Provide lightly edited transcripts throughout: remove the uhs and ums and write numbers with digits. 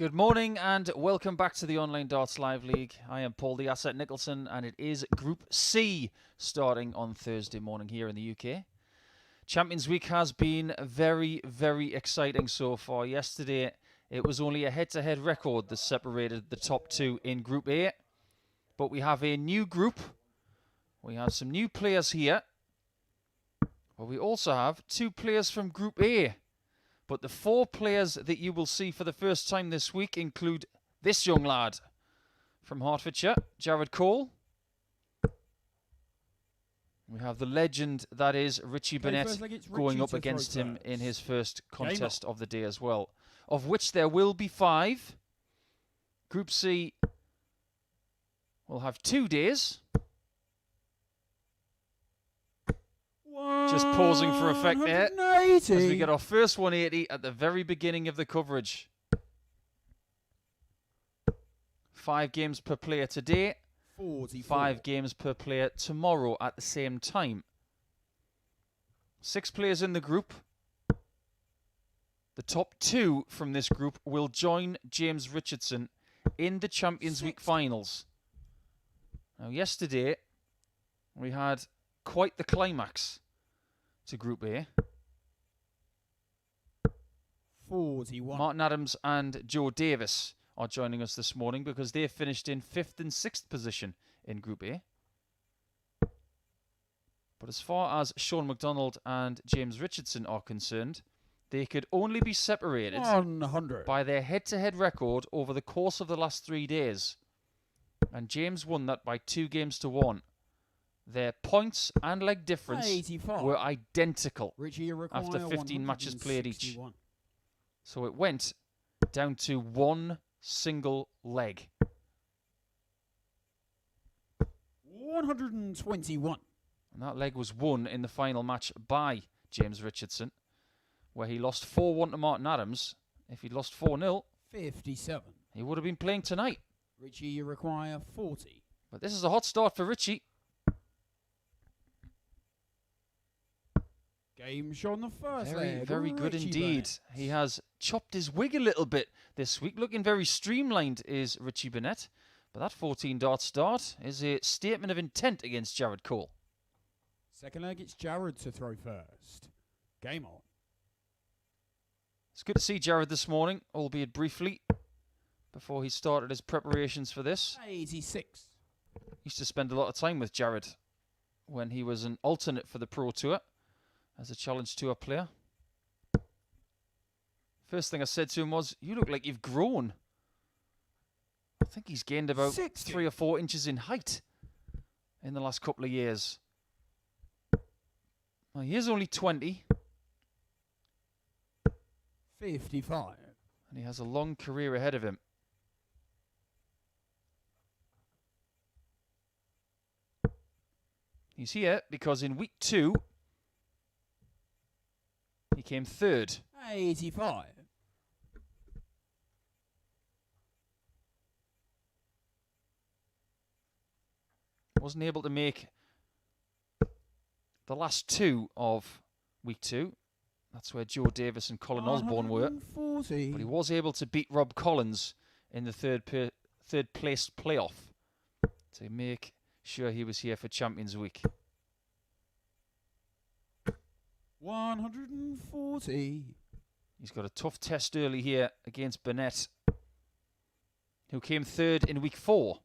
Good morning and welcome back to the Online Darts Live League. I am Paul the Asset Nicholson and it is Group C starting on Thursday morning here in the UK. Champions Week has been very, very exciting so far. Yesterday it was only a head-to-head record that separated the top two in Group A. But we have a new group. We have some new players here. But we also have two players from Group A. But the four players that you will see for the first time this week include this young lad from Hertfordshire, Jared Cole. We have the legend that is Richie Burnett going up against him in his first contest of the day as well, of which there will be 5. Group C will have 2 days. Just pausing for effect there as we get our first 180 at the very beginning of the coverage. 5 games per player today, 5 games per player tomorrow at the same time. 6 players in the group. The top 2 from this group will join James Richardson in the Champions Week finals. Now yesterday we had quite the climax to Group A. 41. Martin Adams and Joe Davis are joining us this morning because they finished in 5th and 6th position in Group A. But as far as Sean McDonald and James Richardson are concerned, they could only be separated 100 by their head-to-head record over the course of the last 3 days. And James won that by 2 games to 1. Their points and leg difference 85. were identical Richie, after 15 matches played each. 161. So it went down to 1 single leg. 121. And that leg was won in the final match by James Richardson, where he lost 4-1 to Martin Adams. If he'd lost 4-0, 57. he would have been playing tonight. Richie, you require 40. But this is a hot start for Ritchie. Game shot on the first Very, leg. very good Richie indeed. Burnett. He has chopped his wig a little bit this week. Looking very streamlined is Richie Burnett. But that 14-dart start is a statement of intent against Jared Cole. Second leg, it's Jared to throw first. Game on. It's good to see Jared this morning, albeit briefly, before he started his preparations for this. 86. Used to spend a lot of time with Jared when he was an alternate for the Pro Tour as a Challenge Tour player. First thing I said to him was, "You look like you've grown." I think he's gained about 60. 3 or 4 inches in height in the last couple of years. Well, he is only 20. 55. And he has a long career ahead of him. He's here because in week 2, he came 3rd. 85. Wasn't able to make the last 2 of week 2. That's where Joe Davis and Colin Osborne were. 140. But he was able to beat Rob Collins in the third place playoff to make sure he was here for Champions Week. 140. He's got a tough test early here against Burnett, who came 3rd in week 4.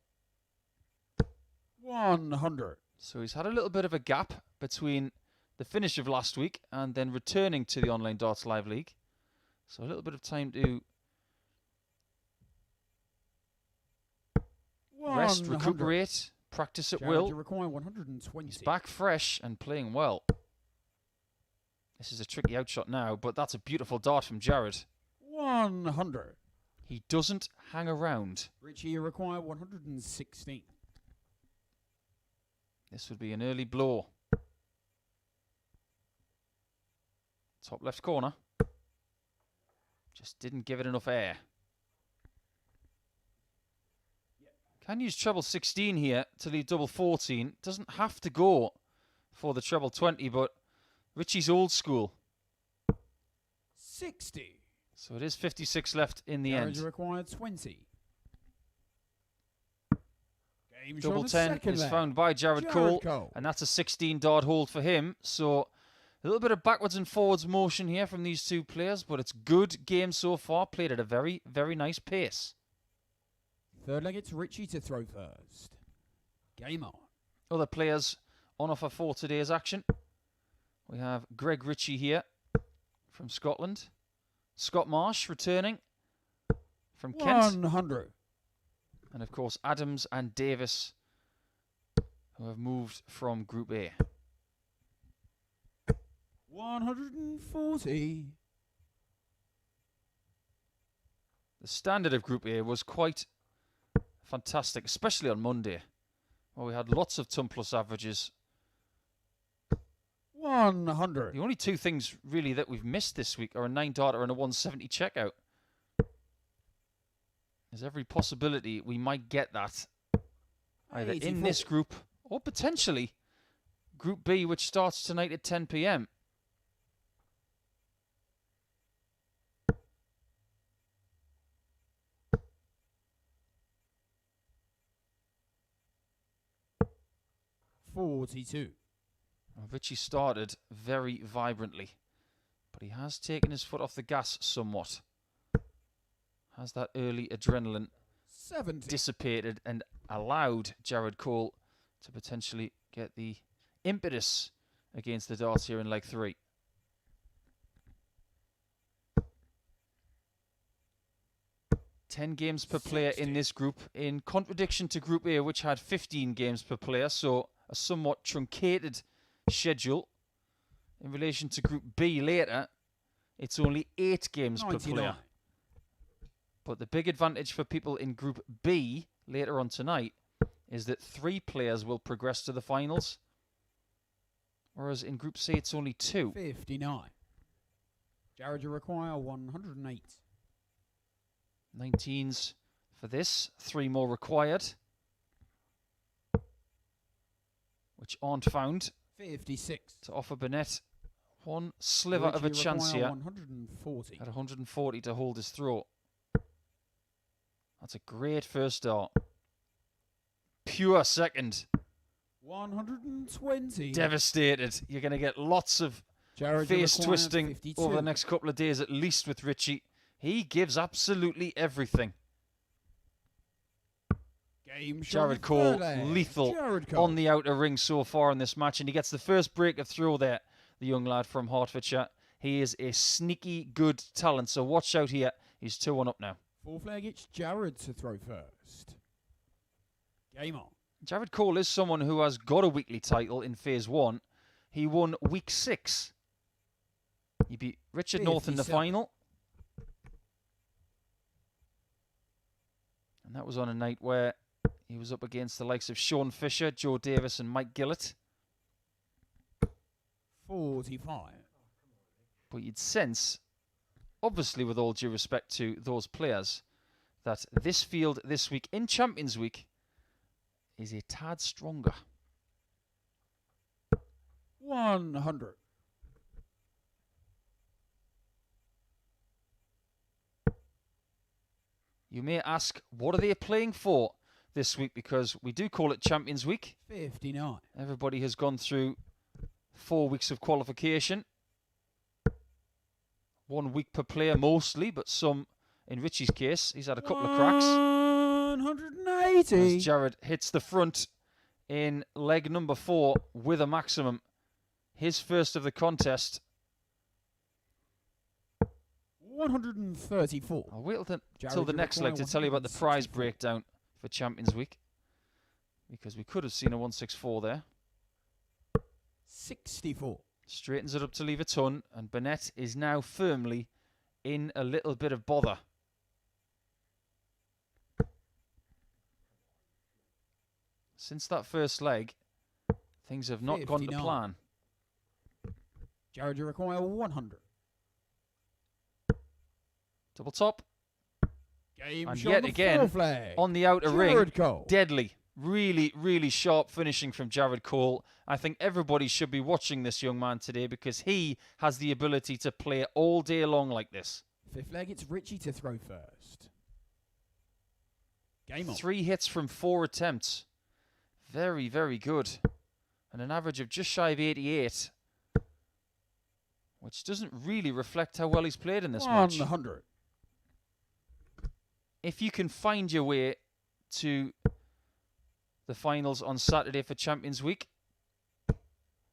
100. So he's had a little bit of a gap between the finish of last week and then returning to the Online Darts Live League. So a little bit of time to rest, 100. recuperate, practice at Jared, will. you require 120. He's back fresh and playing well. This is a tricky outshot now, but that's a beautiful dart from Jared. 100. He doesn't hang around. Richie, you require 116. This would be an early blow. Top left corner. Just didn't give it enough air. Can use treble 16 here to leave double 14. Doesn't have to go for the treble 20, but Richie's old school. 60. So it is 56 left in the Jared, end. you require 20. Game Double shot 10 second is leg. found by Jared Cole, and that's a 16-dart hold for him. So a little bit of backwards and forwards motion here from these two players, but it's good game so far, played at a very, very nice pace. Third leg, it's Ritchie to throw first. Game on. Other players on offer for today's action. We have Greg Ritchie here from Scotland. Scott Marsh returning from Kent. 100. And of course, Adams and Davis, who have moved from Group A. 140. The standard of Group A was quite fantastic, especially on Monday, where we had lots of ton plus averages. 100. The only two things really that we've missed this week are a 9-darter and a 170 checkout. There's every possibility we might get that either 84. in this group or potentially Group B, which starts tonight at 10 p.m. $42. Richie started very vibrantly, but he has taken his foot off the gas somewhat. Has that early adrenaline 70. dissipated and allowed Jared Cole to potentially get the impetus against the darts here in leg 3. Games per player in this group, in contradiction to Group A, which had 15 games per player, so a somewhat truncated schedule. In relation to Group B later, it's only 8 games 99. per player. But the big advantage for people in Group B later on tonight is that 3 players will progress to the finals, whereas in Group C it's only 2. 59. Jared, you require 108. 19s for this, 3 more required, which aren't found 56. to offer Burnett one sliver of a Ritchie chance require here 140. at 140 to hold his throat. That's a great first dart. Pure second. 120. Devastated. You're going to get lots of Jared, face you require twisting 52. over the next couple of days at least with Ritchie. He gives absolutely everything. Game shot Jared of Cole, third leg. lethal Jared Cole. on the outer ring so far in this match, and he gets the first break of throw there, the young lad from Hertfordshire. He is a sneaky good talent, so watch out here. He's 2-1 up now. Fourth leg, it's Jared to throw first. Game on. Jared Cole is someone who has got a weekly title in Phase 1. He won Week 6. He beat Richard North in the 57. final. And that was on a night where he was up against the likes of Sean Fisher, Joe Davis and Mike Gillett. 45. But you'd sense, obviously with all due respect to those players, that this field this week in Champions Week is a tad stronger. 100. You may ask, what are they playing for this week? Because we do call it Champions Week. 59. Everybody has gone through 4 weeks of qualification. 1 week per player mostly, but some, in Richie's case, he's had a couple of cracks. 180. As Jared hits the front in leg number 4 with a maximum. His first of the contest. 134. I'll wait till Jared, the you next leg to require tell you about the prize 164. breakdown for Champions Week. Because we could have seen a 164 there. 64. Straightens it up to leave a ton, and Burnett is now firmly in a little bit of bother. Since that first leg, things have not gone to 59. plan. Jared, you require 100. Double top, Game and shot yet the again, fourth leg. on the outer ring, Jared Cole. deadly. Really, really sharp finishing from Jared Cole. I think everybody should be watching this young man today because he has the ability to play all day long like this. Fifth leg, it's Ritchie to throw first. Game on. 3 hits from 4 attempts. Very, very good. And an average of just shy of 88. Which doesn't really reflect how well he's played in this match. 100. If you can find your way to the finals on Saturday for Champions Week.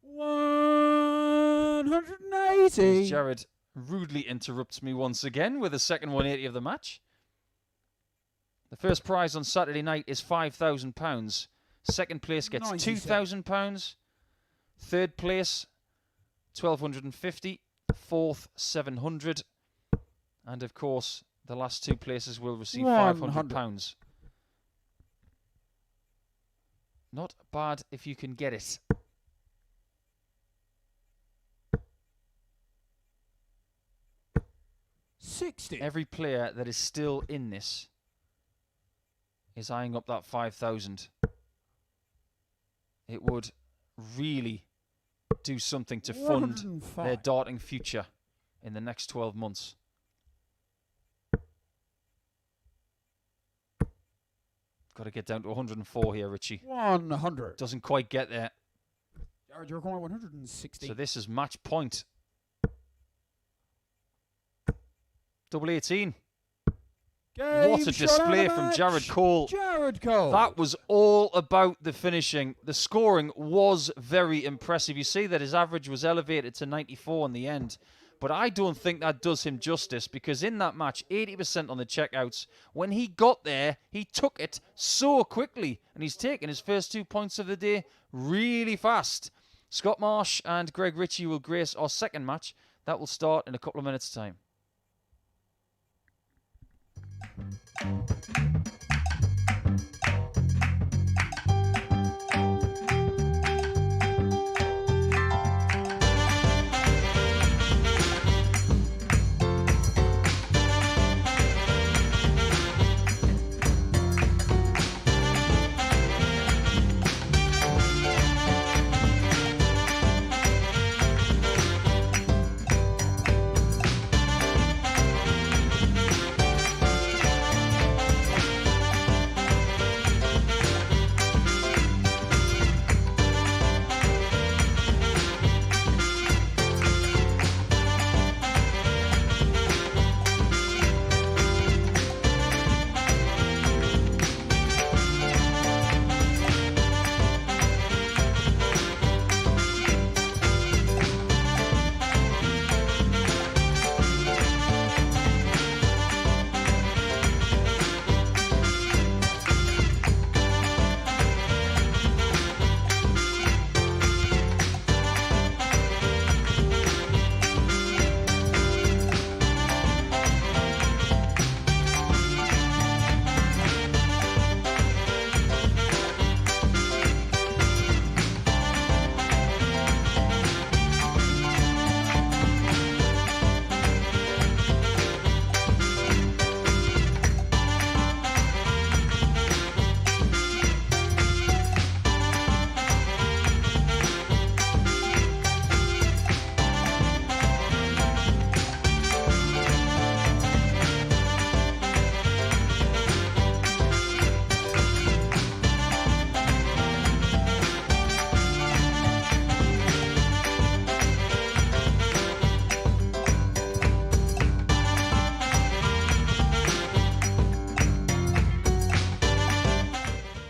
180. Jared rudely interrupts me once again with the second 180 of the match. The first prize on Saturday night is £5,000. Second place gets £2,000. Third place, £1,250. Fourth, £700. And of course, the last 2 places will receive £500. Not bad if you can get it. $60. Every player that is still in this is eyeing up that 5,000. It would really do something to fund 105. their darting future in the next 12 months. Got to get down to 104 here, Richie. 100. Doesn't quite get there. Jared, you're requiring 160. So this is match point. Double 18. What a display from Jared Cole. Jared Cole. That was all about the finishing. The scoring was very impressive. You see that his average was elevated to 94 in the end. But I don't think that does him justice, because in that match, 80% on the checkouts. When he got there, he took it so quickly. And he's taken his first 2 points of the day really fast. Scott Marsh and Greg Ritchie will grace our second match. That will start in a couple of minutes' time.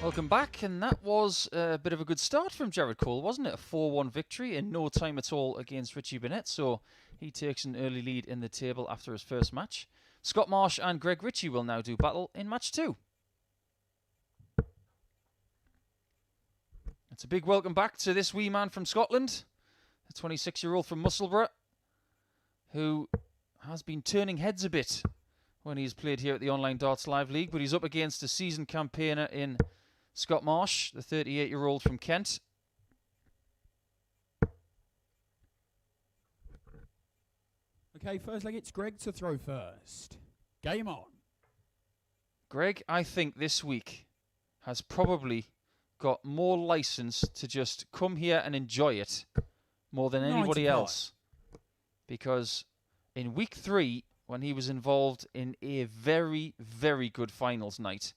Welcome back, and that was a bit of a good start from Jared Cole, wasn't it? A 4-1 victory in no time at all against Richie Burnett, so he takes an early lead in the table after his first match. Scott Marsh and Greg Ritchie will now do battle in match 2. It's a big welcome back to this wee man from Scotland, the 26-year-old from Musselburgh, who has been turning heads a bit when he's played here at the Online Darts Live League, but he's up against a seasoned campaigner in Scott Marsh, the 38-year-old from Kent. Okay, first leg, it's Greg to throw first. Game on. Greg, I think this week has probably got more license to just come here and enjoy it more than anybody 95. else. Because in week 3, when he was involved in a very, very good finals night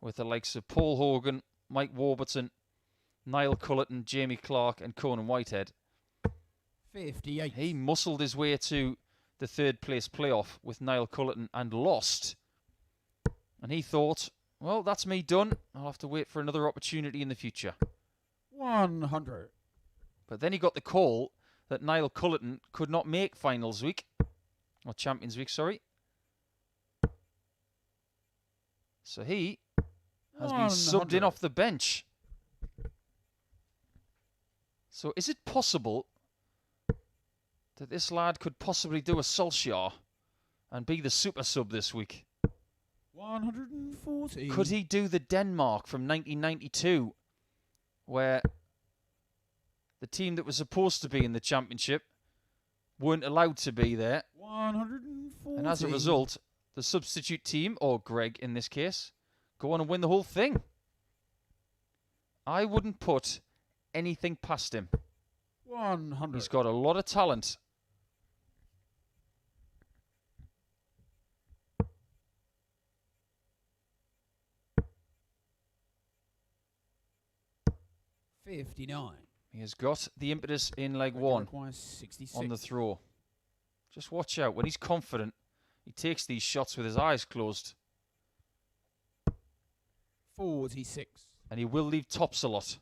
with the likes of Paul Hogan, Mike Warburton, Niall Cullerton, Jamie Clark and Conan Whitehead. 58. He muscled his way to the third place playoff with Niall Cullerton and lost. And he thought, well, that's me done. I'll have to wait for another opportunity in the future. 100. But then he got the call that Niall Cullerton could not make finals week. Or Champions Week, sorry. So he has been subbed in off the bench. So is it possible that this lad could possibly do a Solskjaer and be the super sub this week? 140. Could he do the Denmark from 1992, where the team that was supposed to be in the championship weren't allowed to be there? 140. And as a result, the substitute team, or Greg in this case, go on and win the whole thing. I wouldn't put anything past him. 100. He's got a lot of talent. $59. He has got the impetus in leg one Requires 66. on the throw. Just watch out. When he's confident, he takes these shots with his eyes closed. 46. And he will leave tops a lot.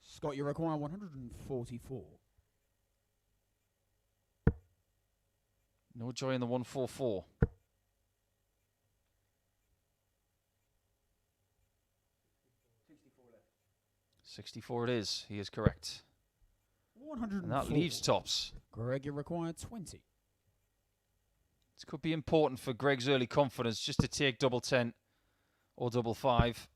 Scott, you require 144. No joy in the 144. 64 it is. He is correct. 104. And that leaves tops. Greg, you require 20. This could be important for Greg's early confidence just to take double 10 or double 5.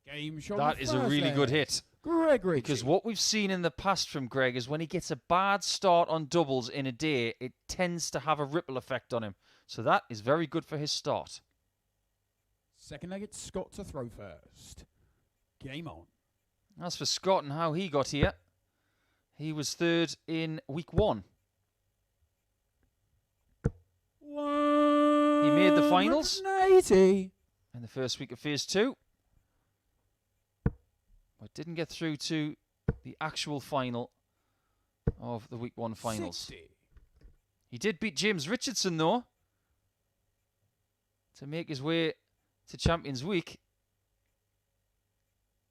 Game shot. That is a really good hit. Greg Ritchie. Because what we've seen in the past from Greg is when he gets a bad start on doubles in a day, it tends to have a ripple effect on him. So that is very good for his start. Second leg, it's Scott to throw first. Game on. As for Scott and how he got here, he was third in week 1. He made the finals 180. in the first week of phase 2. But didn't get through to the actual final of the week 1 finals. 60. He did beat James Richardson, though, to make his way to Champions Week.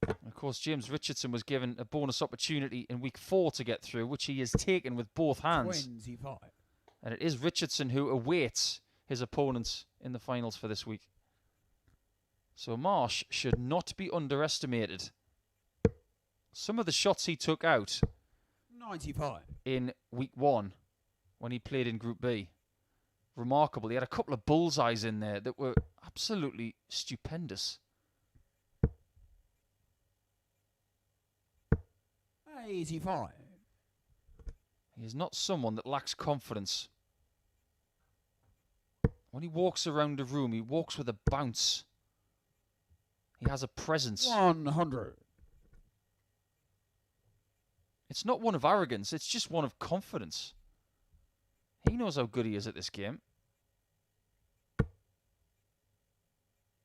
Of course, James Richardson was given a bonus opportunity in week 4 to get through, which he has taken with both hands. 25. And it is Richardson who awaits his opponents in the finals for this week. So Marsh should not be underestimated. Some of the shots he took out 95. in week 1 when he played in Group B. Remarkable. He had a couple of bullseyes in there that were absolutely stupendous. 85. He is not someone that lacks confidence. When he walks around a room, he walks with a bounce. He has a presence. 100. It's not one of arrogance, it's just one of confidence. He knows how good he is at this game.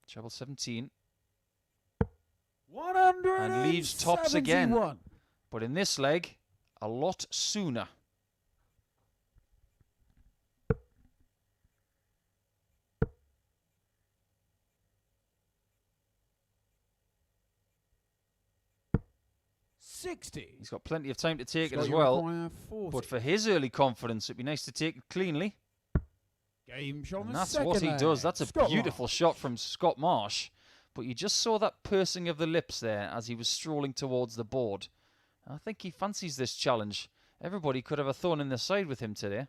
Treble 17. 100. And leaves tops again. But in this leg, a lot sooner. He's got plenty of time to take it as well. But for his early confidence, it'd be nice to take it cleanly. Game shot. And that's what he does. That's a beautiful shot from Scott Marsh. But you just saw that pursing of the lips there as he was strolling towards the board. I think he fancies this challenge. Everybody could have a thorn in their side with him today.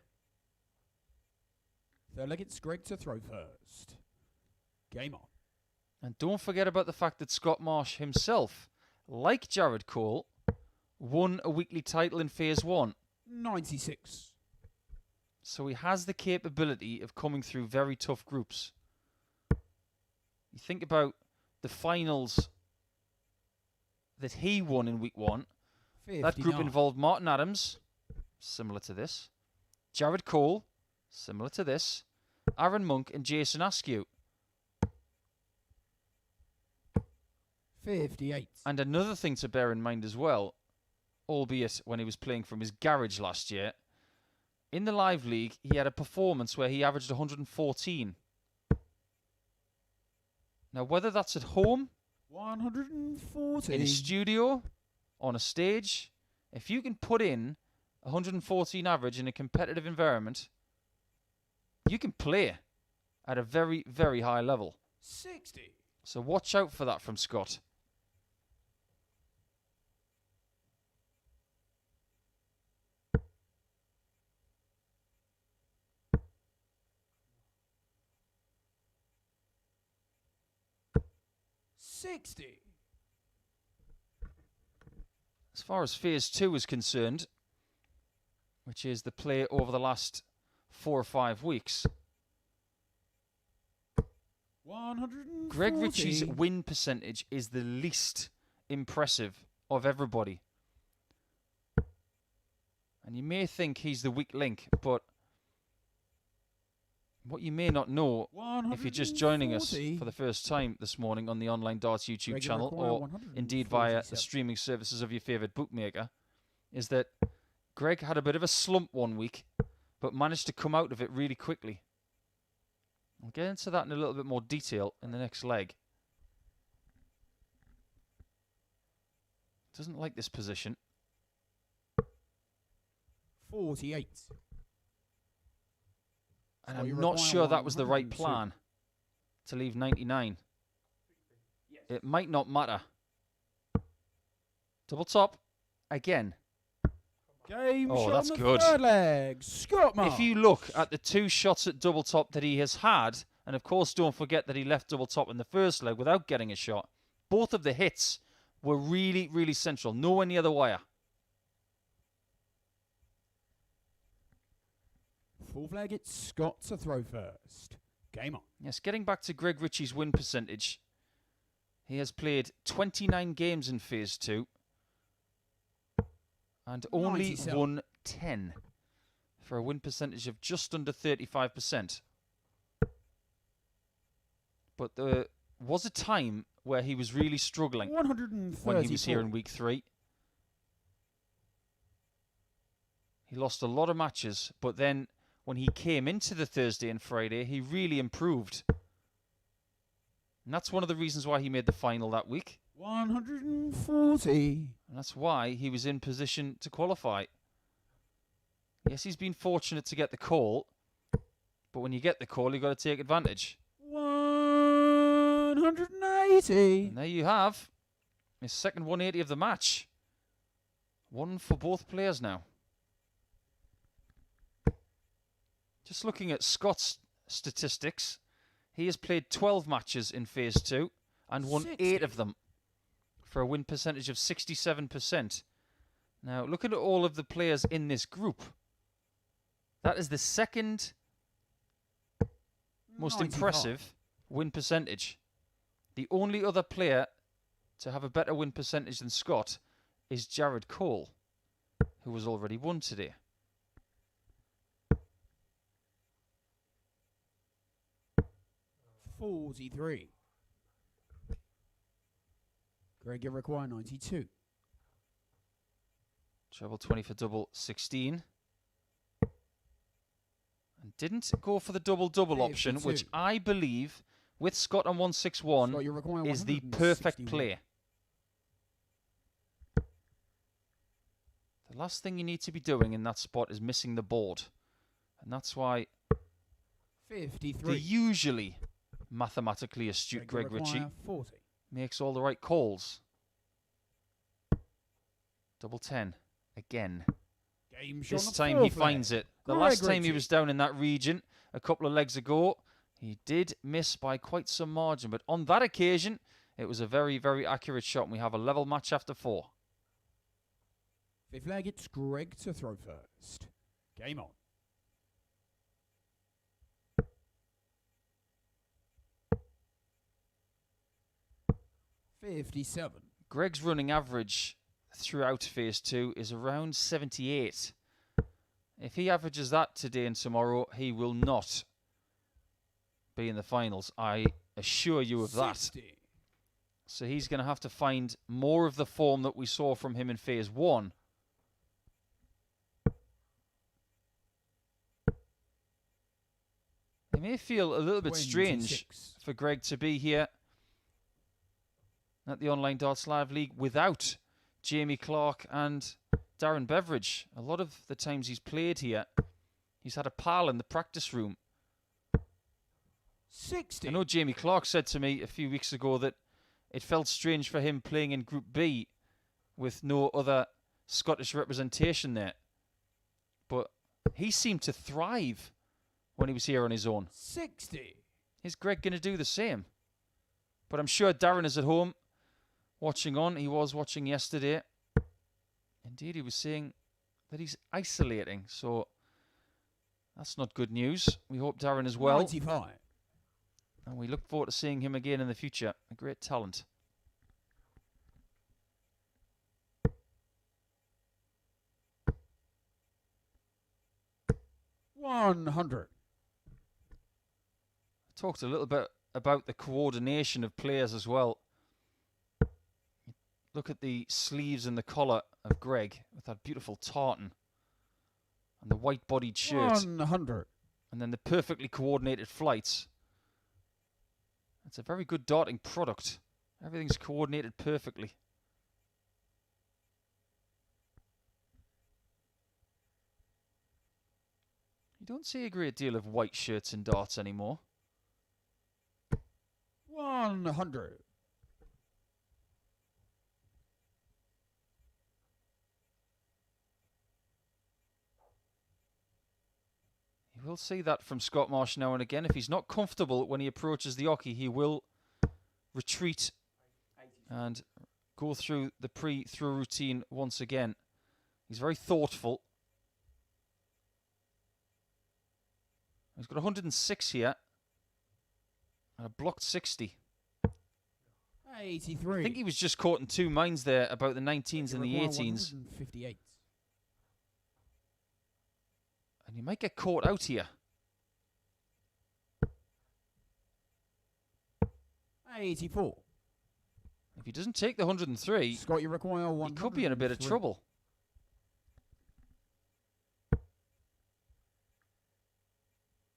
Third leg, it's Greg to throw first. Game on. And don't forget about the fact that Scott Marsh himself, like Jared Cole, won a weekly title in phase 1. 96. So he has the capability of coming through very tough groups. You think about the finals that he won in week 1. 59. That group involved Martin Adams, similar to this, Jared Cole, similar to this, Aaron Monk and Jason Askew. 58. And another thing to bear in mind as well, albeit when he was playing from his garage last year, in the live league, he had a performance where he averaged 114. Now, whether that's at home, 140. in a studio, on a stage, if you can put in 114 average in a competitive environment, you can play at a very, very high level. 60. So watch out for that from Scott. As far as Phase 2 is concerned, which is the play over the last 4 or 5 weeks, 140. Greg Ritchie's win percentage is the least impressive of everybody. And you may think he's the weak link, but what you may not know, if you're just joining us for the first time this morning on the Online Darts YouTube channel, or indeed via the streaming services of your favourite bookmaker, is that Greg had a bit of a slump one week, but managed to come out of it really quickly. I'll get into that in a little bit more detail in the next leg. Doesn't like this position. 48. And I'm not sure that was the right plan to leave 99. Yes. It might not matter. Double top again. Game oh, shot that's on the good. Third leg. Scott Marsh. If you look at the 2 shots at double top that he has had, and of course don't forget that he left double top in the first leg without getting a shot, both of the hits were really, really central. Nowhere near the wire. Full flag, it's Scott to throw first. Game on. Yes, getting back to Greg Ritchie's win percentage. He has played 29 games in Phase 2 and only 97. won 10 for a win percentage of just under 35%. But there was a time where he was really struggling 134. when he was here in week 3. He lost a lot of matches, but then when he came into the Thursday and Friday, he really improved. And that's one of the reasons why he made the final that week. 140. And that's why he was in position to qualify. Yes, he's been fortunate to get the call, but when you get the call, you've got to take advantage. 180. And there you have his second 180 of the match. One for both players now. Just looking at Scott's statistics, he has played 12 matches in Phase 2 and won 8 of them for a win percentage of 67%. Now, looking at all of the players in this group, that is the second most 95. impressive win percentage. The only other player to have a better win percentage than Scott is Jared Cole, who has already won today. $43. Greg, you require 92. Treble 20 for double 16. And didn't go for the double-double option, which I believe, with Scott on 161, Scott, you require is the perfect 161. play. The last thing you need to be doing in that spot is missing the board. And that's why 53. the usually mathematically astute Greg Ritchie 40. makes all the right calls. Double 10 again. Game shot This on the time he fourth leg. finds it. The Greg last time he Ritchie. was down in that region a couple of legs ago, he did miss by quite some margin. But on that occasion, it was a very, very accurate shot. And we have a level match after 4. Fifth leg, it's Greg to throw first. Game on. $57. Greg's running average throughout Phase 2 is around 78. If he averages that today and tomorrow, he will not be in the finals. I assure you of that. 60. So he's going to have to find more of the form that we saw from him in Phase 1. It may feel a little bit strange 26. for Greg to be here at the Online Darts Live League without Jamie Clark and Darren Beveridge. A lot of the times he's played here, he's had a pal in the practice room. 60. I know Jamie Clark said to me a few weeks ago that it felt strange for him playing in Group B with no other Scottish representation there. But he seemed to thrive when he was here on his own. 60. Is Greg going to do the same? But I'm sure Darren is at home watching on. He was watching yesterday. Indeed, he was saying that he's isolating. So that's not good news. We hope Darren is well. 95. And we look forward to seeing him again in the future. A great talent. $100. Talked a little bit about the coordination of players as well. Look at the sleeves and the collar of Greg with that beautiful tartan and the white-bodied shirt. 100. And then the perfectly coordinated flights. It's a very good darting product. Everything's coordinated perfectly. You don't see a great deal of white shirts in darts anymore. 100. You will see that from Scott Marsh now and again. If he's not comfortable when he approaches the oche, he will retreat and go through the pre-throw routine once again. He's very thoughtful. He's got 106 here and a blocked 60. 83. I think he was just caught in two minds there about the 19s and the 18s. 158. And he might get caught out here. 84. If he doesn't take the 103, Scott, you require 100. he could be in a bit of trouble.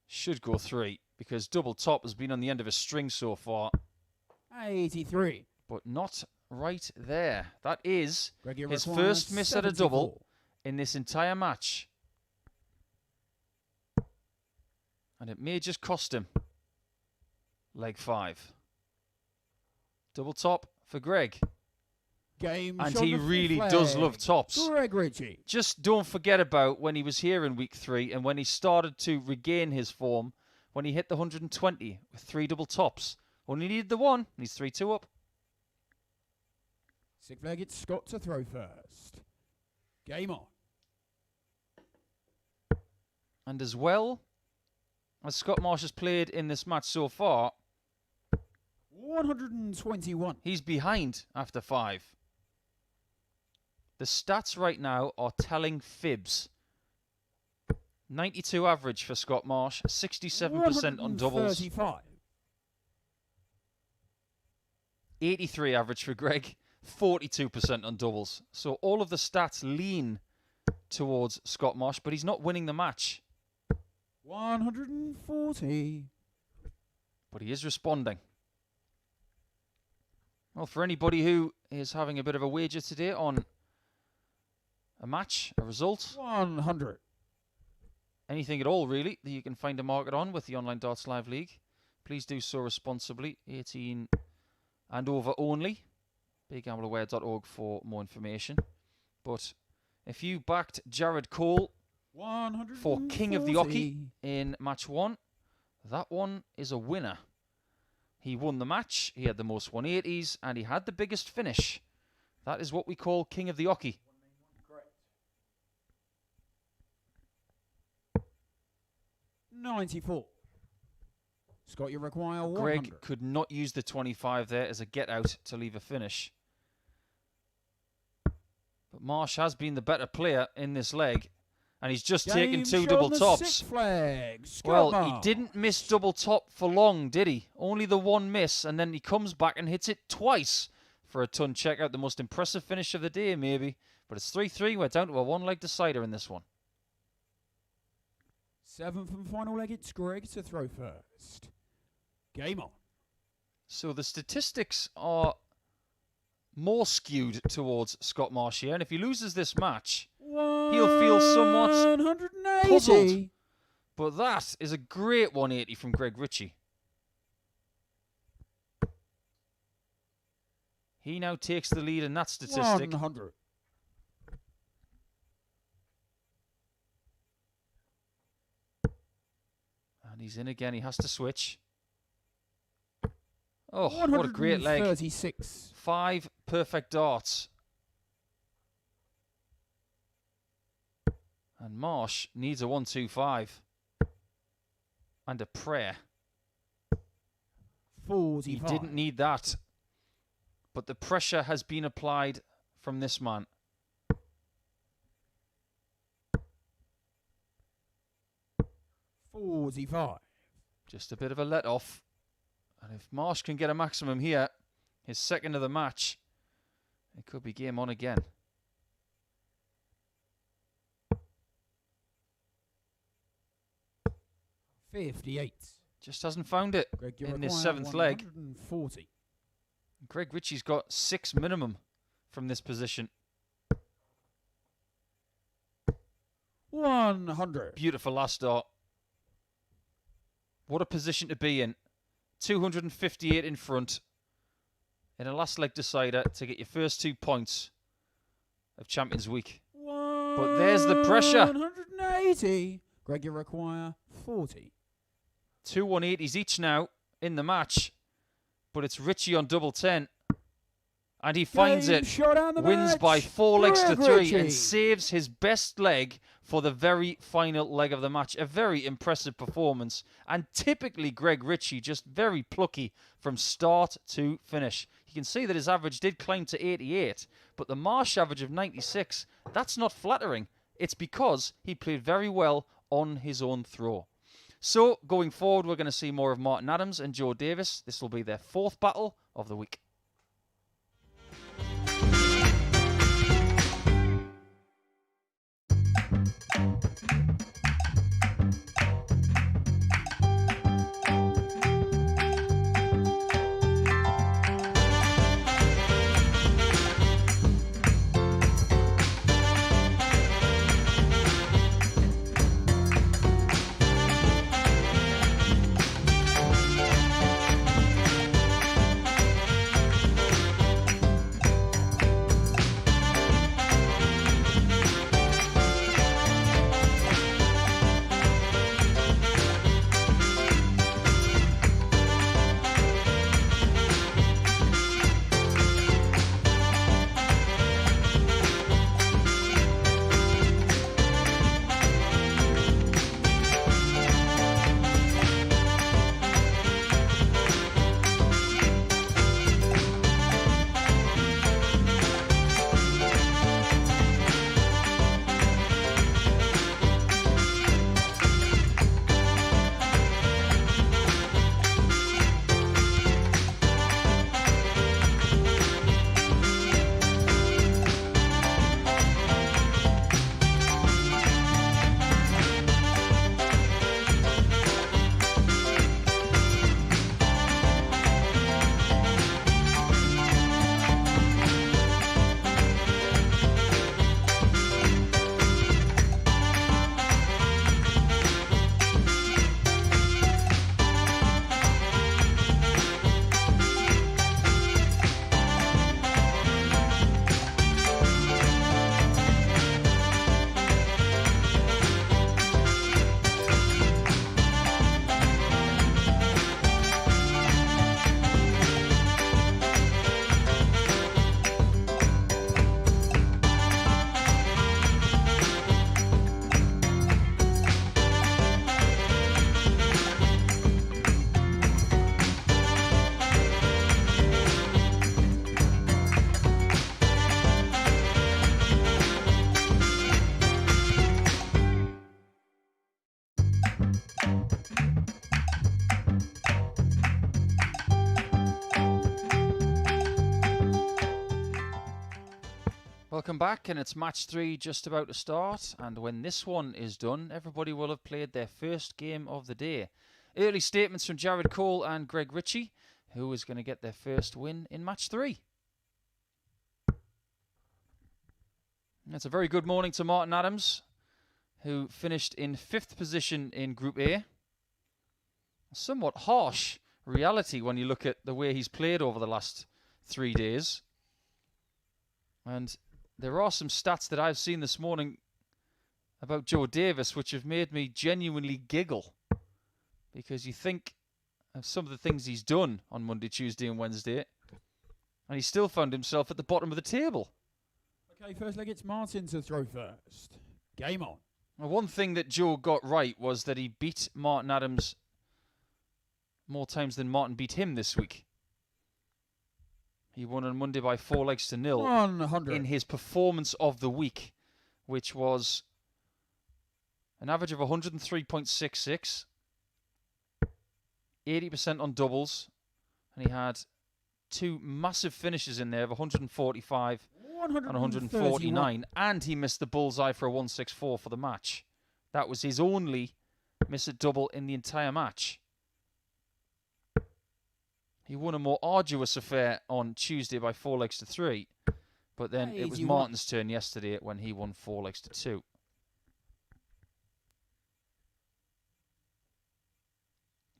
Should go 3 because double top has been on the end of a string so far. 83. But not right there. That is Greg, you his require first miss at a 74. double in this entire match. And it may just cost him leg 5. Double top for Greg. Game And shot he on the really flag. does love tops. Greg Ritchie. Just don't forget about when he was here in week 3 and when he started to regain his form when he hit the 120 with 3 double tops. Only needed the 1. He's 3-2 up. Sick flag, it's Scott to throw first. Game on. And as well as Scott Marsh has played in this match so far, 121. he's behind after 5. The stats right now are telling fibs. 92 average for Scott Marsh, 67% on doubles, 135. 83 average for Greg, 42% on doubles. So all of the stats lean towards Scott Marsh, but he's not winning the match. 140. But he is responding. Well, for anybody who is having a bit of a wager today on a match, a result, 100. anything at all really that you can find a market on with the Online Darts Live League, please do so responsibly. 18 and over only. BigGambleAware.org for more information. But if you backed Jared Cole for King of the Oche in match 1, that one is a winner. He won the match, he had the most 180s, and he had the biggest finish. That is what we call King of the Oche. 94. Scott, you require 100. Greg could not use the 25 there as a get-out to leave a finish. But Marsh has been the better player in this leg, And he's just Game taken 2 show double on the tops. sixth flag. Scott Well, he Marsh. didn't miss double top for long, did he? Only the one miss, and then he comes back and hits it twice for a ton. Check out the most impressive finish of the day, maybe. But it's 3-3. We're down to a one-leg decider in this one. Seventh and final leg, it's Greg to throw first. Game on. So the statistics are more skewed towards Scott Marsh here, and if he loses this match, he'll feel somewhat 180. puzzled. But that is a great 180 from Greg Ritchie. He now takes the lead in that statistic. 100. And he's in again. He has to switch. Oh, what a great leg. 136. 5 perfect darts. And Marsh needs a 1-2-5. And a prayer. 45. He didn't need that. But the pressure has been applied from this man. $45. Just a bit of a let-off. And if Marsh can get a maximum here, his second of the match, it could be game on again. $58. Just hasn't found it Greg, you in this require 7th leg. 140. Greg Ritchie's got 6 minimum from this position. 100. Beautiful last start. What a position to be in. 258 in front. In a last leg decider to get your first 2 points of Champions Week. But there's the pressure. 180. Greg, you require 40. 2 180s each now in the match. But it's Ritchie on double 10. And he finds Game it. shot out the Wins match. by 4 legs to Greg 3 Ritchie. and saves his best leg for the very final leg of the match. A very impressive performance. And typically Greg Ritchie just very plucky from start to finish. You can see that his average did climb to 88. But the Marsh average of 96, that's not flattering. It's because he played very well on his own throw. So, going forward, we're going to see more of Martin Adams and Joe Davis. This will be their 4th battle of the week. Welcome back, and it's match 3 just about to start. And when this one is done, everybody will have played their first game of the day. Early statements from Jared Cole and Greg Ritchie, who is going to get their first win in match 3. It's a very good morning to Martin Adams, who finished in 5th position in Group A. A somewhat harsh reality when you look at the way he's played over the last 3 days. And there are some stats that I've seen this morning about Joe Davis which have made me genuinely giggle. Because you think of some of the things he's done on Monday, Tuesday and Wednesday, and he still found himself at the bottom of the table. Okay, first leg, it's Martin to throw first. Game on. Now, one thing that Joe got right was that he beat Martin Adams more times than Martin beat him this week. He won on Monday by 4-0 100. in his performance of the week, which was an average of 103.66, 80% on doubles, and he had 2 massive finishes in there of 145 and 149, and he missed the bullseye for a 164 for the match. That was his only miss at double in the entire match. He won a more arduous affair on Tuesday by 4-3, but then it was Martin's turn yesterday when he won 4-2.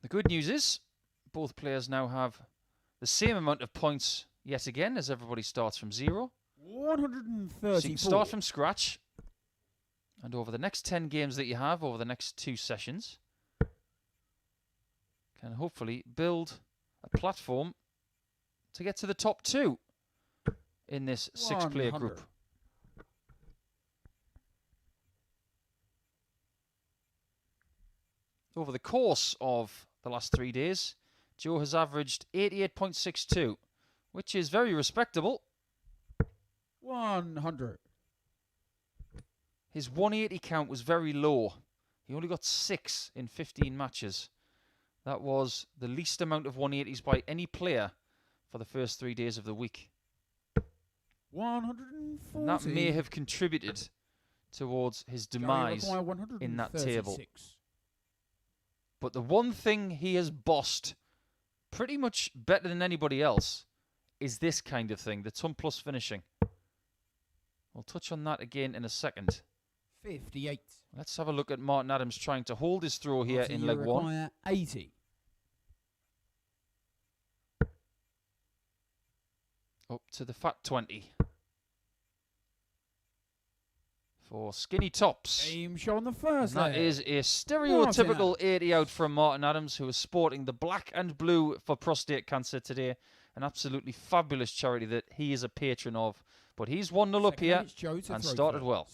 The good news is both players now have the same amount of points yet again, as everybody starts from 0. 134. So you can start from scratch, and over the next 10 games that you have, over the next 2 sessions, can hopefully build a platform to get to the top 2 in this 6-player group. Over the course of the last 3 days, Joe has averaged 88.62, which is very respectable. 100. His 180 count was very low. He only got 6 in 15 matches. That was the least amount of 180s by any player for the first 3 days of the week. 140. And that may have contributed towards his demise in that table. But the one thing he has bossed pretty much better than anybody else is this kind of thing, the ton plus finishing. We'll touch on that again in a second. 58. Let's have a look at Martin Adams trying to hold his throw here in leg 1. 80. Up to the fat 20. For skinny tops. Game show on the first. And that is a stereotypical 80 out from Martin Adams, who is sporting the black and blue for prostate cancer today. An absolutely fabulous charity that he is a patron of. But he's 1-0 up here and started well.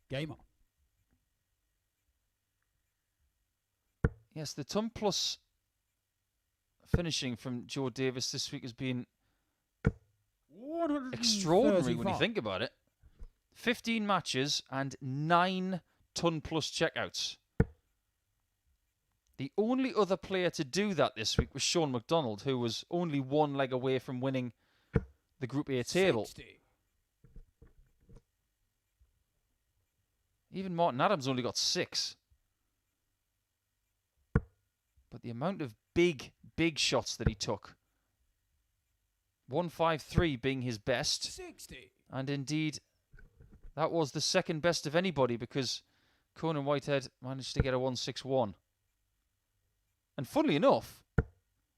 Game on. Yes, the ton plus finishing from Joe Davis this week has been extraordinary when you think about it. 15 matches and 9 ton plus checkouts. The only other player to do that this week was Sean McDonald, who was only 1 leg away from winning the Group A table. 60. Even Martin Adams only got 6. But the amount of big shots that he took. 153 being his best. 60. And indeed, that was the second best of anybody, because Conan Whitehead managed to get a 161. And funnily enough,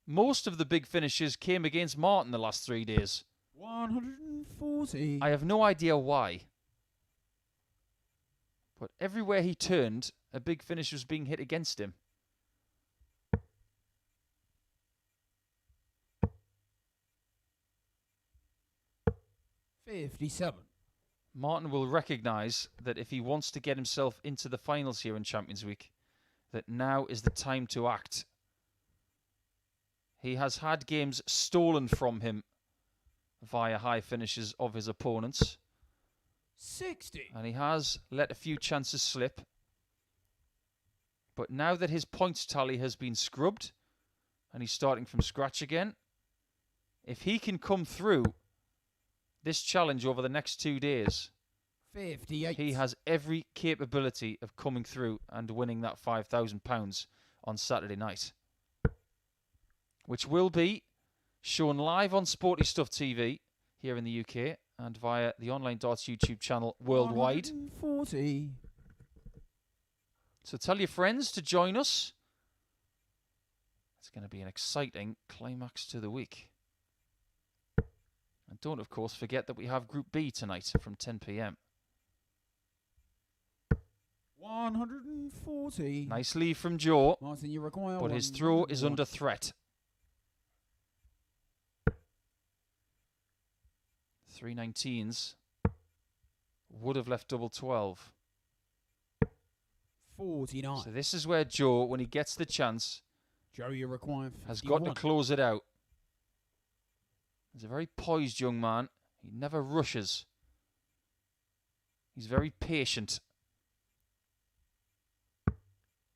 most of the big finishes came against Martin the last 3 days. 140. I have no idea why. But everywhere he turned, a big finish was being hit against him. $57. Martin will recognise that if he wants to get himself into the finals here in Champions Week, that now is the time to act. He has had games stolen from him via high finishes of his opponents. 60. And he has let a few chances slip. But now that his points tally has been scrubbed and he's starting from scratch again, if he can come through this challenge over the next 2 days, 58. he has every capability of coming through and winning that £5,000 on Saturday night, which will be shown live on Sporty Stuff TV here in the UK and via the Online Darts YouTube channel worldwide. 140. So tell your friends to join us. It's going to be an exciting climax to the week. And don't, of course, forget that we have Group B tonight from 10 p.m. 140. Nice lead from Joe, Martin, you require but his throw is 101. under threat. 319s would have left double 12. 49. So this is where Joe, when he gets the chance, Joe, you require 51. has got to close it out. He's a very poised young man. He never rushes. He's very patient.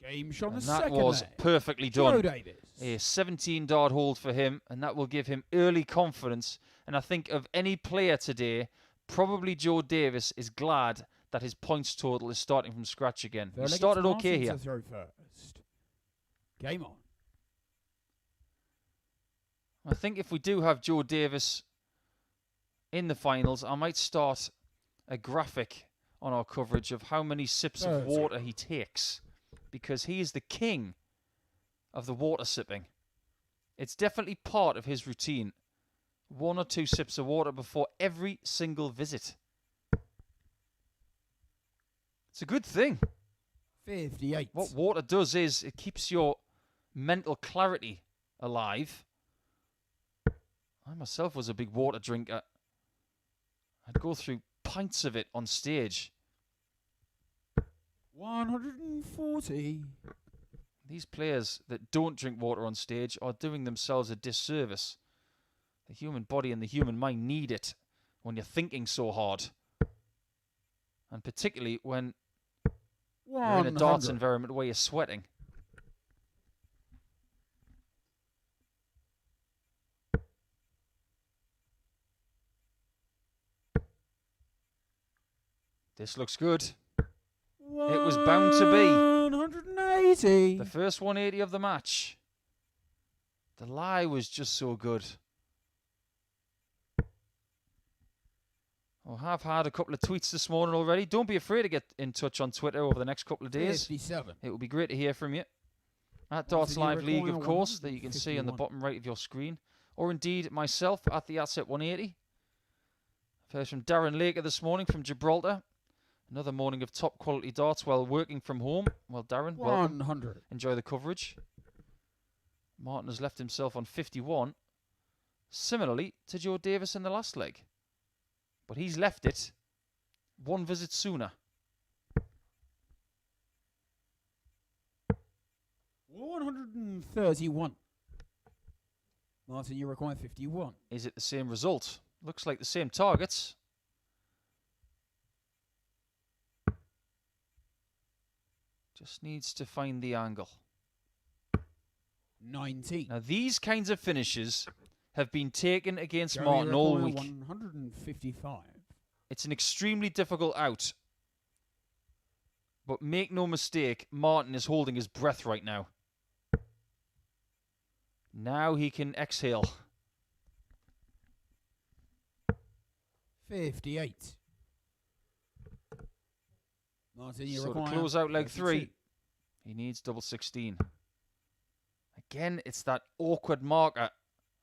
Game shot on And the that second was leg. perfectly Joe done. Davis. A 17-dart hold for him, and that will give him early confidence. And I think of any player today, probably Joe Davis is glad that his points total is starting from scratch again. He started okay here. To throw first. Game on. I think if we do have Joe Davis in the finals, I might start a graphic on our coverage of how many sips of water he takes, because he is the king of the water sipping. It's definitely part of his routine. 1 or 2 sips of water before every single visit. It's a good thing. 58. What water does is it keeps your mental clarity alive. I myself was a big water drinker. I'd go through pints of it on stage. 140. These players that don't drink water on stage are doing themselves a disservice. The human body and the human mind need it when you're thinking so hard. And particularly when you're in a darts environment where you're sweating. This looks good. It was bound to be 180. the first 180 of the match. The lie was just so good. I have had a couple of tweets this morning already. Don't be afraid to get in touch on Twitter over the next couple of days. 57. It would be great to hear from you. At Darts Live League, of course, that you can see on the bottom right of your screen. Or indeed myself at the Asset 180. I've heard from Darren Laker this morning from Gibraltar. Another morning of top quality darts while working from home. Well, Darren, welcome. 100. Enjoy the coverage. Martin has left himself on 51. Similarly to Joe Davis in the last leg. But he's left it 1 visit sooner. 131. Martin, you require 51. Is it the same result? Looks like the same targets. Just needs to find the angle. 19. Now, these kinds of finishes have been taken against Jerry Martin all require week. 155. It's an extremely difficult out. But make no mistake, Martin is holding his breath right now. Now he can exhale. 58. Martin, you So to require close out leg 32. 3, he needs double 16. Again, it's that awkward marker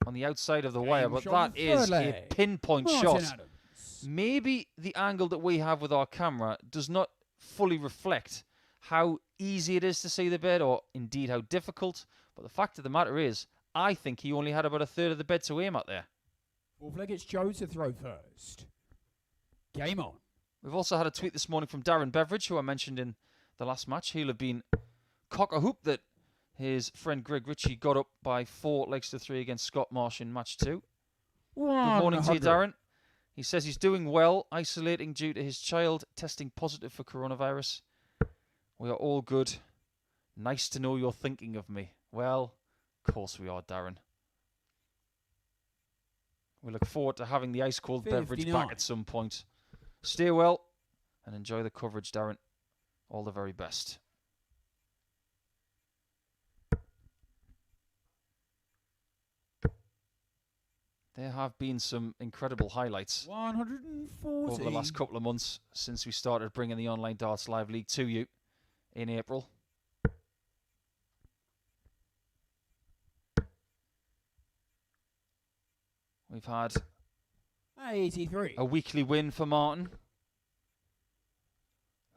on the outside of the wire, but shot that on the is third a leg. pinpoint Martin shot. Adams. Maybe the angle that we have with our camera does not fully reflect how easy it is to see the bed, or indeed how difficult. But the fact of the matter is, I think he only had about a third of the bed to aim at there. Fourth leg, it's Joe to throw first. Game on. We've also had a tweet this morning from Darren Beveridge, who I mentioned in the last match. He'll have been cock a hoop that his friend Greg Ritchie got up by 4 legs to 3 against Scott Marsh in match 2. Good morning to you, Darren. He says he's doing well, isolating due to his child testing positive for coronavirus. We are all good. Nice to know you're thinking of me. Well, of course we are, Darren. We look forward to having the ice-cold beverage 59. back at some point. Stay well and enjoy the coverage, Darren. All the very best. There have been some incredible highlights 140. over the last couple of months since we started bringing the Online Darts Live League to you in April. We've had 83. a weekly win for Martin.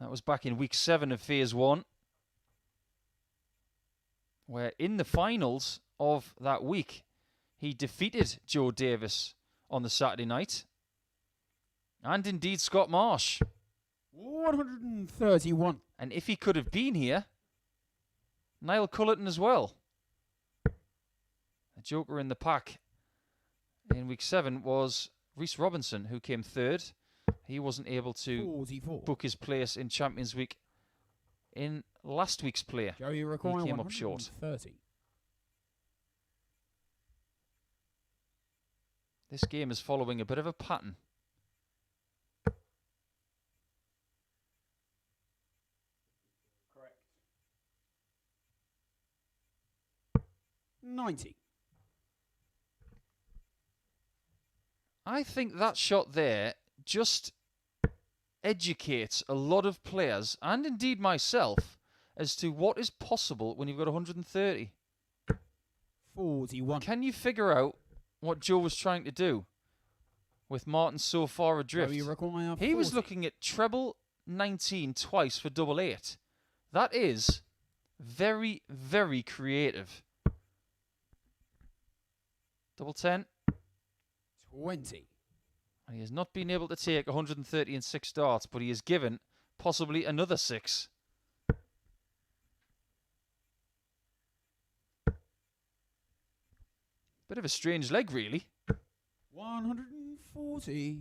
That was back in week 7 of Phase 1, where in the finals of that week, he defeated Joe Davis on the Saturday night. And indeed Scott Marsh. 131. And if he could have been here, Niall Cullerton as well. The joker in the pack in week 7 was Rhys Robinson, who came 3rd. He wasn't able to 44. book his place in Champions Week in last week's play. Joey require He came up short. 130. This game is following a bit of a pattern. Correct. 90. I think that shot there just educates a lot of players, and indeed myself, as to what is possible when you've got 130. 41. Can you figure out what Joe was trying to do with Martin so far adrift? Joey require He was 40. looking at treble 19 twice for double 8. That is very, very creative. Double 10. 20. He has not been able to take 130 in 6 darts, but he is given possibly another 6. Bit of a strange leg, really. 140.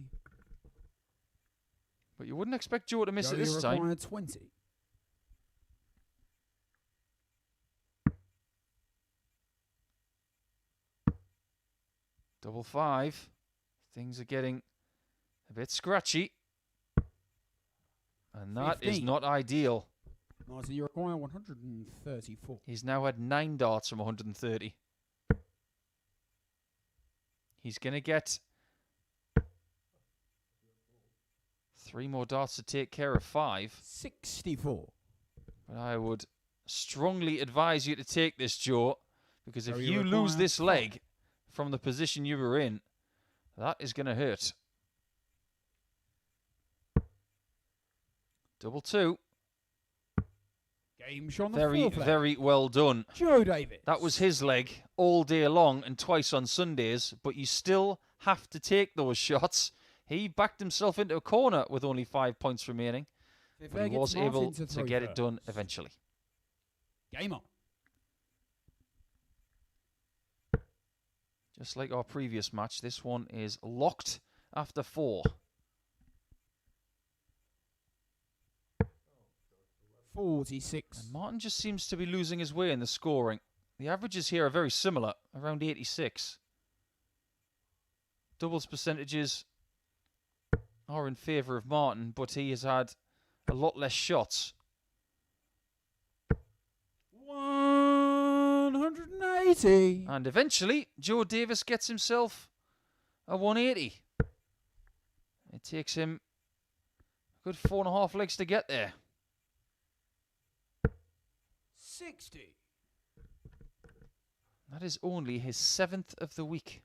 But you wouldn't expect Joe to miss it Joey this time. require 20. Double 5. Things are getting a bit scratchy. And that is 15. not ideal. Martin, you require 134. He's now had 9 darts from 130. He's going to get 3 more darts to take care of 5. 64. But I would strongly advise you to take this, Joe, because if Joey you lose require this 5. leg from the position you were in, that is going to hurt. Double 2. Game shot on the Very, fourth leg. very well done. Joe Davis. That was his leg all day long and twice on Sundays, but you still have to take those shots. He backed himself into a corner with only 5 points remaining, Fifth but he leg, was it's Martin able to throw get it first. done eventually. Game on. Just like our previous match, this one is locked after 4. 46. And Martin just seems to be losing his way in the scoring. The averages here are very similar, around 86. Doubles percentages are in favour of Martin, but he has had a lot less shots. 180. And eventually, Joe Davis gets himself a 180. It takes him a good 4.5 legs to get there. 60. That is only his 7th of the week.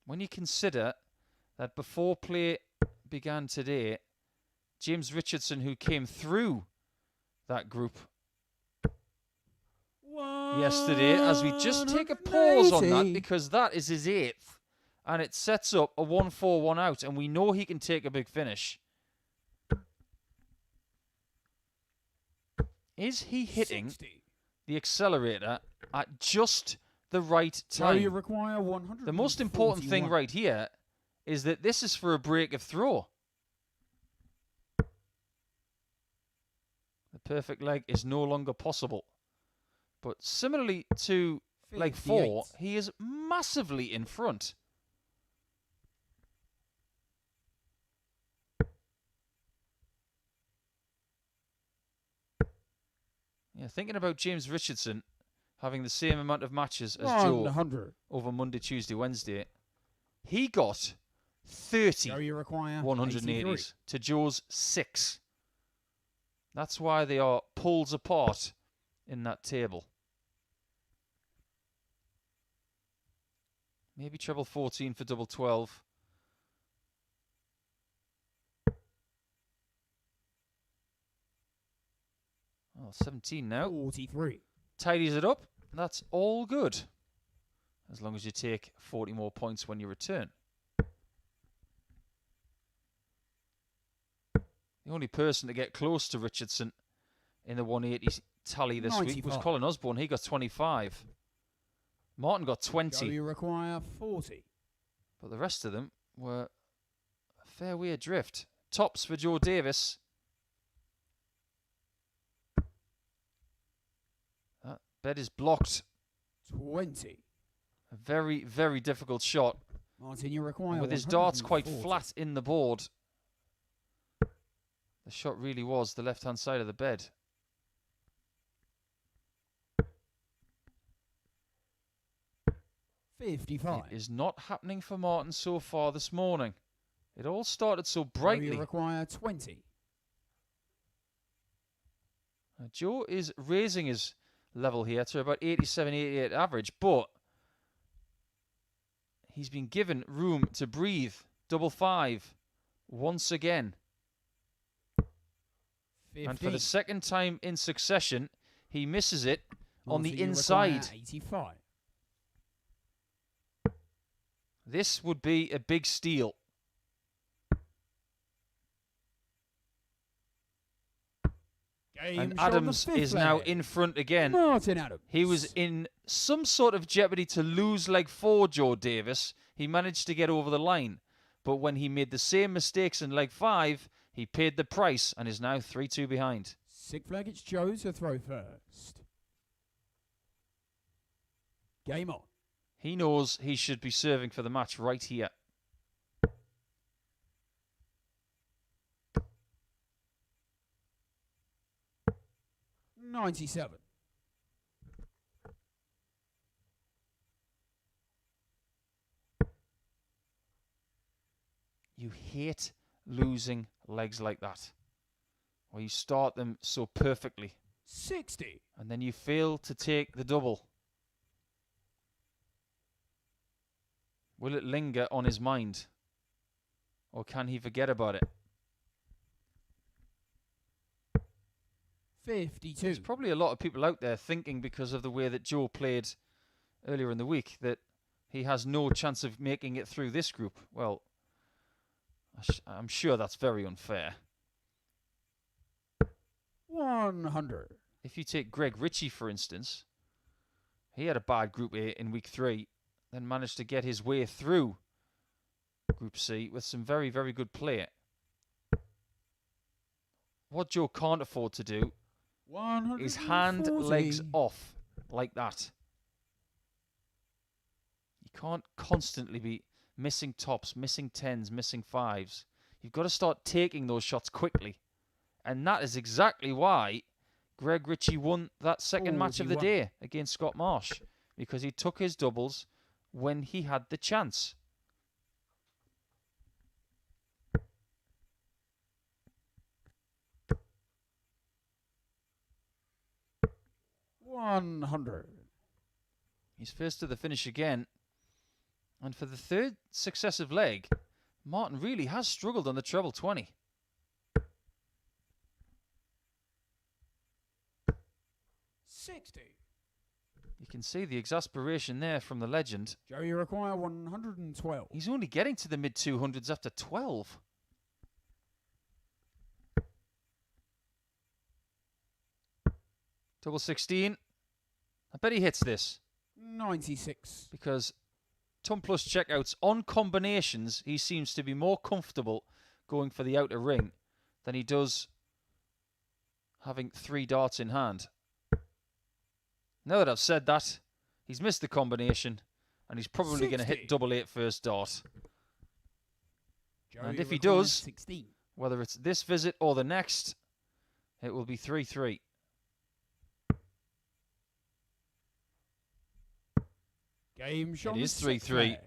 When you consider that before play began today, James Richardson, who came through that group yesterday, as we just take a pause on that, because that is his 8th, and it sets up a 1-4-1 out, and we know he can take a big finish. Is he hitting 60. the accelerator at just the right So you time? require 100. The most important thing right here is that this is for a break of throw. The perfect leg is no longer possible. But similarly to leg 4, he is massively in front. Yeah, thinking about James Richardson having the same amount of matches as Joe over Monday, Tuesday, Wednesday, he got 30 180s to Joe's 6. That's why they are poles apart in that table. Maybe treble 14 for double 12. Oh, 17 now. 43. Tidies it up. That's all good. As long as you take 40 more points when you return. The only person to get close to Richardson in the 180 tally this 95. week was Colin Osborne. He got 25. Martin got 20. So you require 40. But the rest of them were a fair way adrift. Tops for Joe Davis. That bet is blocked. 20. A very, very difficult shot. Martin, you require with his darts quite flat in the board. The shot really was the left-hand side of the bed. $55. It is not happening for Martin so far this morning. It all started so brightly. So you require 20. Now, Joe is raising his level here to about 87, 88 average, but he's been given room to breathe. Double 5 once again. 50. And for the second time in succession, he misses it on the inside. 85. This would be a big steal. And Adams is now in front again. Martin Adams. He was in some sort of jeopardy to lose leg 4, Joe Davis. He managed to get over the line. But when he made the same mistakes in leg 5, he paid the price and is now 3-2 behind. Sick flag, it's Joe to throw first. Game on. He knows he should be serving for the match right here. $97. You hate losing legs like that, where you start them so perfectly. 60. And then you fail to take the double. Will it linger on his mind? Or can he forget about it? 52. There's probably a lot of people out there thinking, because of the way that Joe played earlier in the week, that he has no chance of making it through this group. Well, I'm sure that's very unfair. 100. If you take Greg Ritchie, for instance, he had a bad Group A in week 3, then managed to get his way through Group C with some very, very good play. What Joe can't afford to do is hand legs off like that. You can't constantly be missing tops, missing 10s, missing 5s. You've got to start taking those shots quickly. And that is exactly why Greg Ritchie won that second match of the day against Scott Marsh, because he took his doubles when he had the chance. $100. He's first to the finish again. And for the third successive leg, Martin really has struggled on the treble 20. $60. You can see the exasperation there from the legend. Joe, you require 112. He's only getting to the mid-200s after 12. Double 16. I bet he hits this. 96. Because Ton Plus checkouts on combinations, he seems to be more comfortable going for the outer ring than he does having 3 darts in hand. Now that I've said that, He's missed the combination, and he's probably going to hit 60. double 8 first dart. Joe, And you if he require does, 16. whether it's this visit or the next, it will be 3-3. Game shot. It is on the sixth 3-3. leg.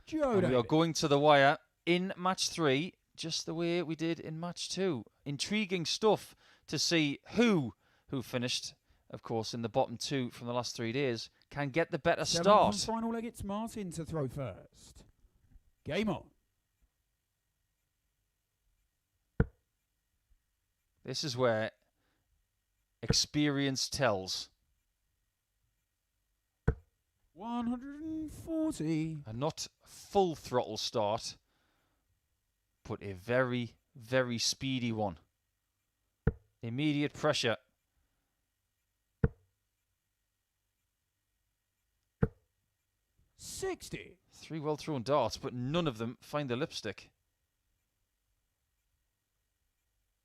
Joe And we are Davis. going to the wire in match 3, just the way we did in match 2. Intriguing stuff to see who finished, of course, in the bottom 2 from the last 3 days, can get the better Seventh and start. final leg, it's Martin to throw first. Game on. This is where experience tells. 140. A not full throttle start, but a very, very speedy one. Immediate pressure. $60. 3 well thrown darts, but none of them find the lipstick.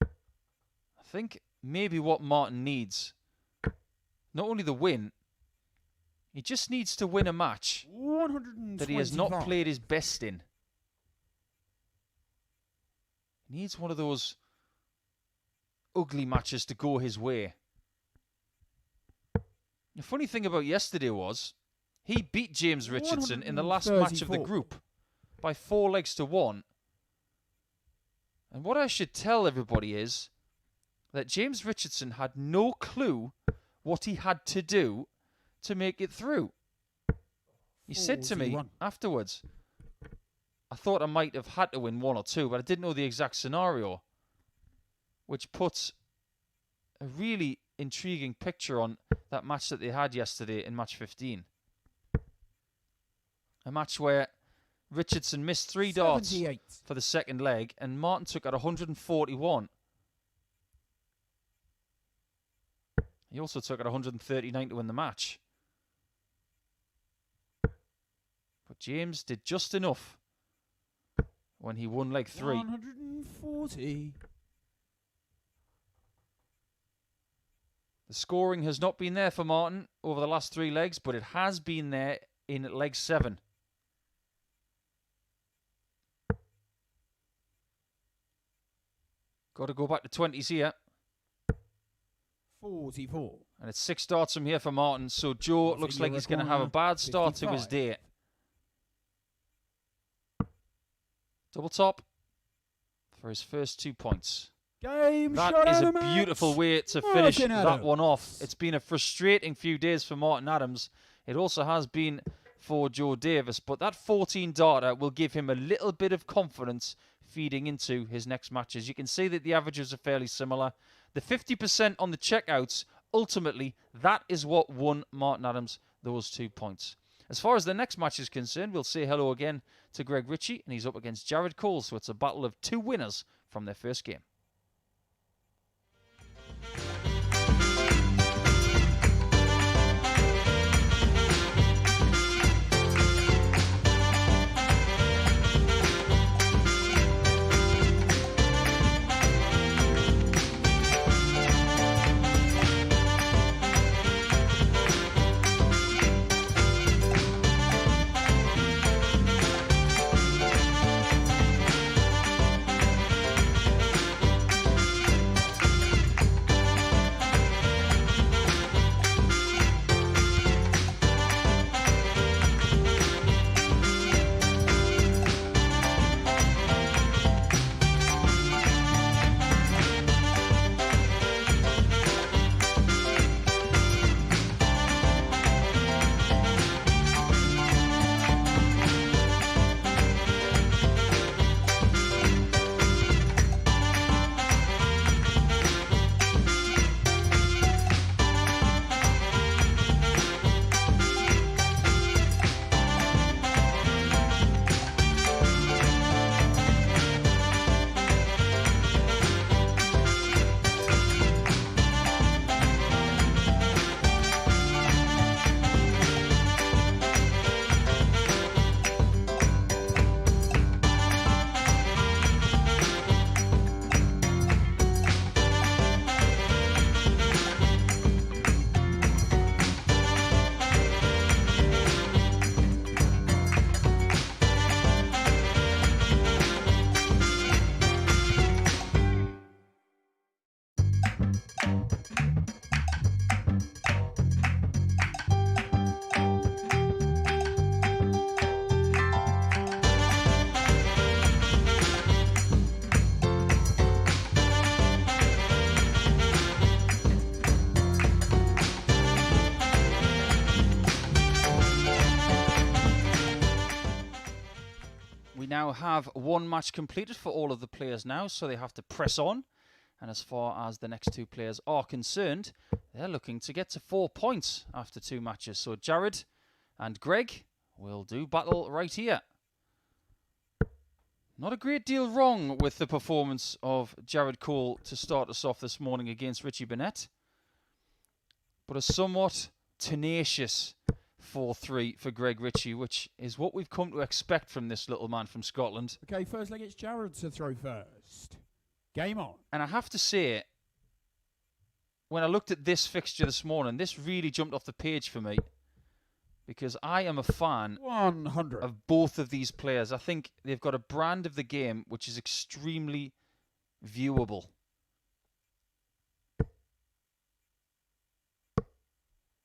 I think maybe what Martin needs, not only the win, he just needs to win a match 125. that he has not played his best in. He needs one of those ugly matches to go his way. The funny thing about yesterday was he beat James Richardson in the last match of the 134. group by 4 legs to 1. And what I should tell everybody is that James Richardson had no clue what he had to do to make it through. He said to me 41. afterwards, I thought I might have had to win 1 or 2, but I didn't know the exact scenario, which puts a really intriguing picture on that match that they had yesterday in match 15. A match where Richardson missed 3 darts 78. for the second leg, and Martin took at 141. He also took at 139 to win the match. But James did just enough when he won leg 3. 140. The scoring has not been there for Martin over the last 3 legs, but it has been there in leg 7. Got to go back to 20s here. 44. And it's 6 darts from here for Martin. So Joe I looks think like you're he's going to have a requiring bad start to his 55. day. Double top for his first 2 points. Game That shot is out a of match. beautiful way to finish Martin that one off. Adams. It's been a frustrating few days for Martin Adams. It also has been for Joe Davis. But that 14 darter will give him a little bit of confidence feeding into his next matches. You can see that the averages are fairly similar. The 50% on the checkouts, ultimately, that is what won Martin Adams those 2 points. As far as the next match is concerned, we'll say hello again to Greg Ritchie, and he's up against Jared Cole. So it's a battle of 2 winners from their first game. now have one match completed for all of the players now, so they have to press on. And as far as the next two players are concerned, they're looking to get to 4 points after 2 matches. So Jared and Greg will do battle right here. Not a great deal wrong with the performance of Jared Cole to start us off this morning against Richie Burnett, but a somewhat tenacious 4-3 for Greg Ritchie, which is what we've come to expect from this little man from Scotland. Okay, first leg, it's Jared to throw first. Game on. And I have to say, when I looked at this fixture this morning, this really jumped off the page for me, because I am a fan 100 of both of these players. I think they've got a brand of the game which is extremely viewable.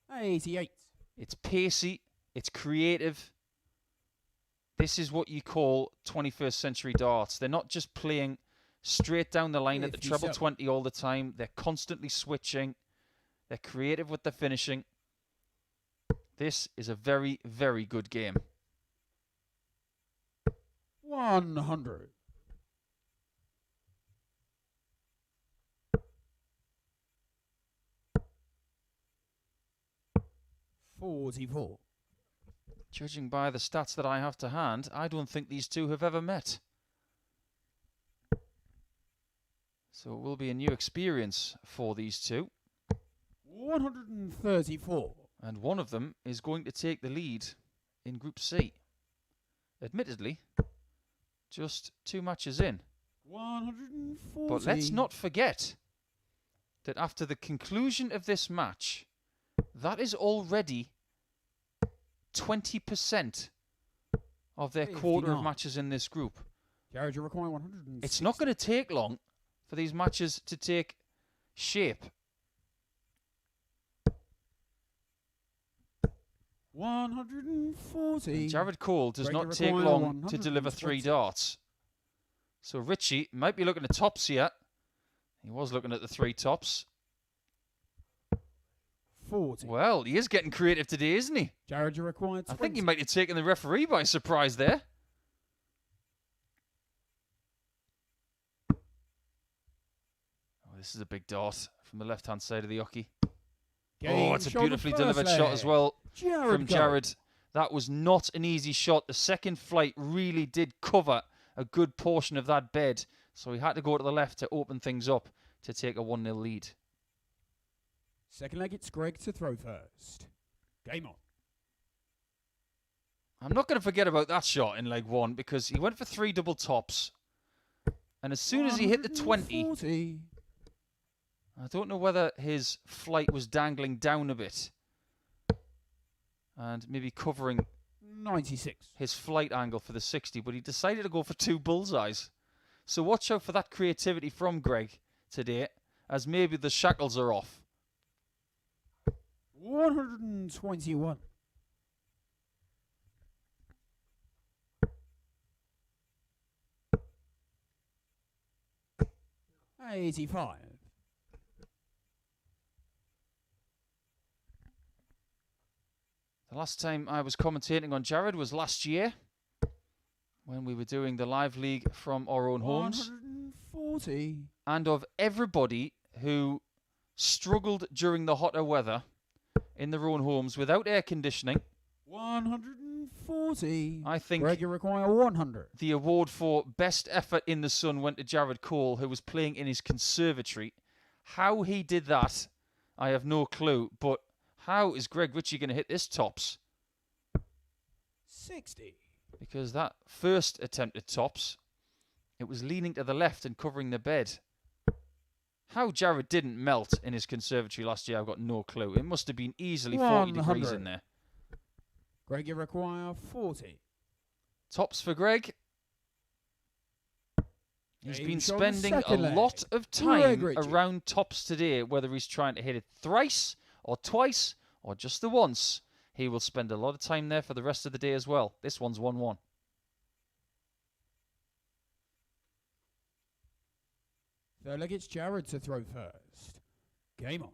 $88. It's pacey, it's creative. This is what you call 21st century darts. They're not just playing straight down the line at the treble 20 all the time. They're constantly switching. They're creative with the finishing. This is a very, very good game. 100. 44. Judging by the stats that I have to hand, I don't think these two have ever met. So it will be a new experience for these two. 134. And one of them is going to take the lead in Group C. Admittedly, just 2 matches in. 140. But let's not forget that after the conclusion of this match, that is already 20% of their quarter of matches in this group. Jared, you're requiring 100. It's not going to take long for these matches to take shape. 140. And Jared Cole does not take long to deliver 3 darts. So Ritchie might be looking at tops here. He was looking at the 3 tops. 40. Well, he is getting creative today, isn't he? Jared, you're required 20. I think he might have taken the referee by surprise there. Oh, this is a big dart from the left-hand side of the hockey. Oh, it's a beautifully delivered shot as well from Jared. That was not an easy shot. The second flight really did cover a good portion of that bed, so he had to go to the left to open things up to take a 1-0 lead. Second leg, it's Greg to throw first. Game on. I'm not going to forget about that shot in leg 1, because he went for 3 double tops, and as soon as he hit the 20, I don't know whether his flight was dangling down a bit and maybe covering 96 his flight angle for the 60, but he decided to go for 2 bullseyes. So watch out for that creativity from Greg today, as maybe the shackles are off. 121. 85. The last time I was commentating on Jared was last year, when we were doing the live league from our own homes. 140. And of everybody who struggled during the hotter weather in their own homes without air conditioning, 140. I think Greg, you require 100. the award for best effort in the sun went to Jared Cole, who was playing in his conservatory. How he did that, I have no clue, but how is Greg Ritchie going to hit this tops? 60. Because that first attempt at tops, it was leaning to the left and covering the bed. How Jared didn't melt in his conservatory last year, I've got no clue. It must have been easily 40 degrees in there. Greg, you require 40. Tops for Greg. He's been spending a lot of time around tops today, whether he's trying to hit it thrice or twice or just the once. He will spend a lot of time there for the rest of the day as well. This one's 1-1. Third leg, it's Jared to throw first. Game on.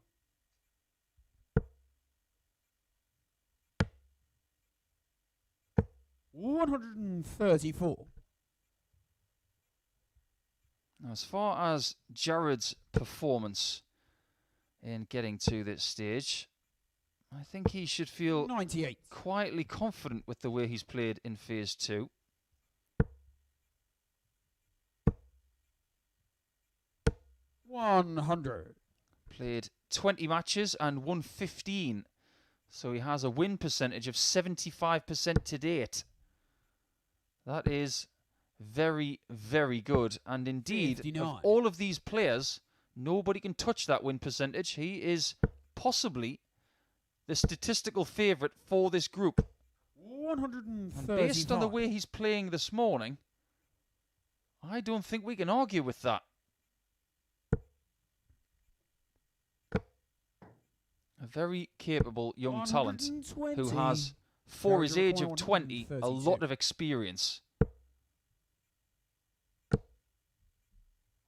134. Now, as far as Jared's performance in getting to this stage, I think he should feel 98. quietly confident with the way he's played in Phase 2. $100. Played 20 matches and won 15. So he has a win percentage of 75% to date. That is very, very good. And indeed, 59. of all of these players, nobody can touch that win percentage. He is possibly the statistical favourite for this group. 135. And based on the way he's playing this morning, I don't think we can argue with that. A very capable young talent who has, for his age of 20, a lot of experience.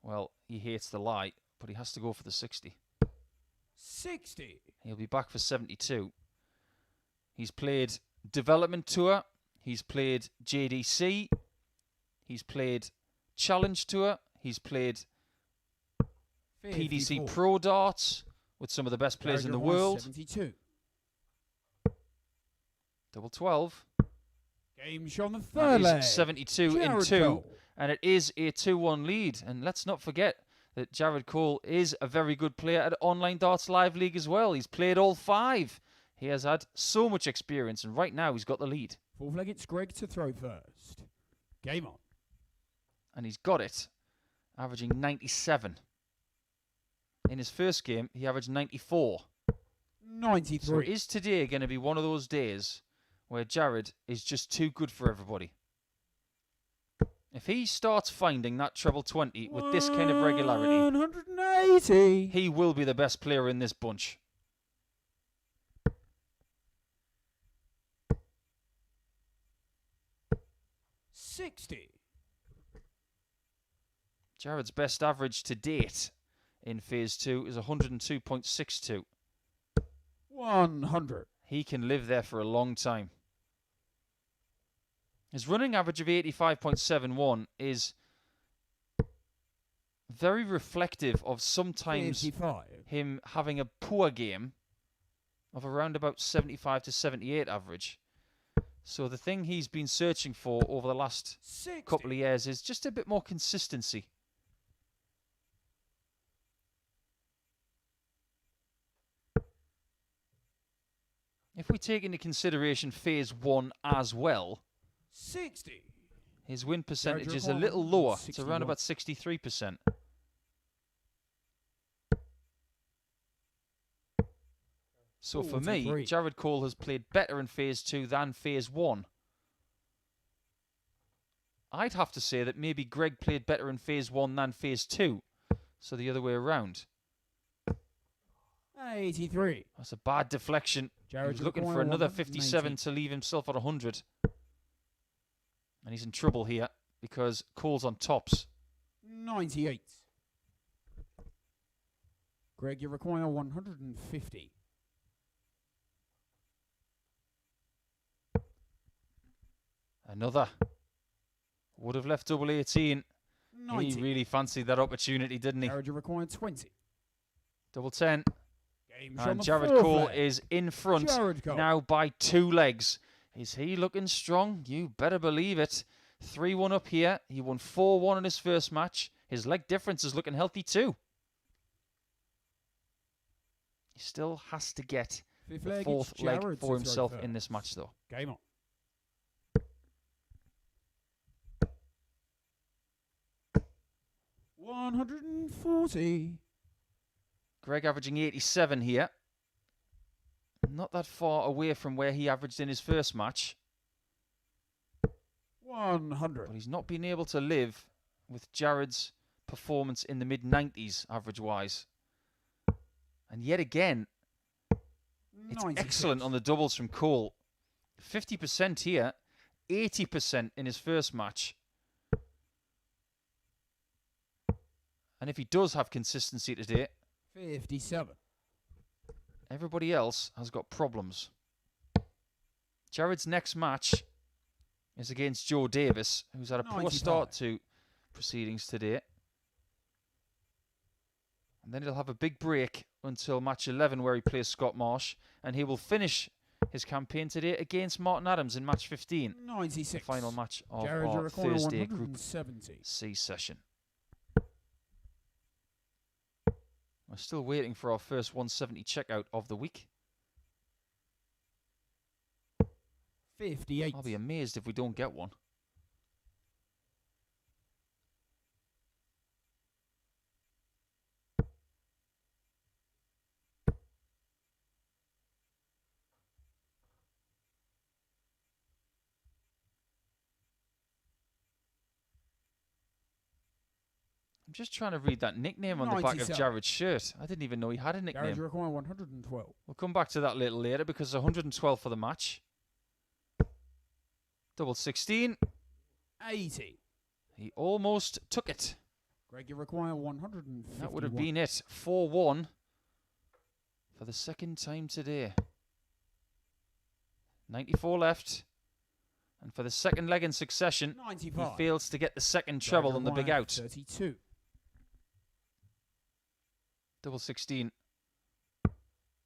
Well, he hates the light, but he has to go for the 60. 60. He'll be back for 72. He's played Development Tour. He's played JDC. He's played Challenge Tour. He's played 54. PDC Pro Darts with some of the best players in the world. 72. Double 12. Game shot on the That third is leg. 72 in Jared 2. Cole. And it is a 2-1 lead. And let's not forget that Jared Cole is a very good player at Online Darts Live League as well. He's played all 5. He has had so much experience, and right now he's got the lead. Fourth leg, it's Greg to throw first. Game on. And he's got it, averaging 97. In his first game, he averaged 94. 93. So is today going to be one of those days where Jared is just too good for everybody? If he starts finding that treble 20 with this kind of regularity, 180. he will be the best player in this bunch. $60. Jared's best average to date in Phase 2 is 102.62. 100. He can live there for a long time. His running average of 85.71 is very reflective of sometimes 55. him having a poor game of around about 75 to 78 average. So the thing he's been searching for over the last 60. couple of years is just a bit more consistency. If we take into consideration Phase 1 as well, 60. his win percentage Jared is a Cole, little lower. It's 61. around about 63%. So for me, 43. Jared Cole has played better in Phase 2 than Phase 1. I'd have to say that maybe Greg played better in Phase 1 than Phase 2. So the other way around. 83. That's a bad deflection. Jared He was looking for Cole, another 180. 57 to leave himself at 100. And he's in trouble here because Cole's on tops. 98. Greg, you require 150. Another. Would have left double 18. 90. He really fancied that opportunity, didn't he? Jared, you require 20. Double 10. Game shot on And the Jared fourth Cole leg. is in front Jared Cole. now by 2 legs. Is he looking strong? You better believe it. 3-1 up here. He won 4-1 in his first match. His leg difference is looking healthy too. He still has to get Fifth the leg, fourth it's leg Jared for to himself throw in first. this match though. Game on. $140. Greg averaging 87 here. Not that far away from where he averaged in his first match. 100. But he's not been able to live with Jared's performance in the mid-90s average-wise. And yet again, it's 96. excellent on the doubles from Cole. 50% here, 80% in his first match. And if he does have consistency today, 57. everybody else has got problems. Jared's next match is against Joe Davis, who's had a poor 95. start to proceedings today. And then he'll have a big break until match 11 where he plays Scott Marsh. And he will finish his campaign today against Martin Adams in match 15. 96. The final match of Jared, our Thursday Group 170. C session. We're still waiting for our first 170 checkout of the week. 58. I'll be amazed if we don't get one. I'm just trying to read that nickname on the back of 97. Jared's shirt. I didn't even know he had a Jared, nickname. you require 112. We'll come back to that a little later because 112 for the match. Double 16. 80. He almost took it. Greg, you require 151. That would have been it. 4-1 for the second time today. 94 left. And for the second leg in succession, 95. he fails to get the second treble on the big out. 32. Double 16.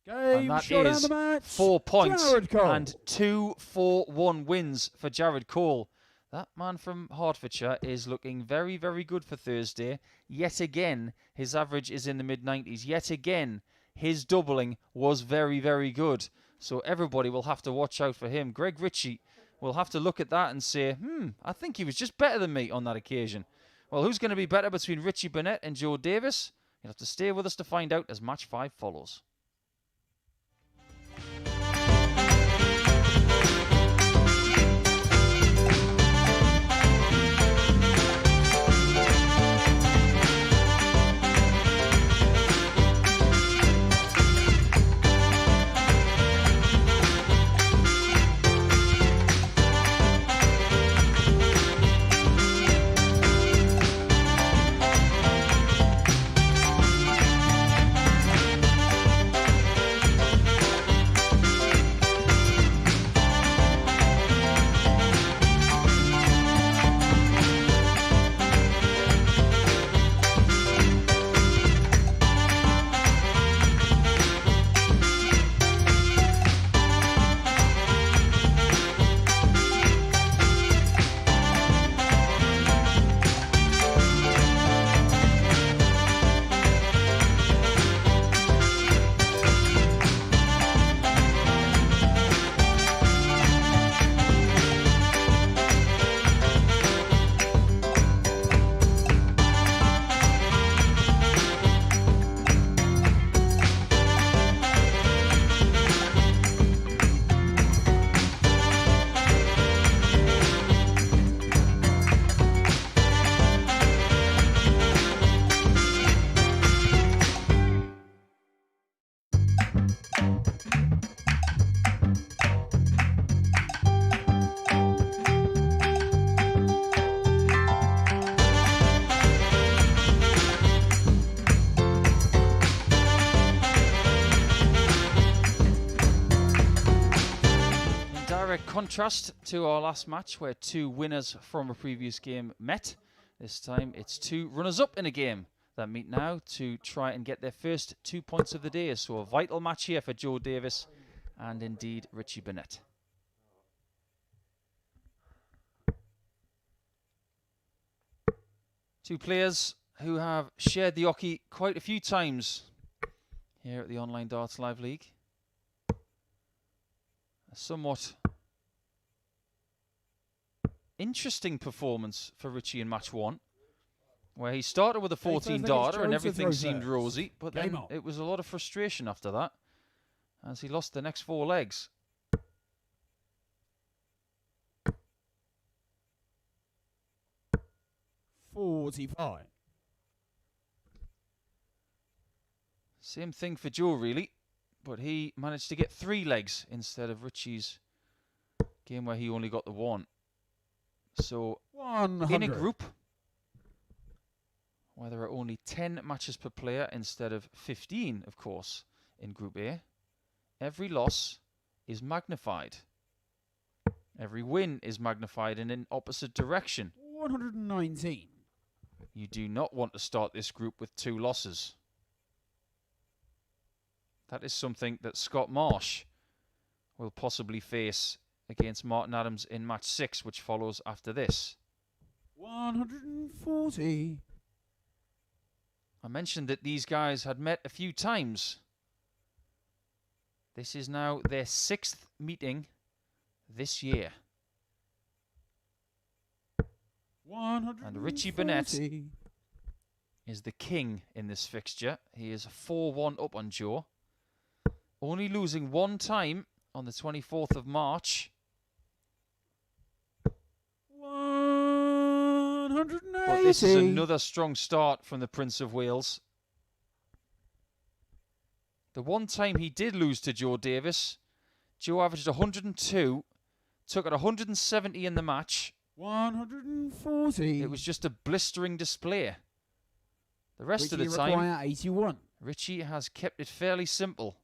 Game, And that shot is down the match. 4 points Jared Cole. and 2 4-1 wins for Jared Cole. That man from Hertfordshire is looking very, very good for Thursday. Yet again, his average is in the mid-90s. Yet again, his doubling was very, very good. So everybody will have to watch out for him. Greg Ritchie will have to look at that and say, I think he was just better than me on that occasion. Well, who's going to be better between Richie Burnett and Joe Davis? You'll have to stay with us to find out as match 5 follows. Contrast to our last match where 2 winners from a previous game met. This time it's 2 runners-up in a game that meet now to try and get their first 2 points of the day. So a vital match here for Joe Davis and indeed Richie Burnett. Two players who have shared the hockey quite a few times here at the Online Darts Live League. A somewhat interesting performance for Ritchie in match 1, where he started with a 14 darter and everything seemed rosy, but then it was a lot of frustration after that as he lost the next 4 legs. $45. Same thing for Joe really, but he managed to get 3 legs instead of Ritchie's game where he only got the 1. So 100. in a group where there are only 10 matches per player instead of 15, of course, in Group A, every loss is magnified. Every win is magnified in an opposite direction. 119. You do not want to start this group with 2 losses. That is something that Scott Marsh will possibly face against Martin Adams in match 6, which follows after this. 140. I mentioned that these guys had met a few times. This is now their 6th meeting this year. 140. And Richie Burnett is the king in this fixture. He is 4-1 up on Joe. Only losing one time on the 24th of March. 180. But this is another strong start from the Prince of Wales. The one time he did lose to Joe Davis, Joe averaged 102, took it 170 in the match. 140. It was just a blistering display. The rest Richie of the time, require 81. Richie has kept it fairly simple.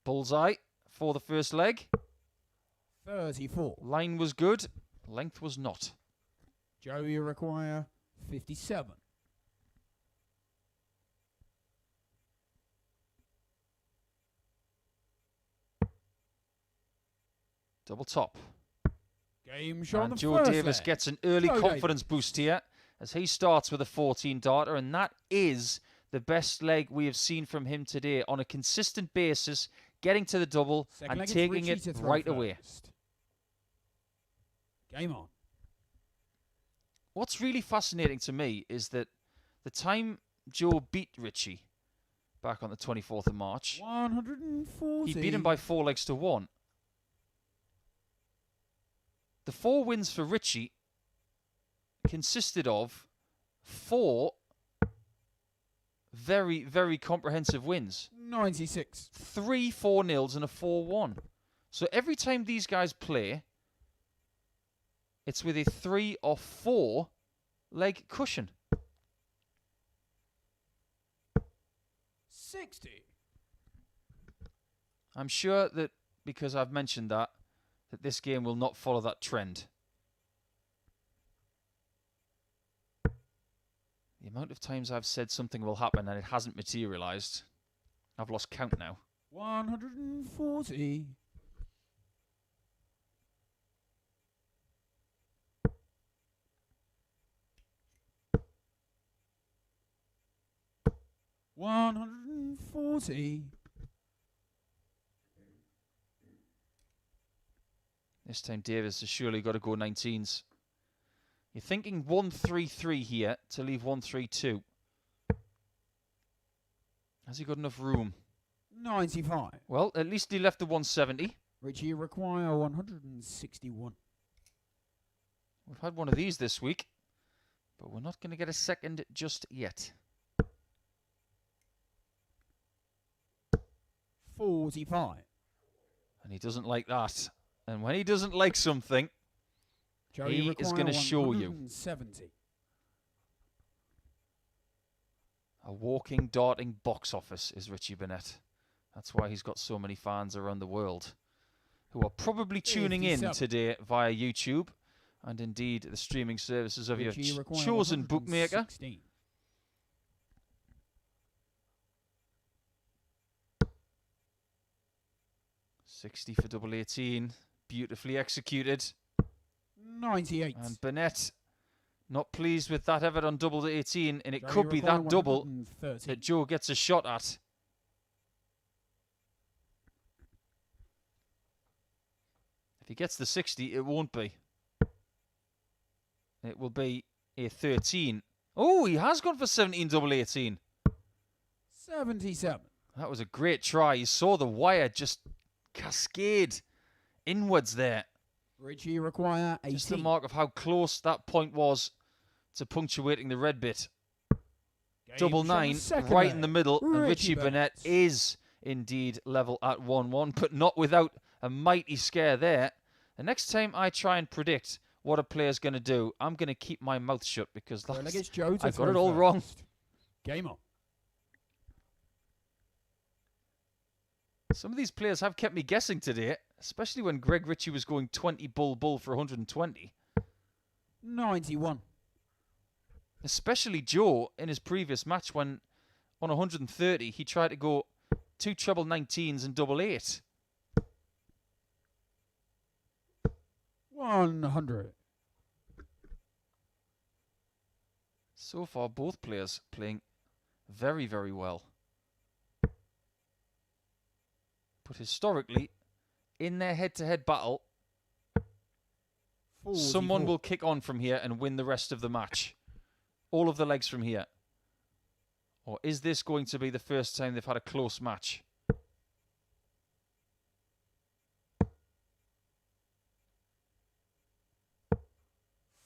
Bullseye for the first leg. 34. Line was good, length was not. Joe, you require 57. Double top. Game shot on And the Joe first Davis leg. gets an early Joe confidence Davis. boost here as he starts with a 14 darter, and that is the best leg we have seen from him today on a consistent basis, getting to the double Second and leg, it's taking Richie it to throw right away. first. Game on. What's really fascinating to me is that the time Joe beat Ritchie back on the 24th of March, 140. he beat him by 4 legs to 1. The 4 wins for Ritchie consisted of 4 very, very comprehensive wins. 96. 3 4-0s and a 4-1. So every time these guys play, it's with a 3 or 4 leg cushion. 60. I'm sure that because I've mentioned that this game will not follow that trend. The amount of times I've said something will happen and it hasn't materialized, I've lost count now. 140. $140. This time Davis has surely got to go 19s. You're thinking 1-3-3 here to leave 1-3-2. Has he got enough room? 95. Well, at least he left the 170. Richie require 161. We've had one of these this week, but we're not going to get a second just yet. 45. And he doesn't like that. And when he doesn't like something, Joe, he you is require going to show you. 170. A walking, darting box office is Richie Burnett. That's why he's got so many fans around the world who are probably tuning in 57. today via YouTube and indeed the streaming services of your Richie require chosen bookmaker. 116. $60 for double 18. Beautifully executed. 98. And Burnett not pleased with that effort on double to 18, and it Joe, could you be require that double 130. that Joe gets a shot at. If he gets the 60, it won't be. It will be a 13. Oh, he has gone for 17 double 18. 77. That was a great try. You saw the wire just cascade inwards there. Richie require 18. Just the mark of how close that point was to punctuating the red bit. Game Double shot on the 9, second right leg. in the middle, and Richie Richie Burnett is indeed level at 1-1, but not without a mighty scare there. The next time I try and predict what a player's going to do, I'm going to keep my mouth shut because Well, that's, against Joe to I got throw it all wrong. first. Game on. Some of these players have kept me guessing today, especially when Greg Ritchie was going 20 bull for 120. 91. Especially Joe in his previous match when on 130 he tried to go 2 treble 19s and double 8. 100. So far, both players playing very, very well. But historically, in their head-to-head battle, 44. someone will kick on from here and win the rest of the match. All of the legs from here. Or is this going to be the first time they've had a close match?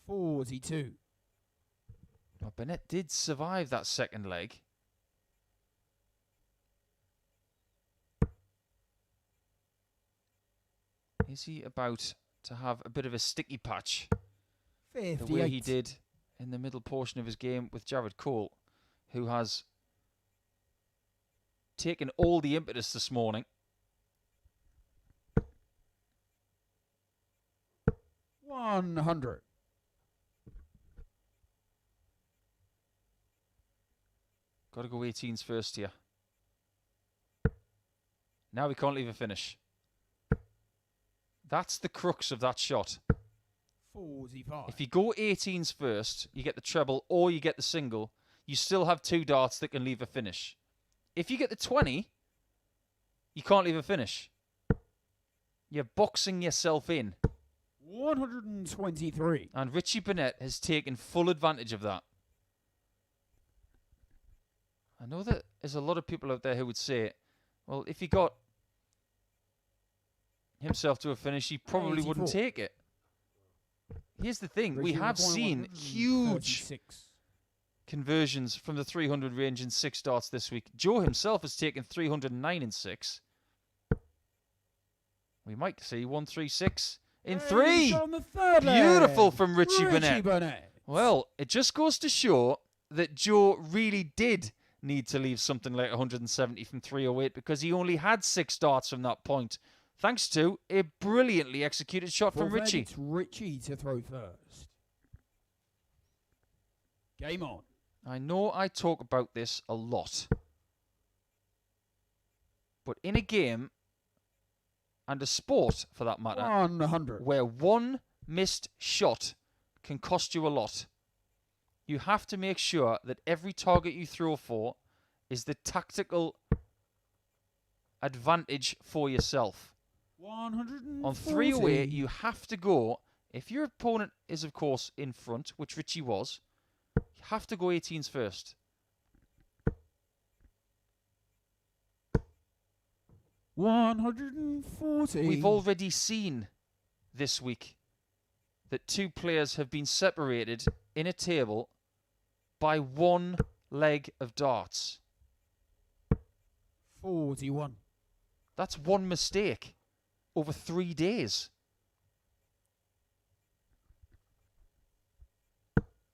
$42. Well, Burnett did survive that second leg. Is he about to have a bit of a sticky patch? 58. The way he did in the middle portion of his game with Jared Cole, who has taken all the impetus this morning. 100. Got to go 18s first here. Now we can't leave a finish. That's the crux of that shot. 45. If you go 18s first, you get the treble or you get the single, you still have 2 darts that can leave a finish. If you get the 20, you can't leave a finish. You're boxing yourself in. 123. And Richie Burnett has taken full advantage of that. I know that there's a lot of people out there who would say, well, if he got himself to a finish, he probably 84. wouldn't take it. Here's the thing. We Richie have requiring seen 136. huge conversions from the 300 range in 6 darts this week. Joe himself has taken 309 in 6. We might see 136 in 3. On the third Beautiful leg. from Richie Burnett. Well, it just goes to show that Joe really did need to leave something like 170 from 308 because he only had 6 darts from that point, thanks to a brilliantly executed shot from Ritchie. It's Ritchie to throw first. Game on. I know I talk about this a lot, but in a game, and a sport for that matter, 100. where one missed shot can cost you a lot, you have to make sure that every target you throw for is the tactical advantage for yourself. 140. On 308, you have to go, if your opponent is, of course, in front, which Ritchie was, you have to go 18s first. 140. We've already seen this week that 2 players have been separated in a table by 1 leg of darts. 41. That's 1 mistake over 3 days.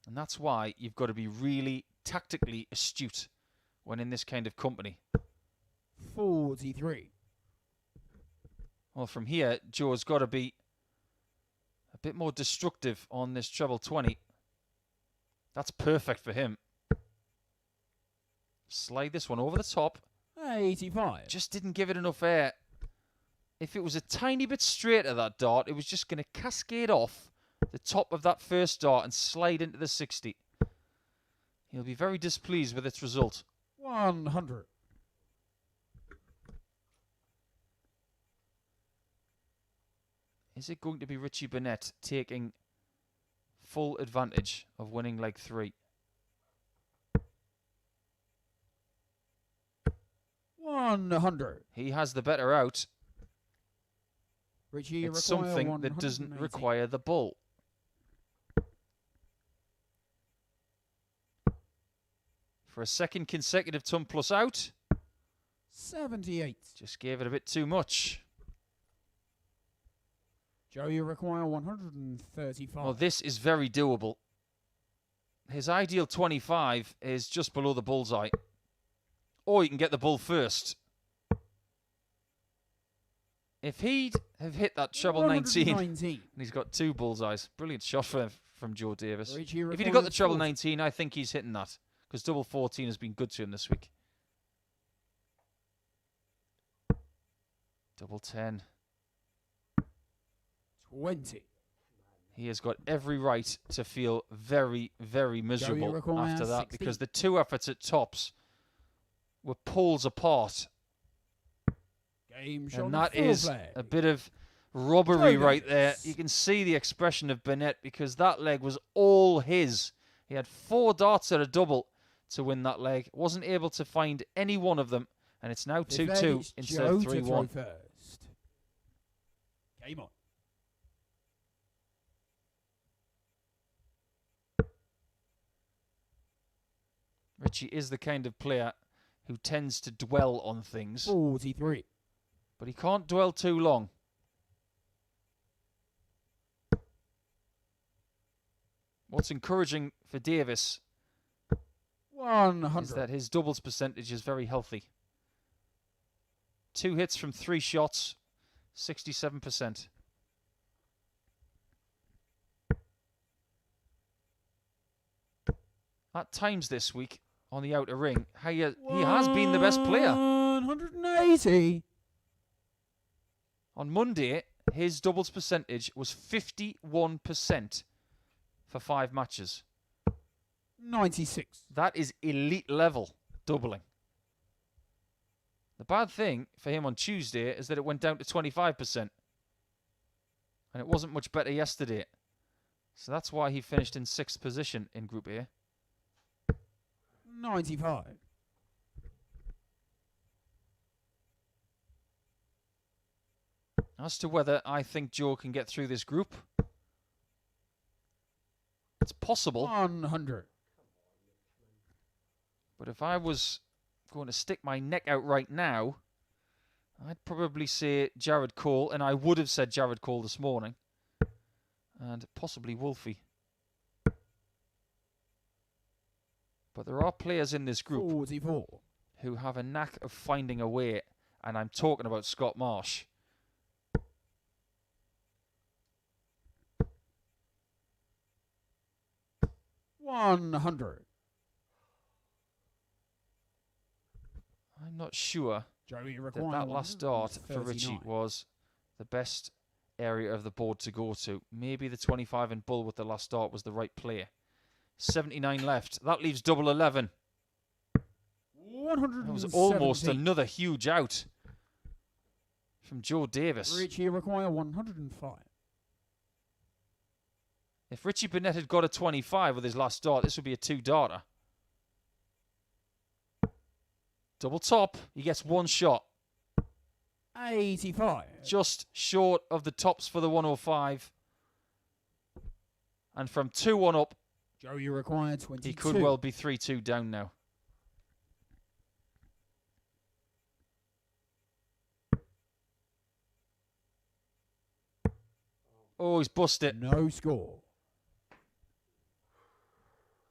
And that's why you've got to be really tactically astute when in this kind of company. 43. Well, from here, Joe's got to be a bit more destructive on this treble 20. That's perfect for him. Slide this one over the top. 85. Just didn't give it enough air. If it was a tiny bit straighter, that dart, it was just going to cascade off the top of that first dart and slide into the 60. He'll be very displeased with its result. 100. Is it going to be Richie Burnett taking full advantage of winning leg 3? 100. He has the better out. Richie, It's something that doesn't require the bull. For a second consecutive ton plus out. 78. Just gave it a bit too much. Joe, you require 135. Well, this is very doable. His ideal 25 is just below the bullseye. Or you can get the bull first. If he'd have hit that treble 19, and he's got 2 bullseyes. Brilliant shot from Joe Davis. Ritchie If he'd have got the requires treble 40. 19, I think he's hitting that. Because double 14 has been good to him this week. Double 10. 20. He has got every right to feel very, very miserable requires after that 60. because the two efforts at tops were poles apart. Game shot And that full is flag. a bit of robbery Joe right there. Davis. You can see the expression of Burnett because that leg was all his. He had 4 darts at a double to win that leg. Wasn't able to find any one of them. And it's now 2-2 instead of 3-1. First. Game on. Ritchie is the kind of player who tends to dwell on things. 43. But he can't dwell too long. What's encouraging for Davis 100. is that his doubles percentage is very healthy. 2 hits from 3 shots, 67%. At times this week on the outer ring, he has been the best player. 180. On Monday, his doubles percentage was 51% for 5 matches. 96. That is elite level doubling. The bad thing for him on Tuesday is that it went down to 25%. And it wasn't much better yesterday. So that's why he finished in 6th position in Group A. 95. As to whether I think Joe can get through this group, it's possible. 100. But if I was going to stick my neck out right now, I'd probably say Jared Cole, and I would have said Jared Cole this morning, and possibly Wolfie. But there are players in this group 44. who have a knack of finding a way, and I'm talking about Scott Marsh. $100. I'm not sure Joey that last dart for Ritchie 139. was the best area of the board to go to. Maybe the 25 and bull with the last dart was the right play. 79 left. That leaves double 11. That was almost another huge out from Joe Davis. Richie require 105. If Richie Burnett had got a 25 with his last dart, this would be a 2-darter. Double top. He gets 1 shot. 85. Just short of the tops for the 105. And from 2-1 up, Joey require 22. he could well be 3-2 down now. Oh, he's busted. No score.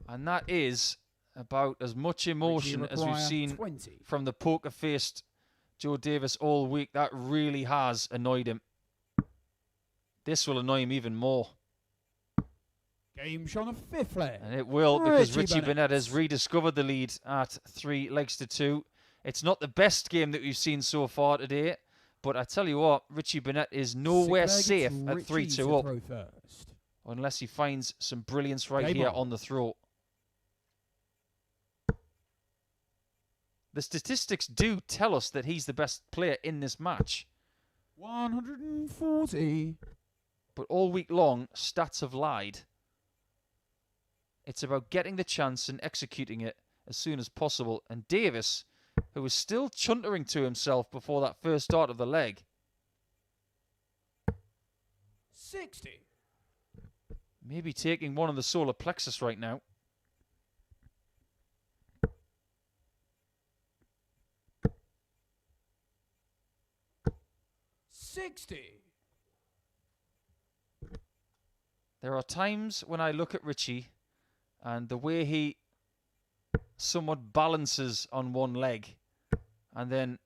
And that is about as much emotion Richie as we've require seen 20. from the poker-faced Joe Davis all week. That really has annoyed him. This will annoy him even more. Game shot on the 5th leg. And it will, because Richie Richie Burnett has rediscovered the lead at 3 legs to 2. It's not the best game that we've seen so far today, but I tell you what, Richie Burnett is nowhere safe at 3-2 up First. unless he finds some brilliance right Game here on. on the throat. The statistics do tell us that he's the best player in this match. 140. But all week long, stats have lied. It's about getting the chance and executing it as soon as possible. And Davis, who was still chuntering to himself before that first start of the leg, 60. maybe taking one of the solar plexus right now. There are times when I look at Ritchie and the way he somewhat balances on one leg and then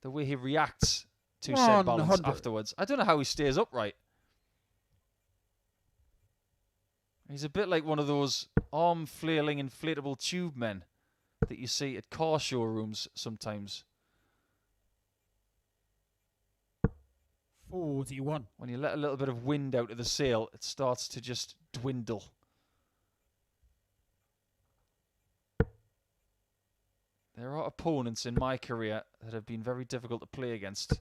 the way he reacts to said balance 100. afterwards. I don't know how he stays upright. He's a bit like one of those arm-flailing inflatable tube men that you see at car showrooms sometimes. 41. When you let a little bit of wind out of the sail, it starts to just dwindle. There are opponents in my career that have been very difficult to play against.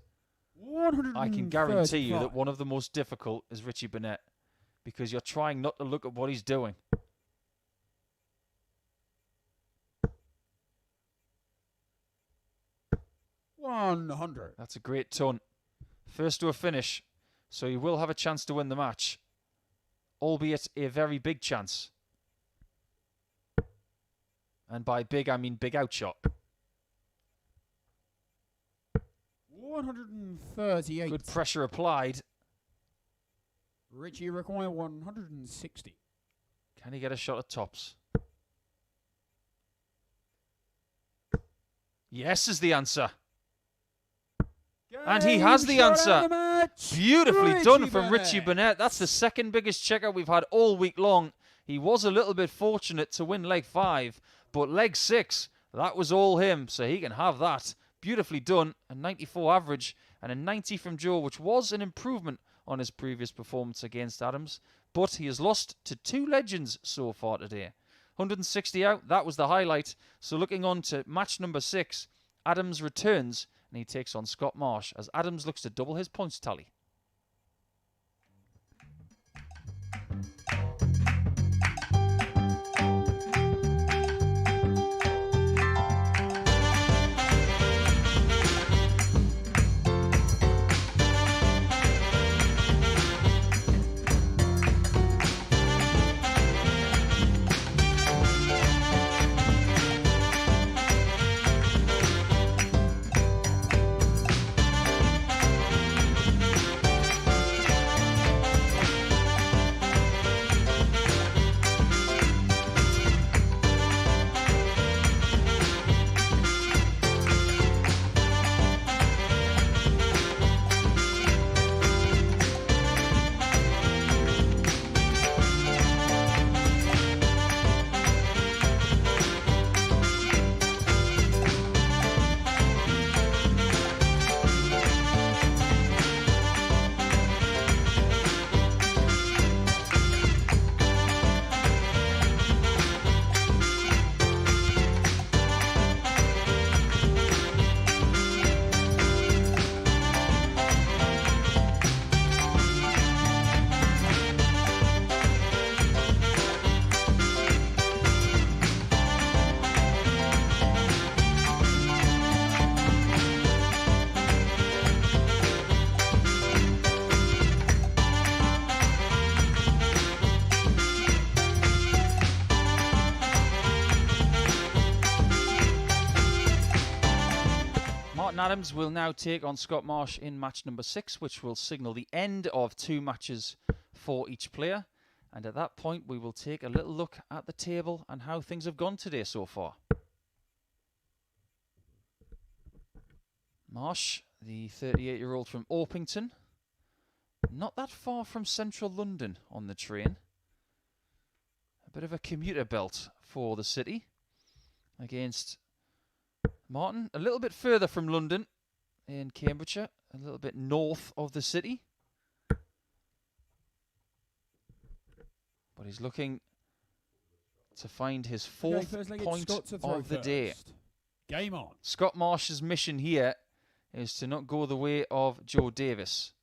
135. I can guarantee you that one of the most difficult is Richie Burnett, because you're trying not to look at what he's doing. $100. That's a great ton. First to a finish, so he will have a chance to win the match, albeit a very big chance. And by big, I mean big outshot. 138. Good pressure applied. Ritchie require 160. Can he get a shot at tops? Yes is the answer. And he has the answer. Beautifully done from Richie Burnett. That's the second biggest checkout we've had all week long. He was a little bit fortunate to win leg 5, but leg 6, that was all him, so he can have that. Beautifully done. A 94 average and a 90 from Joe, which was an improvement on his previous performance against Adams, but he has lost to 2 legends so far today. 160 out, that was the highlight. So looking on to match number 6, Adams returns and he takes on Scott Marsh as Adams looks to double his points tally. Adams will now take on Scott Marsh in match number 6, which will signal the end of 2 matches for each player. And at that point, we will take a little look at the table and how things have gone today so far. Marsh, the 38-year-old from Orpington, not that far from central London on the train. A bit of a commuter belt for the city against Martin, a little bit further from London in Cambridgeshire, a little bit north of the city. But he's looking to find his 4th point of the day. Game on. Scott Marsh's mission here is to not go the way of Joe Davis.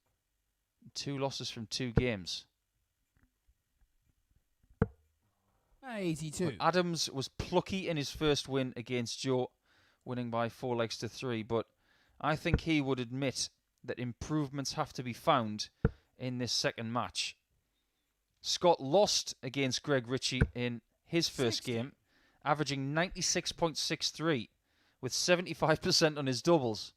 2 losses from 2 games. 82. But Adams was plucky in his first win against Joe, winning by 4 legs to 3, but I think he would admit that improvements have to be found in this second match. Scott lost against Greg Ritchie in his first game, averaging 96.63 with 75% on his doubles.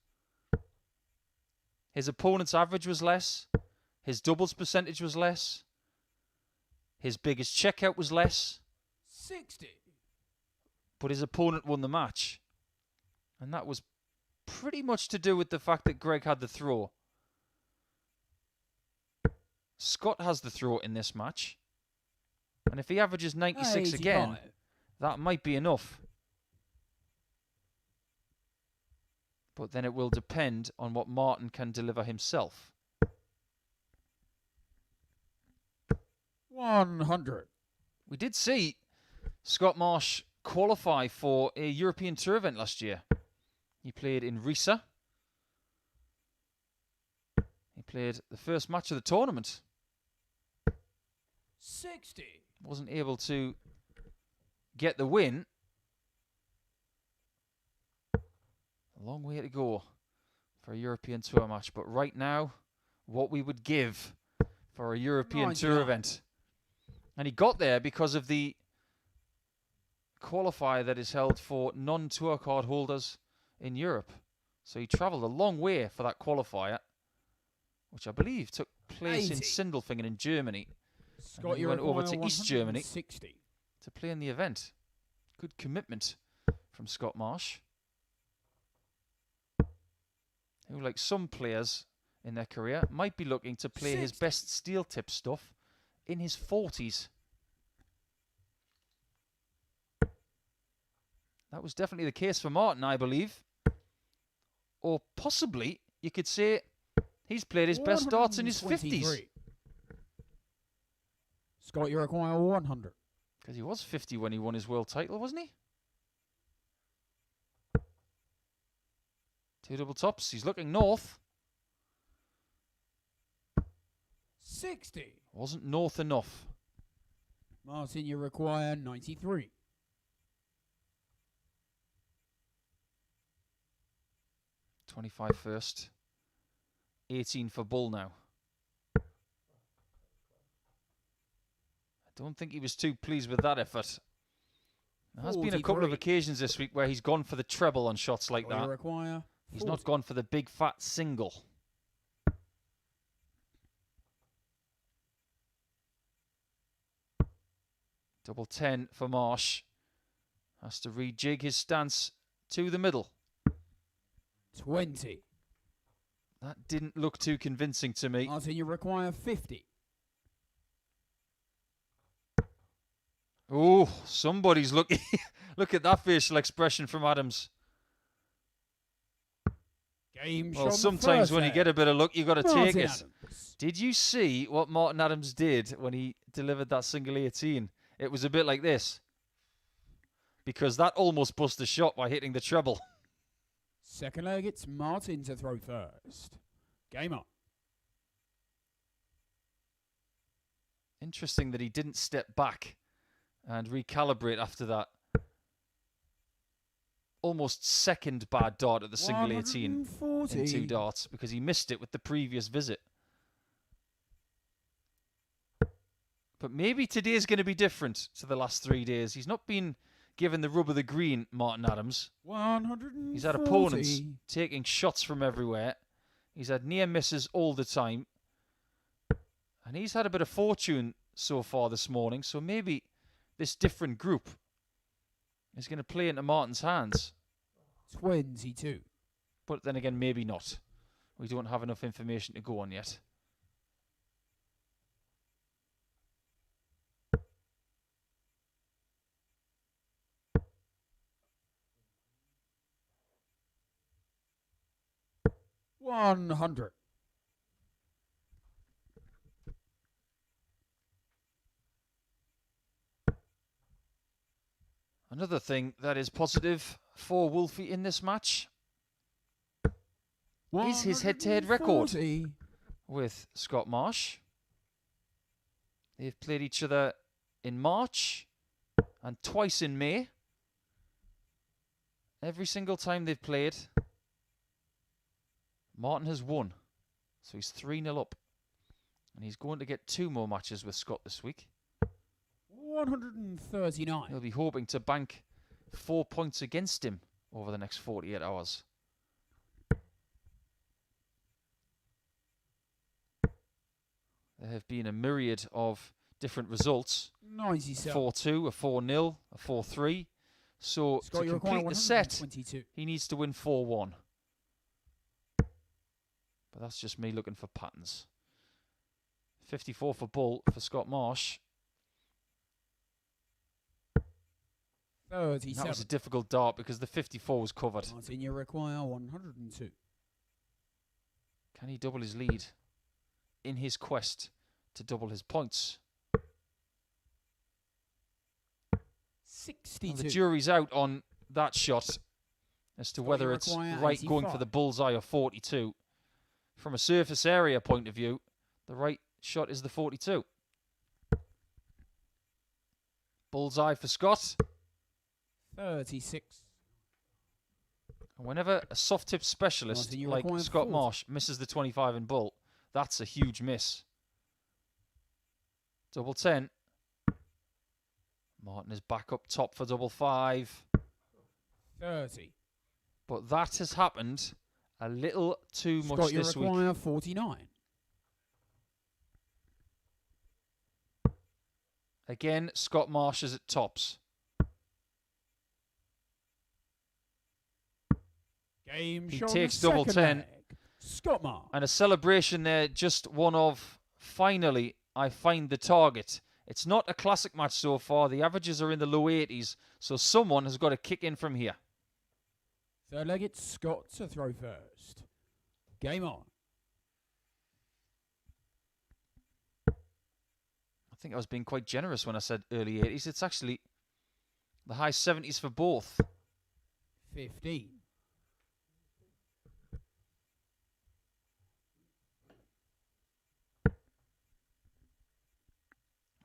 His opponent's average was less, his doubles percentage was less, his biggest checkout was less, 60. But his opponent won the match. And that was pretty much to do with the fact that Greg had the throw. Scott has the throw in this match. And if he averages 96 again, that might be enough. But then it will depend on what Martin can deliver himself. 100. We did see Scott Marsh qualify for a European Tour event last year. He played in Riesa. He played the first match of the tournament. 60. Wasn't able to get the win. A long way to go for a European Tour match. But right now, what we would give for a European Tour event. And he got there because of the qualifier that is held for non-tour card holders in Europe. So he travelled a long way for that qualifier, which I believe took place 80. in Sindelfingen in Germany. Scott, he went over to East Germany to play in the event. Good commitment from Scott Marsh, who, like some players in their career, might be looking to play his best steel tip stuff in his 40s. That was definitely the case for Martin, I believe. Or possibly, you could say, he's played his best darts in his 50s. Scott, you require 100. Because he was 50 when he won his world title, wasn't he? 2 double tops. He's looking north. 60. Wasn't north enough. Martin, you require 93. 25 first. 18 for Bull now. I don't think he was too pleased with that effort. There has been a couple of occasions this week where he's gone for the treble on shots like that. He's not gone for the big fat single. Double 10 for Marsh. Has to rejig his stance to the middle. 20. That didn't look too convincing to me. Martin, you require 50. Oh, somebody's looking. Look at that facial expression from Adams. Well, sometimes when you get a bit of luck, you got to take it. Adams. Did you see what Martin Adams did when he delivered that single 18? It was a bit like this. Because that almost bust the shot by hitting the treble. Second leg, it's Martin to throw first. Game on. Interesting that he didn't step back and recalibrate after that almost second bad dart at the single 18 in 2 darts, because he missed it with the previous visit. But maybe today's going to be different to the last 3 days. He's not been given the rub of the green, Martin Adams. 140. He's had opponents taking shots from everywhere. He's had near misses all the time. And he's had a bit of fortune so far this morning. So maybe this different group is going to play into Martin's hands. 22. But then again, maybe not. We don't have enough information to go on yet. $100. Another thing that is positive for Wolfie in this match is his head-to-head record with Scott Marsh. They've played each other in March and twice in May. Every single time they've played, Martin has won. So he's 3-0 up. And he's going to get 2 more matches with Scott this week. 139. He'll be hoping to bank 4 points against him over the next 48 hours. There have been a myriad of different results. 97. 4-2, a 4-0, a 4-3. So Scott, to complete the set, he needs to win 4-1. But that's just me looking for patterns. 54 for Bull for Scott Marsh. That 37. was a difficult dart because the 54 was covered. Martin, you require 102. Can he double his lead in his quest to double his points? 62. Well, the jury's out on that shot as to whether it's right going for the bullseye or 42. From a surface area point of view, the right shot is the 42. Bullseye for Scott. 36. And whenever a soft tip specialist like Scott 40. Marsh misses the 25 in bull, that's a huge miss. Double 10. Martin is back up top for double 5. 30. But that has happened a little too Scott, much you this week. require 49. Again, Scott Marsh is at tops. Game He shot takes on the double second 10. leg. Scott Marsh. And a celebration there, just one of, finally, I find the target. It's not a classic match so far. The averages are in the low 80s, so someone has got to kick in from here. Third leg, it's Scott to throw first. Game on. I think I was being quite generous when I said early 80s. It's actually the high 70s for both. 15.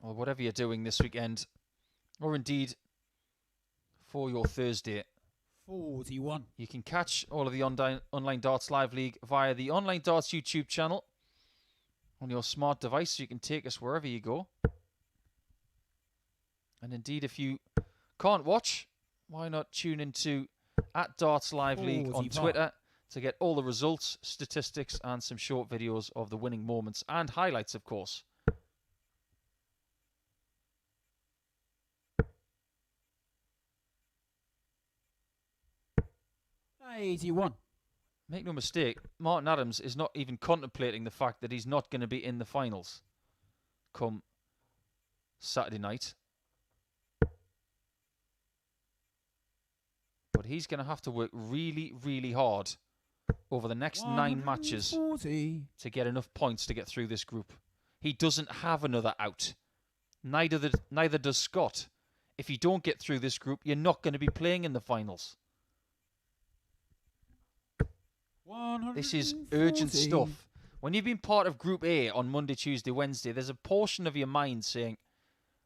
Or whatever you're doing this weekend, or indeed for your Thursday. 41. You can catch all of the Online Darts Live League via the Online Darts YouTube channel on your smart device, so you can take us wherever you go. And indeed, if you can't watch, why not tune into @Darts Live League on 45. Twitter to get all the results, statistics, and some short videos of the winning moments and highlights, of course. 81. Make no mistake, Martin Adams is not even contemplating the fact that he's not going to be in the finals come Saturday night. But he's going to have to work really, really hard over the next 9 matches 140. to get enough points to get through this group. He doesn't have another out. Neither does Scott. If you don't get through this group, you're not going to be playing in the finals. This is urgent stuff. When you've been part of Group A on Monday, Tuesday, Wednesday, there's a portion of your mind saying,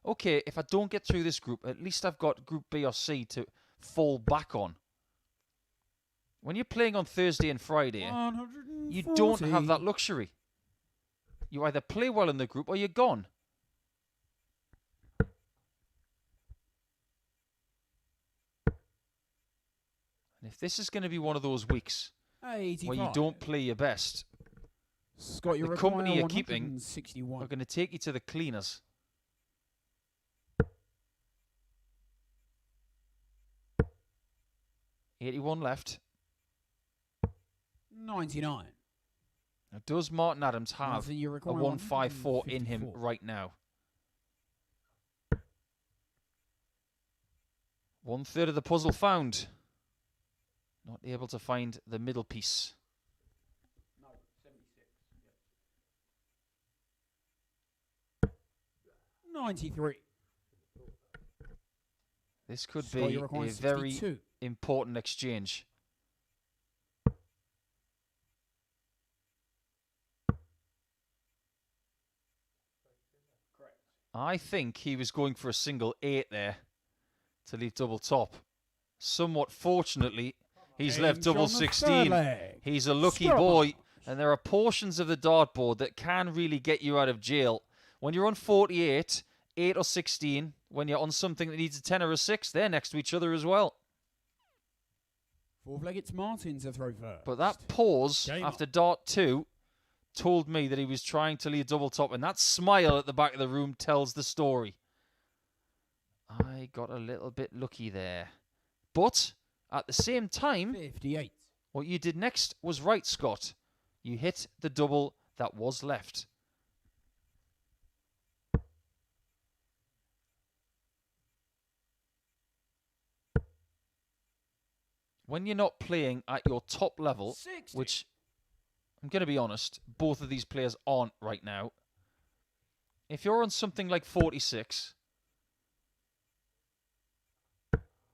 okay, if I don't get through this group, at least I've got Group B or C to fall back on. When you're playing on Thursday and Friday, you don't have that luxury. You either play well in the group or you're gone. And if this is going to be one of those weeks 85. where you don't play your best, Scott, the company you're keeping are going to take you to the cleaners. $81 left. 99. Now, does Martin Adams have Martin, you a require 154 in him 154. right now? 1/3 of the puzzle found. Not able to find the middle piece. No, 76. 93. This could Scott, be you require a very 62. important exchange. Correct. I think he was going for a single 8 there to leave double top. Somewhat fortunately, he's left double 16. He's a lucky boy, and there are portions of the dartboard that can really get you out of jail. When you're on 48, 8 or 16, when you're on something that needs a 10 or a 6, they're next to each other as well. Fourth leg, it's Martin to throw first. But that pause Game after on. dart 2 told me that he was trying to lead double top, and that smile at the back of the room tells the story. I got a little bit lucky there. But at the same time, 58. what you did next was right, Scott. You hit the double that was left. when you're not playing at your top level, 60. which I'm going to be honest, both of these players aren't right now. If you're on something like 46,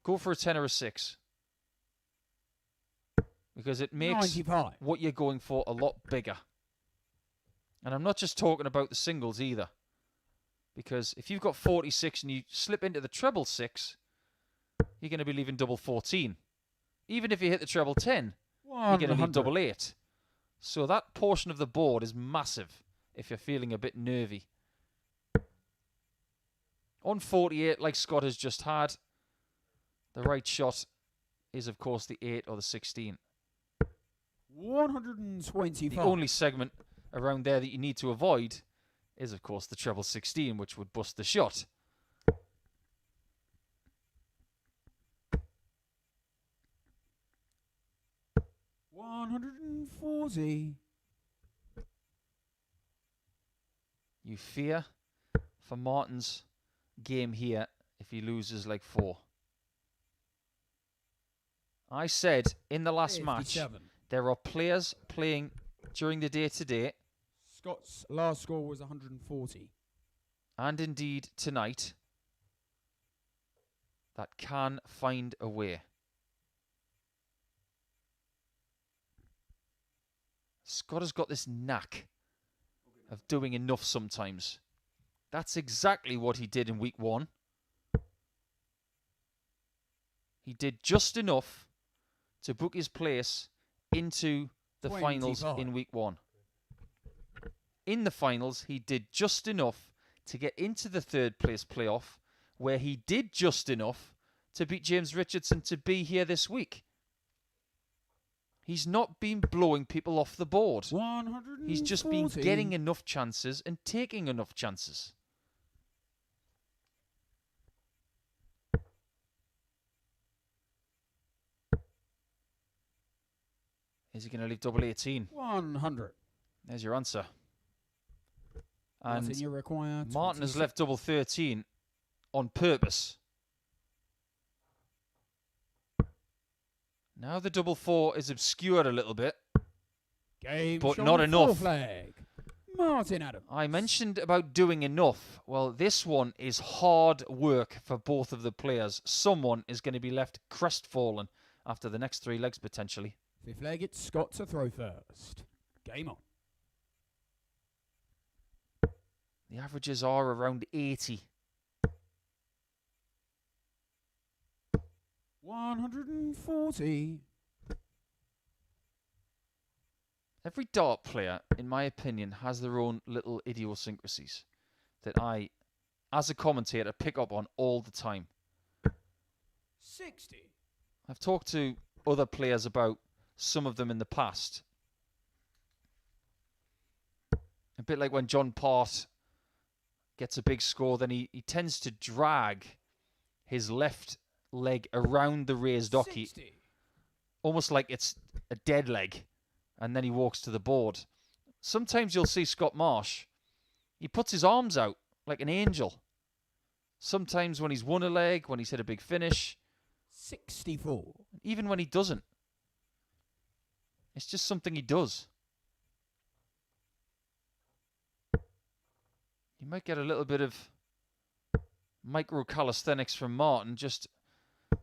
go for a 10 or a 6. Because it makes 95. what you're going for a lot bigger. And I'm not just talking about the singles either. Because if you've got 46 and you slip into the treble 6, you're going to be leaving double 14. Even if you hit the treble 10, you're going to leave double 8. So that portion of the board is massive if you're feeling a bit nervy. On 48, like Scott has just had, the right shot is, of course, the 8 or the 16. 125. The only segment around there that you need to avoid is, of course, the treble 16, which would bust the shot. $140. You fear for Martin's game here if he loses like 4. I said in the last match, 57. there are players playing during the day today, Scott's last score was 140. and indeed tonight, that can find a way. Scott has got this knack of doing enough sometimes. That's exactly what he did in week 1. He did just enough to book his place into the finals in week 1. In the finals, he did just enough to get into the 3rd place playoff, where he did just enough to beat James Richardson to be here this week. He's not been blowing people off the board. 140. He's just been getting enough chances and taking enough chances. Is he going to leave double 18? 100. There's your answer. And you require Martin has left double 13 on purpose. Now the double 4 is obscured a little bit, Game but shot not on full enough. Flag. Martin Adams. I mentioned about doing enough. Well, this one is hard work for both of the players. Someone is going to be left crestfallen after the next 3 legs, potentially. 5th leg, it's Scott to throw first. Game on. The averages are around 80. 140. Every dart player, in my opinion, has their own little idiosyncrasies that I, as a commentator, pick up on all the time. 60. I've talked to other players about some of them in the past. A bit like when John Part gets a big score, then he tends to drag his left leg around the raised ocky, 60. almost like it's a dead leg, and then he walks to the board. Sometimes you'll see Scott Marsh, he puts his arms out like an angel. Sometimes when he's won a leg, when he's hit a big finish, 64. even when he doesn't. It's just something he does. You might get a little bit of micro calisthenics from Martin, just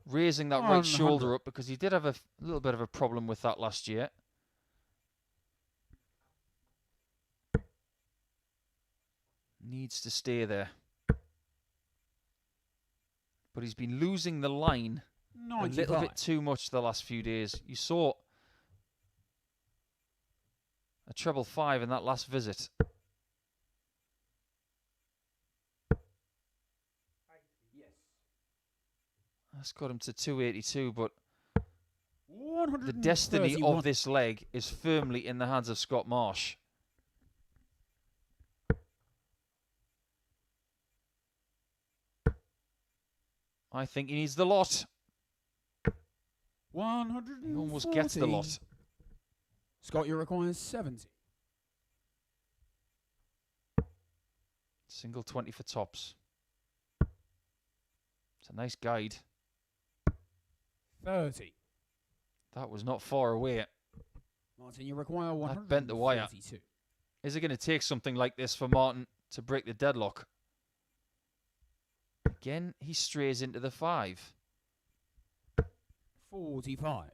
raising that right shoulder up, because he did have a little bit of a problem with that last year. Needs to stay there. But he's been losing the line 95. a little bit too much the last few days. You saw a treble 5 in that last visit. Yes. That's got him to 282, but the 131. destiny of this leg is firmly in the hands of Scott Marsh. I think he needs the lot. 140. He almost gets the lot. Scott, you require 70. Single 20 for tops. It's a nice guide. 30. That was not far away. Martin, you require 142. That bent the wire. Is it going to take something like this for Martin to break the deadlock? Again, he strays into the 5. 45.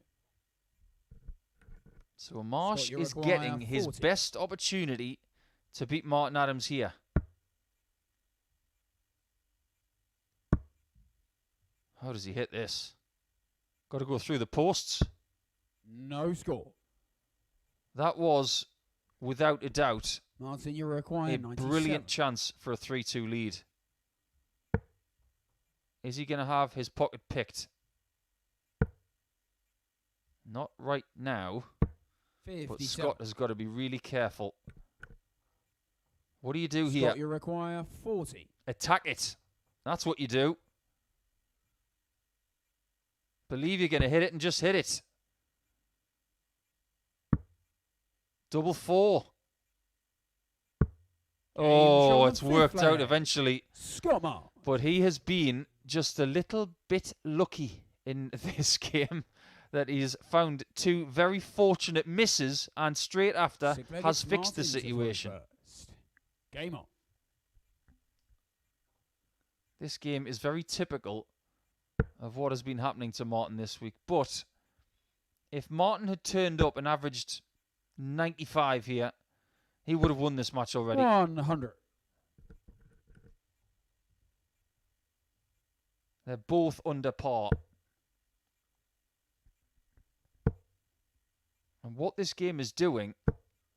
So Marsh Scott, you is require getting his 40. best opportunity to beat Martin Adams here. How does he hit this? Got to go through the posts. No score. That was, without a doubt, Martin, you require a 97. brilliant chance for a 3-2 lead. Is he going to have his pocket picked? Not right now. 57. But Scott has got to be really careful. What do you do Scott, here? you require 40. Attack it. That's what you do. Believe you're going to hit it and just hit it. Double 4. Oh, it's worked out eventually. Scott Marsh. But he has been just a little bit lucky in this game that he's found 2 very fortunate misses and straight after has fixed the situation. Game on. This game is very typical of what has been happening to Martin this week. But if Martin had turned up and averaged 95 here, he would have won this match already. 100. They're both under par. And what this game is doing,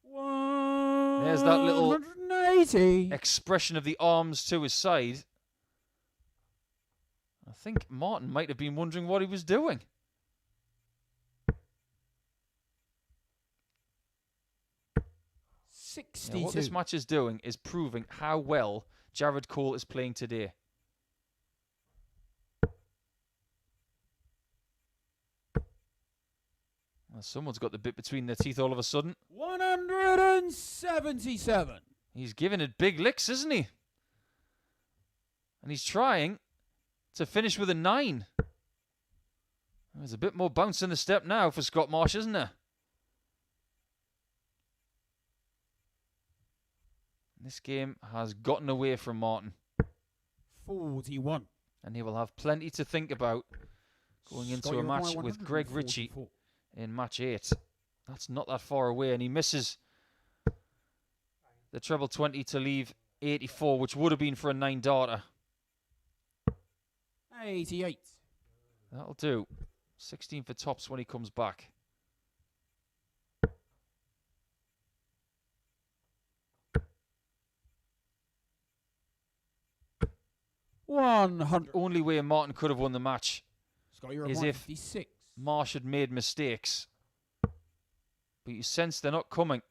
there's that little 180. expression of the arms to his side. I think Martin might have been wondering what he was doing. 62. What this match is doing is proving how well Jared Cole is playing today. Well, someone's got the bit between their teeth all of a sudden. 177. He's giving it big licks, isn't he? And he's trying to finish with a 9. There's a bit more bounce in the step now for Scott Marsh, isn't there? This game has gotten away from Martin. 41. And he will have plenty to think about going into a match with Greg Ritchie in match 8. That's not that far away, and he misses the treble 20 to leave 84, which would have been for a 9-darter. 88. That'll do. 16 for tops when he comes back. $100. Only way Martin could have won the match is if 56. Marsh had made mistakes. But you sense they're not coming.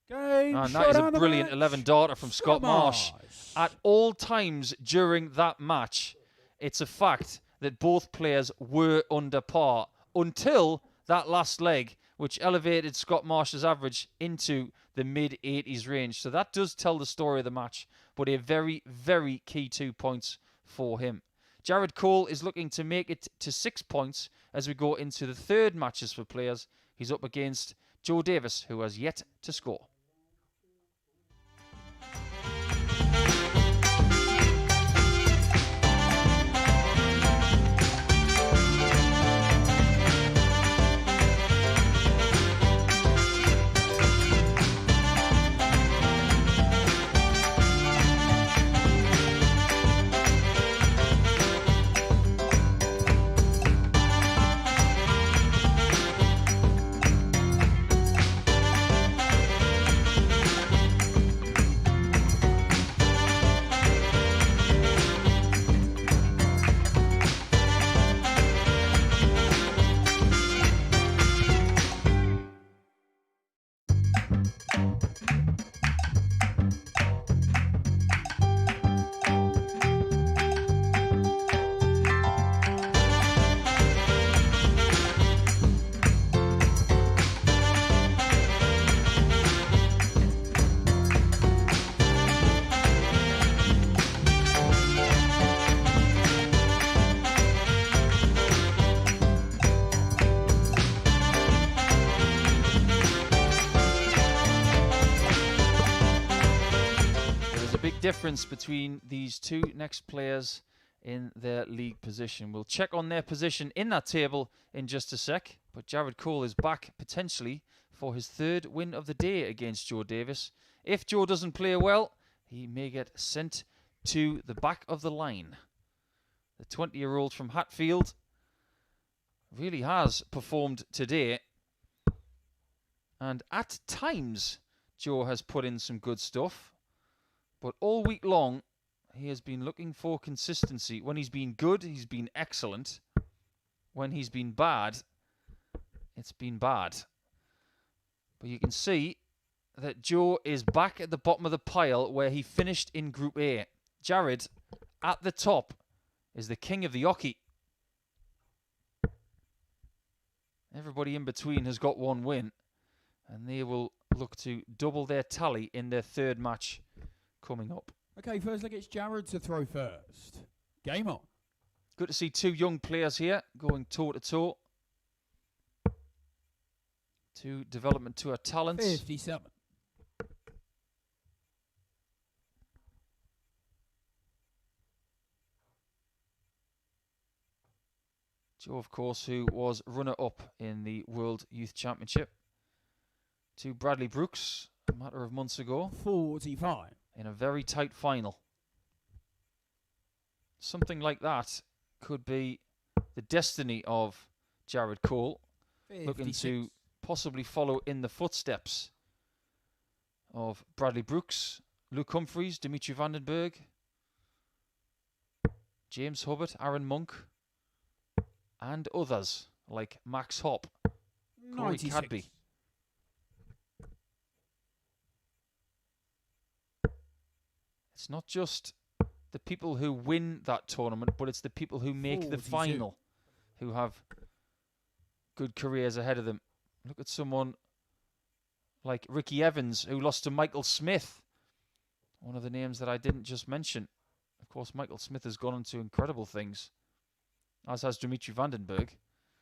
Game And that is a brilliant 11-darter from Scott Marsh. At all times during that match, it's a fact that both players were under par until that last leg, which elevated Scott Marsh's average into the mid-80s range. So that does tell the story of the match, but a very, very key 2 points for him. Jared Cole is looking to make it to 6 points as we go into the third matches for players. He's up against Joe Davis, who has yet to score. difference between these two next players in their league position. We'll check on their position in that table in just a sec. But Jared Cole is back potentially for his third win of the day against Joe Davis. If Joe doesn't play well, he may get sent to the back of the line. The 20-year-old from Hatfield really has performed today. And at times, Joe has put in some good stuff. But all week long, he has been looking for consistency. When he's been good, he's been excellent. When he's been bad, it's been bad. But you can see that Joe is back at the bottom of the pile where he finished in Group A. Jared, at the top, is the king of the hockey. Everybody in between has got one win. And they will look to double their tally in their third match coming up. Okay, first leg, it's Jared to throw first. Game on. Good to see two young players here going toe-to-toe. Two development tour talents. 57. Joe, of course, who was runner-up in the World Youth Championship. To Bradley Brooks a matter of months ago. 45. In a very tight final. Something like that could be the destiny of Jared Cole. 56. Looking to possibly follow in the footsteps of Bradley Brooks, Luke Humphreys, Dimitri Vandenberg, James Hubbard, Aaron Monk, and others like Max Hopp, Corey 96. Cadby. It's not just the people who win that tournament, but it's the people who make the 42. final who have good careers ahead of them. Look at someone like Ricky Evans, who lost to Michael Smith. One of the names that I didn't just mention. Of course, Michael Smith has gone on to incredible things, as has Dimitri Vandenberg.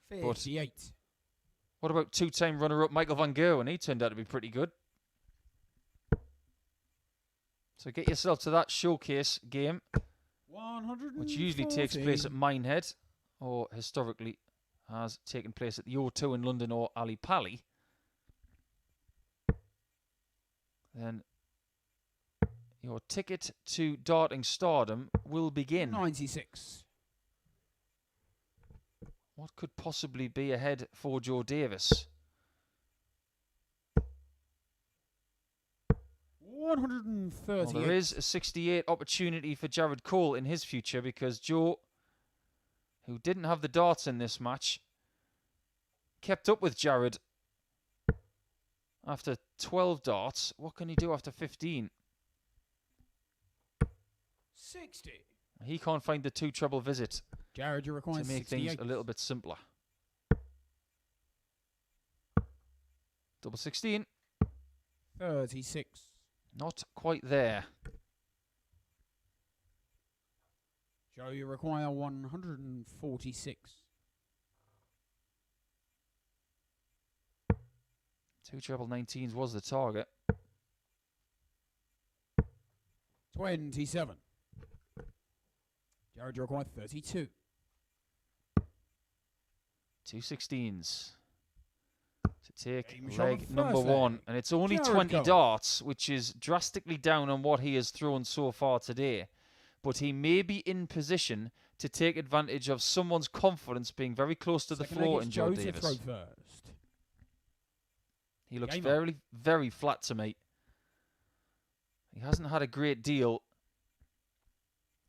58. But what about two-time runner-up Michael Van Gerwen? He turned out to be pretty good. So get yourself to that showcase game, which usually takes place at Minehead, or historically has taken place at the O2 in London or Ali Pali. Then your ticket to darting stardom will begin. 96. What could possibly be ahead for Joe Davis? 138. Well, there is a 68 opportunity for Jared Cole in his future, because Joe, who didn't have the darts in this match, kept up with Jared after 12 darts. What can he do after 15? 60. He can't find the two treble visit Jared, you require to make 68. things a little bit simpler. Double 16. 36. Not quite there. Joe, you require 146. Two treble 19s was the target. 27. Jared, you require 32. Two 16s to take Game shot leg of number first one. leg. And it's only Jared 20 Cole. darts, which is drastically down on what he has thrown so far today. But he may be in position to take advantage of someone's confidence being very close to the Second leg, floor it's in Joe Joe to Davis. throw first. He looks Game very, very flat to me. He hasn't had a great deal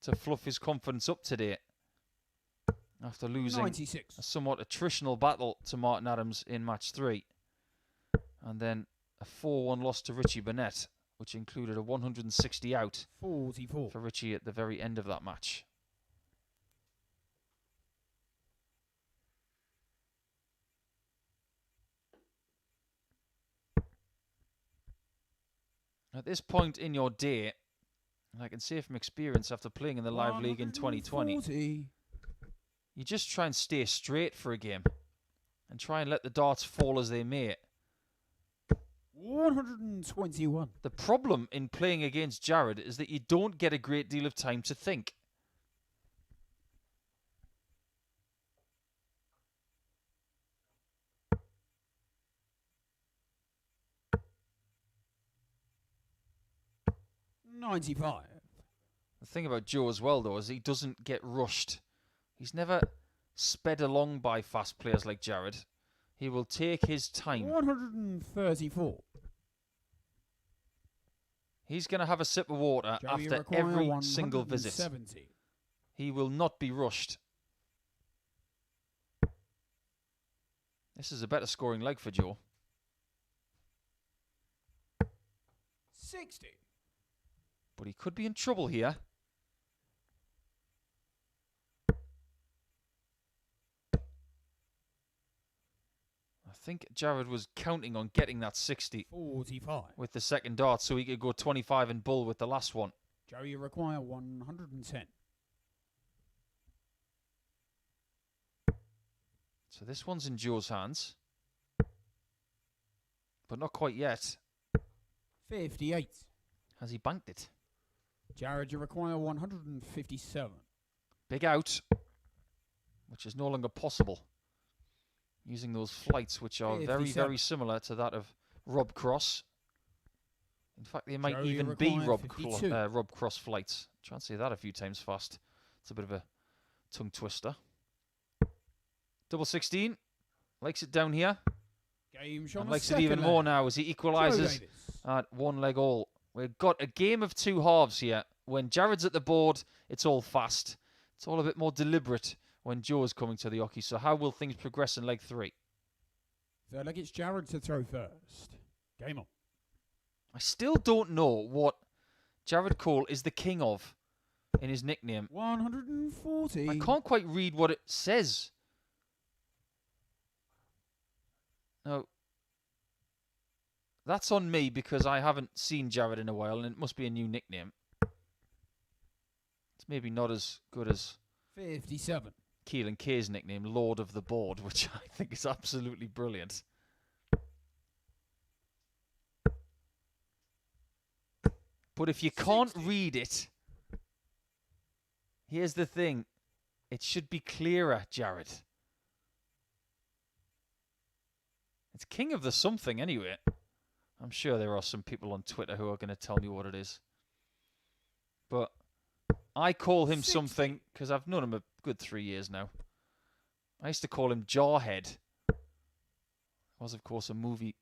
to fluff his confidence up today after losing 96. a somewhat attritional battle to Martin Adams in match 3. And then a 4-1 loss to Richie Burnett, which included a 160 out 44. for Ritchie at the very end of that match. At this point in your day, and I can say from experience after playing in the Live League in 2020, 140. you just try and stay straight for a game and try and let the darts fall as they may. 121. The problem in playing against Jared is that you don't get a great deal of time to think. $95. The thing about Joe as well, though, is he doesn't get rushed. He's never sped along by fast players like Jared. He will take his time. 134. He's going to have a sip of water Joe, after every single visit. He will not be rushed. This is a better scoring leg for Joe. 60. But he could be in trouble here. I think Jared was counting on getting that 60 45. with the second dart so he could go 25 in bull with the last one. Joe, you require 110. So this one's in Joe's hands. But not quite yet. 58. Has he banked it? Jared, you require 157. Big out, which is no longer possible. Using those flights, which are very, 57. very similar to that of Rob Cross. In fact, they might Joe, you even be require 52. Rob Cross flights. Try and say that a few times fast. It's a bit of a tongue twister. Double 16. Likes it down here. Game shot And likes it even more now as he equalises at one leg all. We've got a game of two halves here. When Jared's at the board, it's all fast. It's all a bit more deliberate when Joe's coming to the hockey. So how will things progress in leg 3? Third leg, it's Jared to throw first. Game on. I still don't know what Jared Cole is the king of in his nickname. 140. I can't quite read what it says. No. That's on me because I haven't seen Jared in a while and it must be a new nickname. It's maybe not as good as 57. Keelan Kay's nickname, Lord of the Board, which I think is absolutely brilliant. But if you can't 60. read it, here's the thing. It should be clearer, Jared. It's king of the something anyway. I'm sure there are some people on Twitter who are going to tell me what it is. But I call him 60. something because I've known him a good 3 years now. I used to call him Jarhead. It was, of course, a movie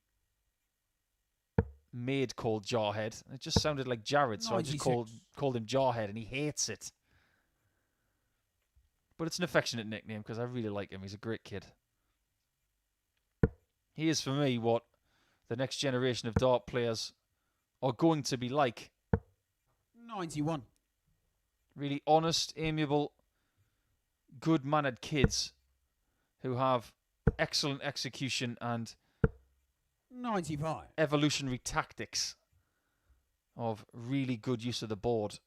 made called Jarhead. It just sounded like Jared, so 96. I just called him Jarhead, and he hates it. But it's an affectionate nickname because I really like him. He's a great kid. He is, for me, what the next generation of dart players are going to be like. 91. Really honest, amiable, good-mannered kids who have excellent execution and 95. evolutionary tactics of really good use of the board.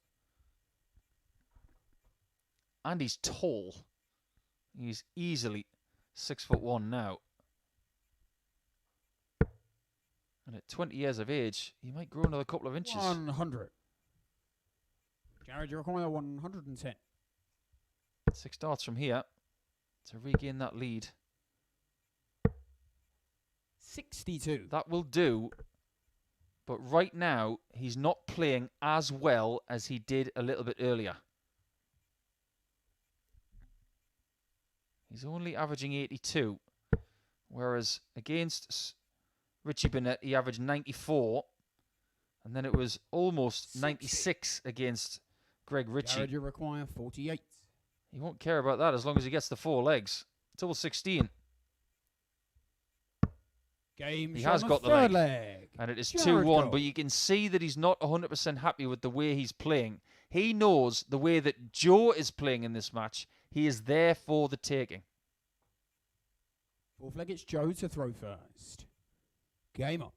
And he's tall. He's easily 6'1" now. And at 20 years of age, he might grow another couple of inches. 100. Jared, you require 110. 6 darts from here to regain that lead. 62. That will do. But right now, he's not playing as well as he did a little bit earlier. He's only averaging 82. Whereas against Richie Burnett, he averaged 94. And then it was almost 96 against Greg Ritchie. Jared, you require 48. He won't care about that as long as he gets the 4 legs. Double 16. Game He shot has on got the third leg. And it is Jared 2-1. goal. But you can see that he's not 100% happy with the way he's playing. He knows the way that Joe is playing in this match. He is there for the taking. Fourth leg, it's Joe to throw first. Game on.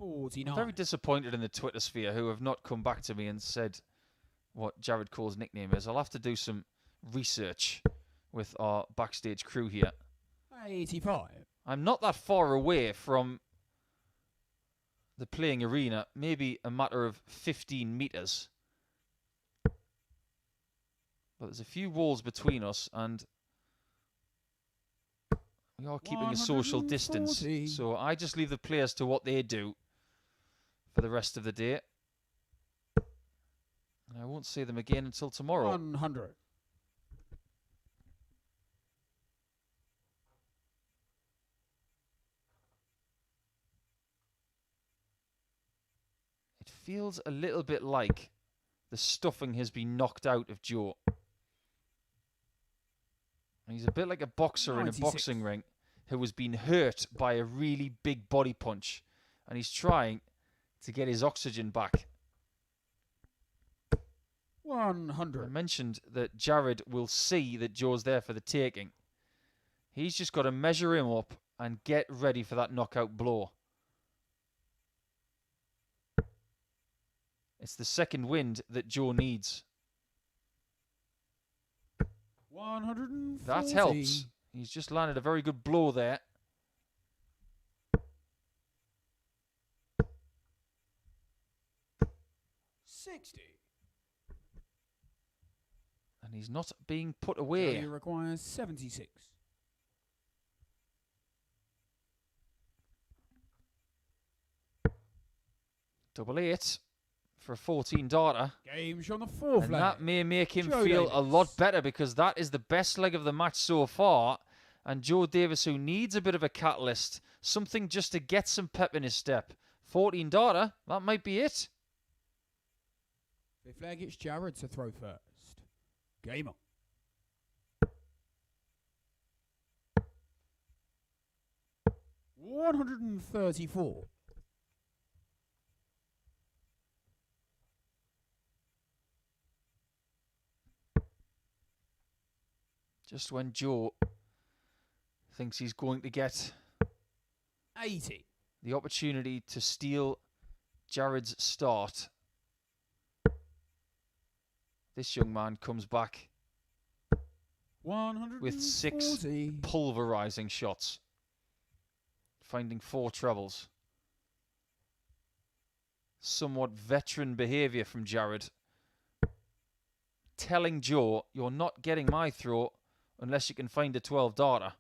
I'm 49. very disappointed in the Twitter sphere who have not come back to me and said what Jared Cole's nickname is. I'll have to do some research with our backstage crew here. 85. I'm not that far away from the playing arena, maybe a matter of 15 metres. But there's a few walls between us, and we are keeping a social distance. So I just leave the players to what they do for the rest of the day. And I won't see them again until tomorrow. 100. It feels a little bit like the stuffing has been knocked out of Joe. He's a bit like a boxer 96. in a boxing ring who has been hurt by a really big body punch, and he's trying to get his oxygen back. 100. I mentioned that Jared will see that Joe's there for the taking. He's just got to measure him up and get ready for that knockout blow. It's the second wind that Joe needs. 140. That helps. He's just landed a very good blow there. $60. And he's not being put away. He requires 76. Double 8 for a 14 darter. Game's on the fourth And leg. that may make him Joe feel Davis. a lot better, because that is the best leg of the match so far. And Joe Davis, who needs a bit of a catalyst, something just to get some pep in his step. 14 darter, that might be it. Fifth leg, it's Jared to throw first. Game on. $134. Just when Joe thinks he's going to get 80. the opportunity to steal Jared's start, this young man comes back 140. with 6 pulverizing shots, finding 4 trebles. Somewhat veteran behavior from Jared, telling Joe, you're not getting my throw unless you can find a 12 darter.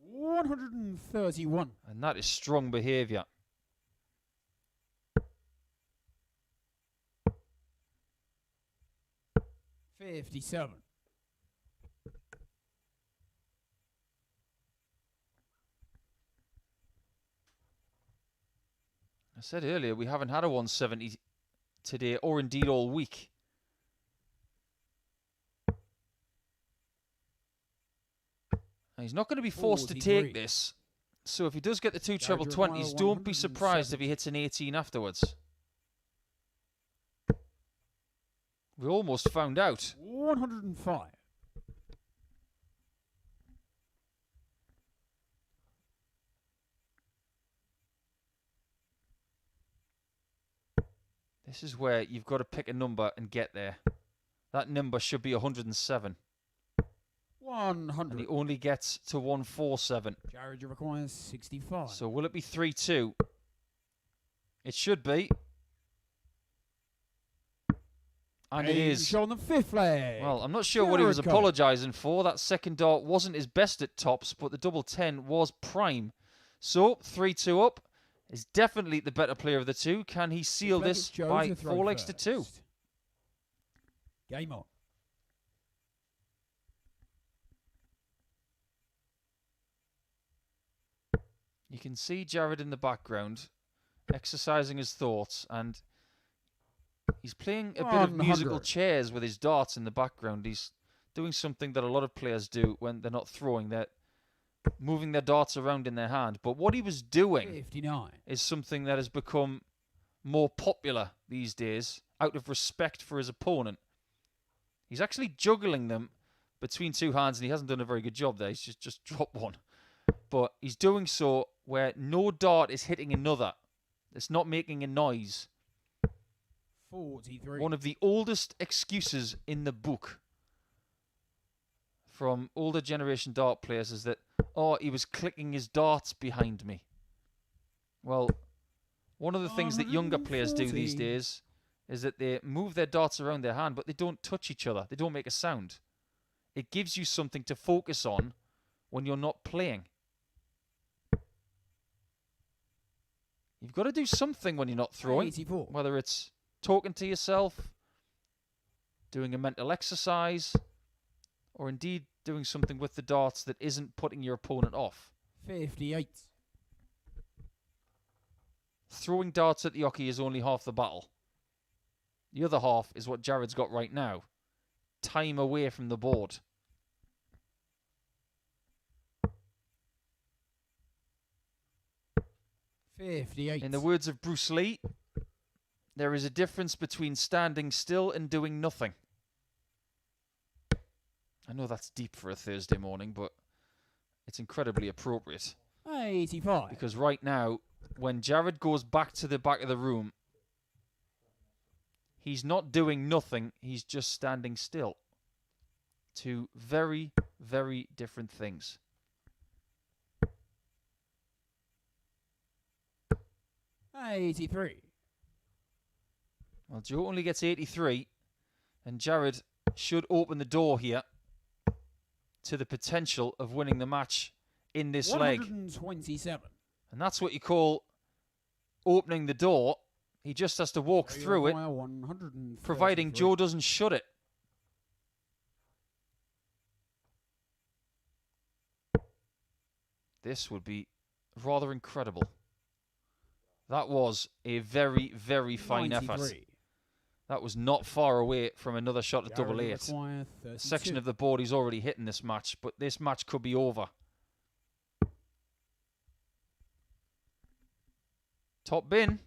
131. And that is strong behavior. $57. I said earlier, we haven't had a 170 today, or indeed all week. And he's not going to be forced to 43. take this. So if he does get the 2 treble require 20s, don't be surprised if he 170. hits an 18 afterwards. We almost found out. 105. This is where you've got to pick a number and get there. That number should be 107. 100. And he only gets to 147. Jared requires 65. So will it be 3-2? It should be. And it is. On the fifth leg. Well, I'm not sure what he was Jericho. apologising for. That second dart wasn't his best at tops, but the double 10 was prime. So 3-2 up is definitely the better player of the two. Can he seal Fifth leg, this it's Joe by to throw 4 legs to 2? first. Game on. You can see Jared in the background exercising his thoughts, and he's playing a bit of 100. musical chairs with his darts in the background. He's doing something that a lot of players do when they're not throwing. They're moving their darts around in their hand. But what he was doing 59. is something that has become more popular these days out of respect for his opponent. He's actually juggling them between 2 hands, and he hasn't done a very good job there. He's just dropped one. But he's doing so where no dart is hitting another. It's not making a noise. 43. One of the oldest excuses in the book from older generation dart players is that, oh, he was clicking his darts behind me. Well, one of the things that younger players do these 140. days is that they move their darts around their hand, but they don't touch each other. They don't make a sound. It gives you something to focus on when you're not playing. You've got to do something when you're not throwing, 84. whether it's talking to yourself, doing a mental exercise, or indeed doing something with the darts that isn't putting your opponent off. 58. Throwing darts at the hockey is only half the battle. The other half is what Jared's got right now. Time away from the board. In the words of Bruce Lee, there is a difference between standing still and doing nothing. I know that's deep for a Thursday morning, but it's incredibly appropriate. 85. Because right now, when Jared goes back to the back of the room, he's not doing nothing, he's just standing still. Two very, very different things. $83. Well, Joe only gets 83, and Jared should open the door here to the potential of winning the match in this leg. 127. And that's what you call opening the door. He just has to walk through it, providing Joe doesn't shut it. This would be rather incredible. That was a very, very fine 93. effort. That was not far away from another shot at double eight. A section of the board he's already hit in this match, but this match could be over. Top bin.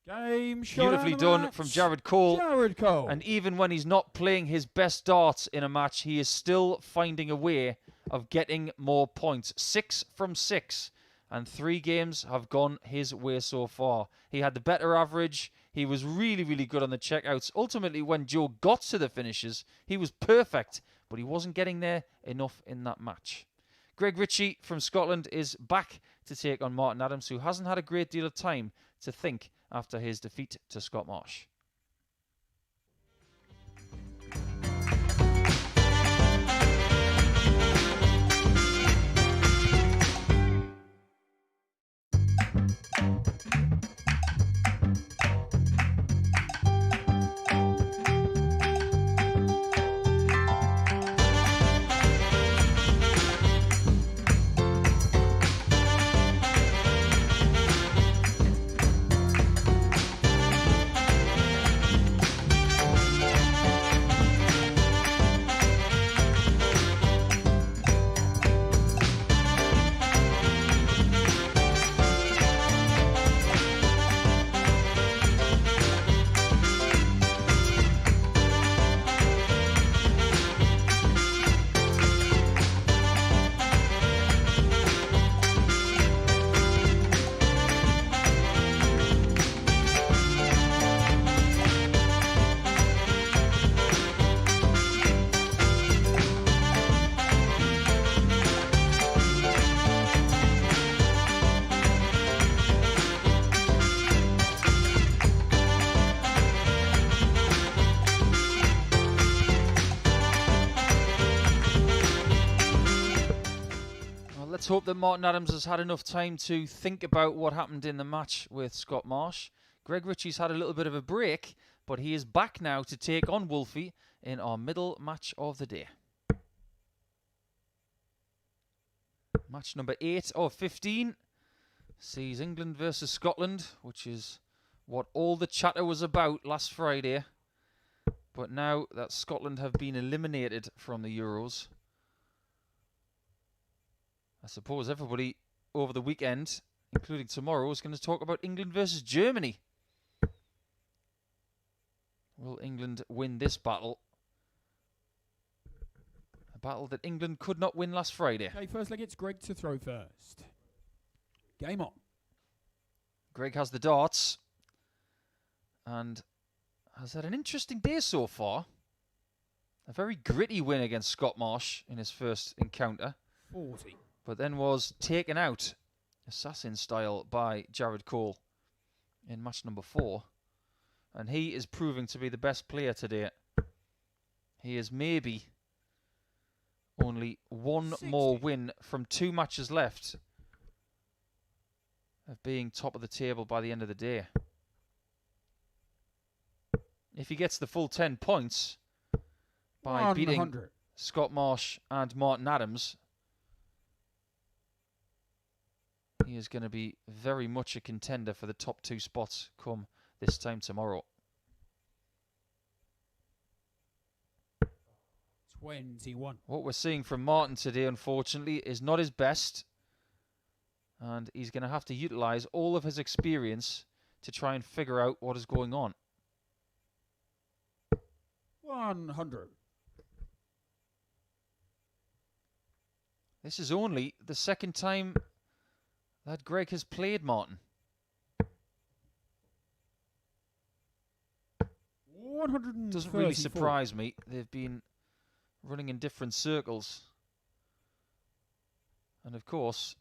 Game shot. Beautifully done from Jared Cole. Jared Cole. And even when he's not playing his best darts in a match, he is still finding a way of getting more points. 6 from 6. And 3 games have gone his way so far. He had the better average. He was really, really good on the checkouts. Ultimately, when Joe got to the finishes, he was perfect, but he wasn't getting there enough in that match. Greg Ritchie from Scotland is back to take on Martin Adams, who hasn't had a great deal of time to think after his defeat to Scott Marsh. Let's hope that Martin Adams has had enough time to think about what happened in the match with Scott Marsh. Greg Ritchie's had a little bit of a break, but he is back now to take on Wolfie in our middle match of the day. Match number 8 of 15 sees England versus Scotland, which is what all the chatter was about last Friday. But now that Scotland have been eliminated from the Euros, I suppose everybody over the weekend, including tomorrow, is going to talk about England versus Germany. Will England win this battle? A battle that England could not win last Friday. Okay, first leg, it's Greg to throw first. Game on. Greg has the darts and has had an interesting day so far. A very gritty win against Scott Marsh in his first encounter. 40. But then was taken out, assassin style, by Jared Cole in match number 4. And he is proving to be the best player today. He is maybe only one 60. more win from 2 matches left of being top of the table by the end of the day. If he gets the full 10 points by 100. beating Scott Marsh and Martin Adams, he is going to be very much a contender for the top 2 spots come this time tomorrow. 21. What we're seeing from Martin today, unfortunately, is not his best. And he's going to have to utilise all of his experience to try and figure out what is going on. 100. This is only the second time that Greg has played Martin. 134. Doesn't really surprise me. They've been running in different circles. And of course,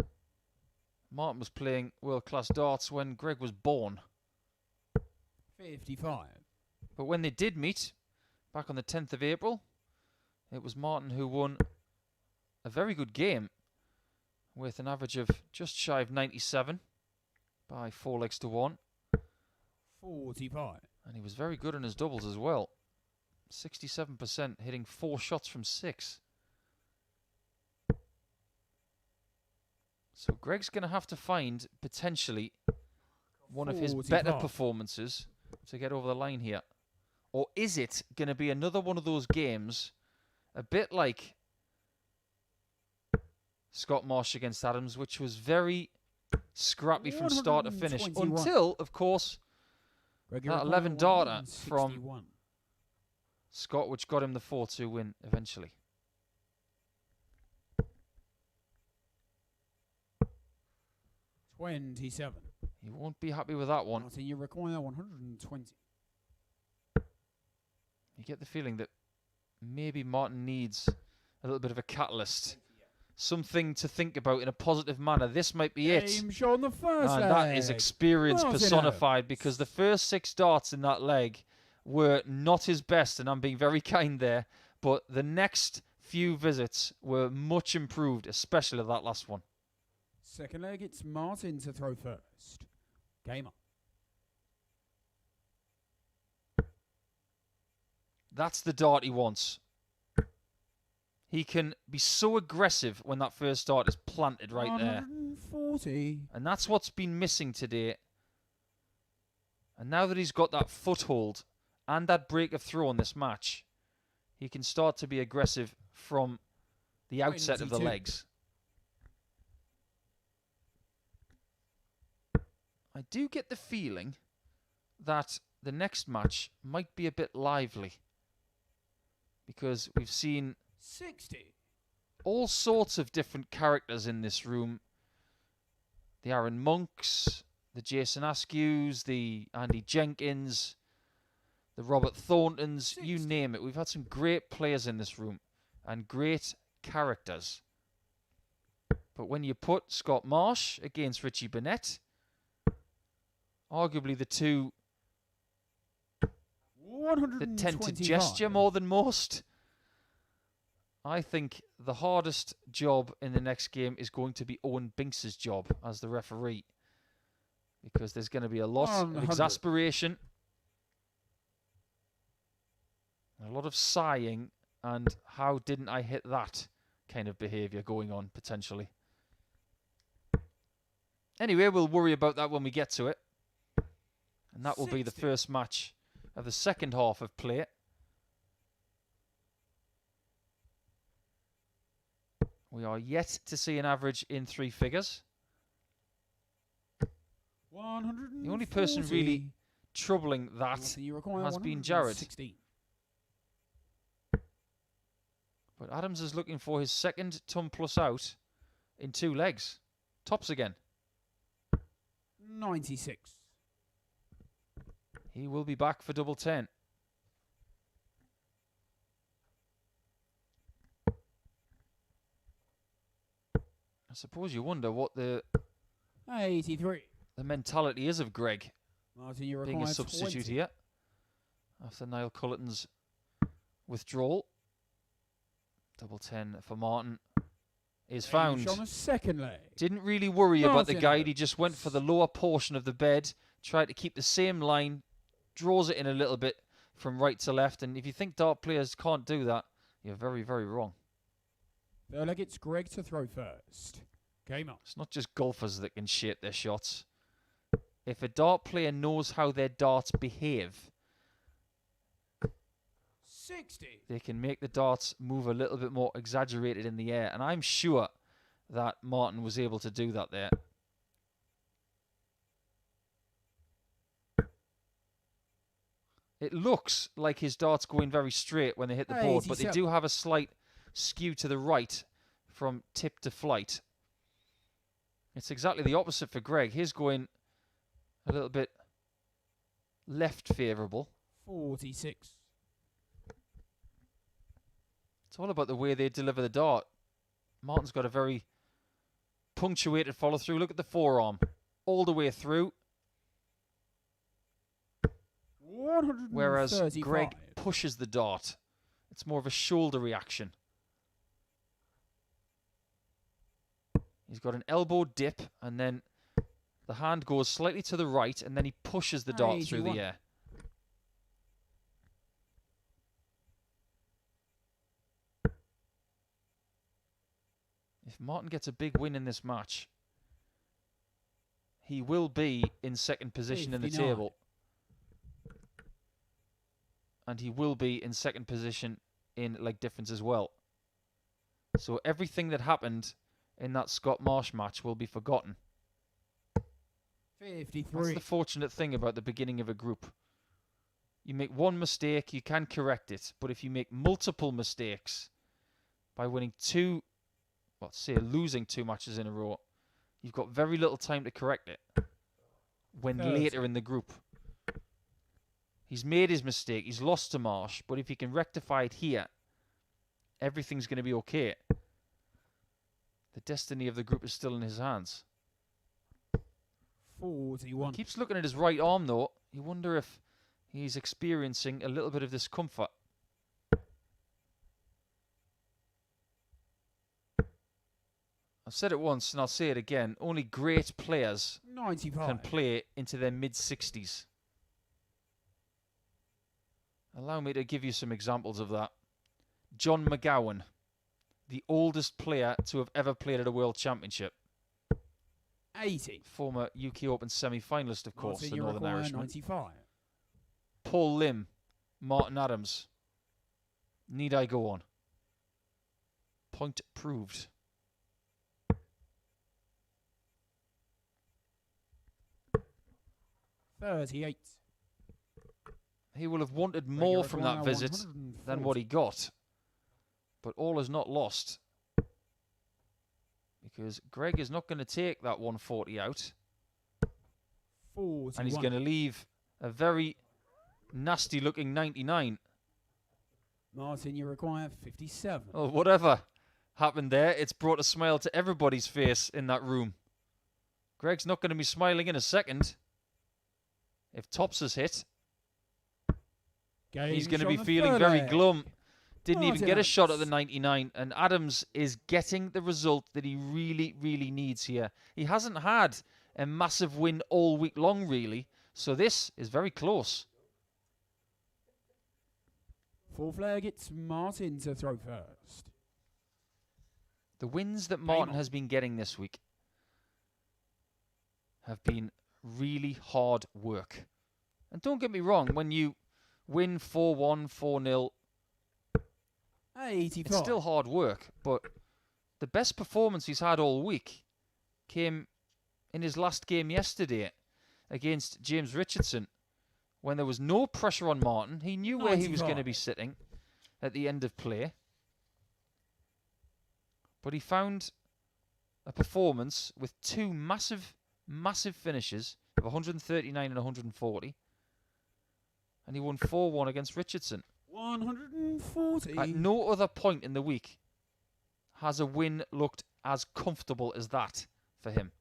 Martin was playing world-class darts when Greg was born. 55. But when they did meet, back on the 10th of April, it was Martin who won a very good game with an average of just shy of 97 by 4 legs to 1. 45. And he was very good on his doubles as well. 67%, hitting 4 shots from 6. So Greg's going to have to find, potentially, one of his better 45. performances to get over the line here. Or is it going to be another one of those games, a bit like Scott Marsh against Adams, which was very scrappy from start to finish, 121. until, of course, Regular that 11 darter from 161. Scott, which got him the 4-2 win eventually. 27. He won't be happy with that one. Martin, you require 120. You get the feeling that maybe Martin needs a little bit of a catalyst. Something to think about in a positive manner. This might be it. Game shot on the first And leg. that is experience Martin personified, because the first 6 darts in that leg were not his best, and I'm being very kind there, but the next few visits were much improved, especially that last one. Second leg, it's Martin to throw first. Game up. That's the dart he wants. He can be so aggressive when that first dart is planted right there. 140. And that's what's been missing today. And now that he's got that foothold and that break of throw in this match, he can start to be aggressive from the outset of the 22. legs. I do get the feeling that the next match might be a bit lively, because we've seen 60. all sorts of different characters in this room. The Aaron Monks, the Jason Askews, the Andy Jenkins, the Robert Thorntons, you 60. name it. We've had some great players in this room and great characters. But when you put Scott Marsh against Richie Burnett, arguably the two that tend to gesture more than most, I think the hardest job in the next game is going to be Owen Binks's job as the referee, because there's going to be a lot of 100. exasperation, a lot of sighing, and how didn't I hit that kind of behaviour going on potentially. Anyway, we'll worry about that when we get to it. And that will be the 60. first match of the second half of play. We are yet to see an average in 3 figures. 140. The only person really troubling that Martin, you require has been Jared. 116. But Adams is looking for his second ton plus out in 2 legs. Tops again. 96. He will be back for double 10. suppose you wonder what the 83. mentality is of Greg Martin, you being a require substitute 20. here after Niall Culleton's withdrawal. Double 10 for Martin is found. On a second leg. Didn't really worry about the Martin guide. He just went for the lower portion of the bed, tried to keep the same line, draws it in a little bit from right to left. And if you think dart players can't do that, you're very, very wrong. Third leg, it's Greg to throw first. Game on. It's not just golfers that can shape their shots. If a dart player knows how their darts behave, 60. they can make the darts move a little bit more exaggerated in the air. And I'm sure that Martin was able to do that there. It looks like his darts go in very straight when they hit the board, but they do have a slight skew to the right from tip to flight. It's exactly the opposite for Greg. His going a little bit left favourable. 46. It's all about the way they deliver the dart. Martin's got a very punctuated follow through. Look at the forearm. All the way through. Whereas Greg pushes the dart. It's more of a shoulder reaction. He's got an elbow dip and then the hand goes slightly to the right and then he pushes the dart through the air. If Martin gets a big win in this match, he will be in second position in the table. And he will be in second position in leg difference as well. So everything that happened in that Scott Marsh match will be forgotten. 53. That's the fortunate thing about the beginning of a group. You make one mistake, you can correct it. But if you make multiple mistakes by winning two, well, say losing 2 matches in a row, you've got very little time to correct it when later in the group. He's made his mistake. He's lost to Marsh. But if he can rectify it here, everything's going to be okay. The destiny of the group is still in his hands. 41. He keeps looking at his right arm, though. You wonder if he's experiencing a little bit of discomfort. I've said it once and I'll say it again. Only great players 95. can play into their mid-60s. Allow me to give you some examples of that. John McGowan, the oldest player to have ever played at a World Championship. 80. Former UK Open semi-finalist, of course, the Northern Irishman. 95. Paul Lim, Martin Adams. Need I go on? Point proved. $38. He will have wanted more from that visit than what he got. But all is not lost. Because Greg is not going to take that 140 out. 41. And he's going to leave a very nasty looking 99. Martin, you require 57. Well, whatever happened there, it's brought a smile to everybody's face in that room. Greg's not going to be smiling in a second. If tops is hit, he's going to be feeling very glum. Didn't even get a shot at the 99. And Adams is getting the result that he really, really needs here. He hasn't had a massive win all week long, really. So this is very close. Fourth leg, it's Martin to throw first. The wins that Martin has been getting this week have been really hard work. And don't get me wrong, when you win 4-1, 4-0, 85. it's still hard work, but the best performance he's had all week came in his last game yesterday against James Richardson, when there was no pressure on Martin. He knew where he was going to be sitting at the end of play, but he found a performance with two massive finishes of 139 and 140, and he won 4-1 against Richardson. 140. At no other point in the week has a win looked as comfortable as that for him.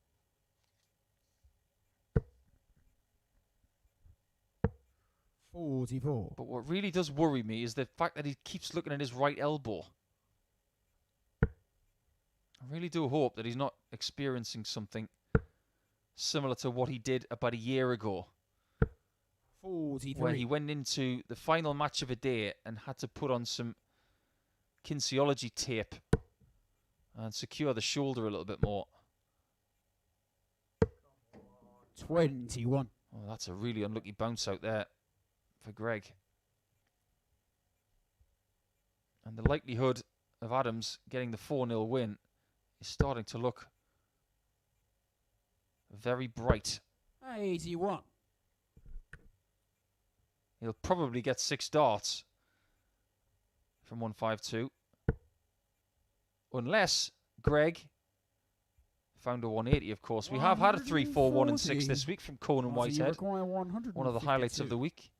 $44. But what really does worry me is the fact that he keeps looking at his right elbow. I really do hope that he's not experiencing something similar to what he did about a year ago. 43. Where he went into the final match of a day and had to put on some kinesiology tape and secure the shoulder a little bit more. 21. Oh, that's a really unlucky bounce out there for Greg. And the likelihood of Adams getting the 4-0 win is starting to look very bright. 81. He'll probably get 6 darts from 152. Unless Greg found a 180, of course. We have had a 3, 4, 1 and 6 this week from Conan Whitehead. One of the highlights of the week.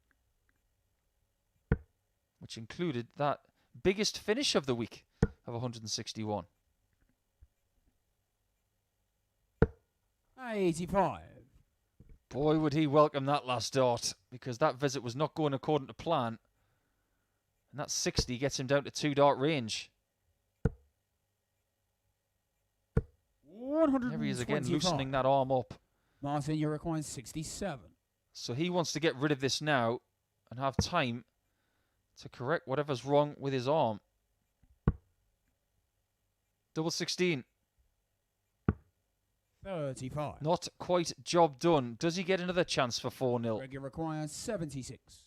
Which included that biggest finish of the week of 161. 85. Boy, would he welcome that last dart, because that visit was not going according to plan. And that 60 gets him down to 2-dart range. There he is again, loosening that arm up. Martin, you're requiring 67. So he wants to get rid of this now and have time to correct whatever's wrong with his arm. Double 16. 35. Not quite job done. Does he get another chance for 4-0? Greg, you require 76.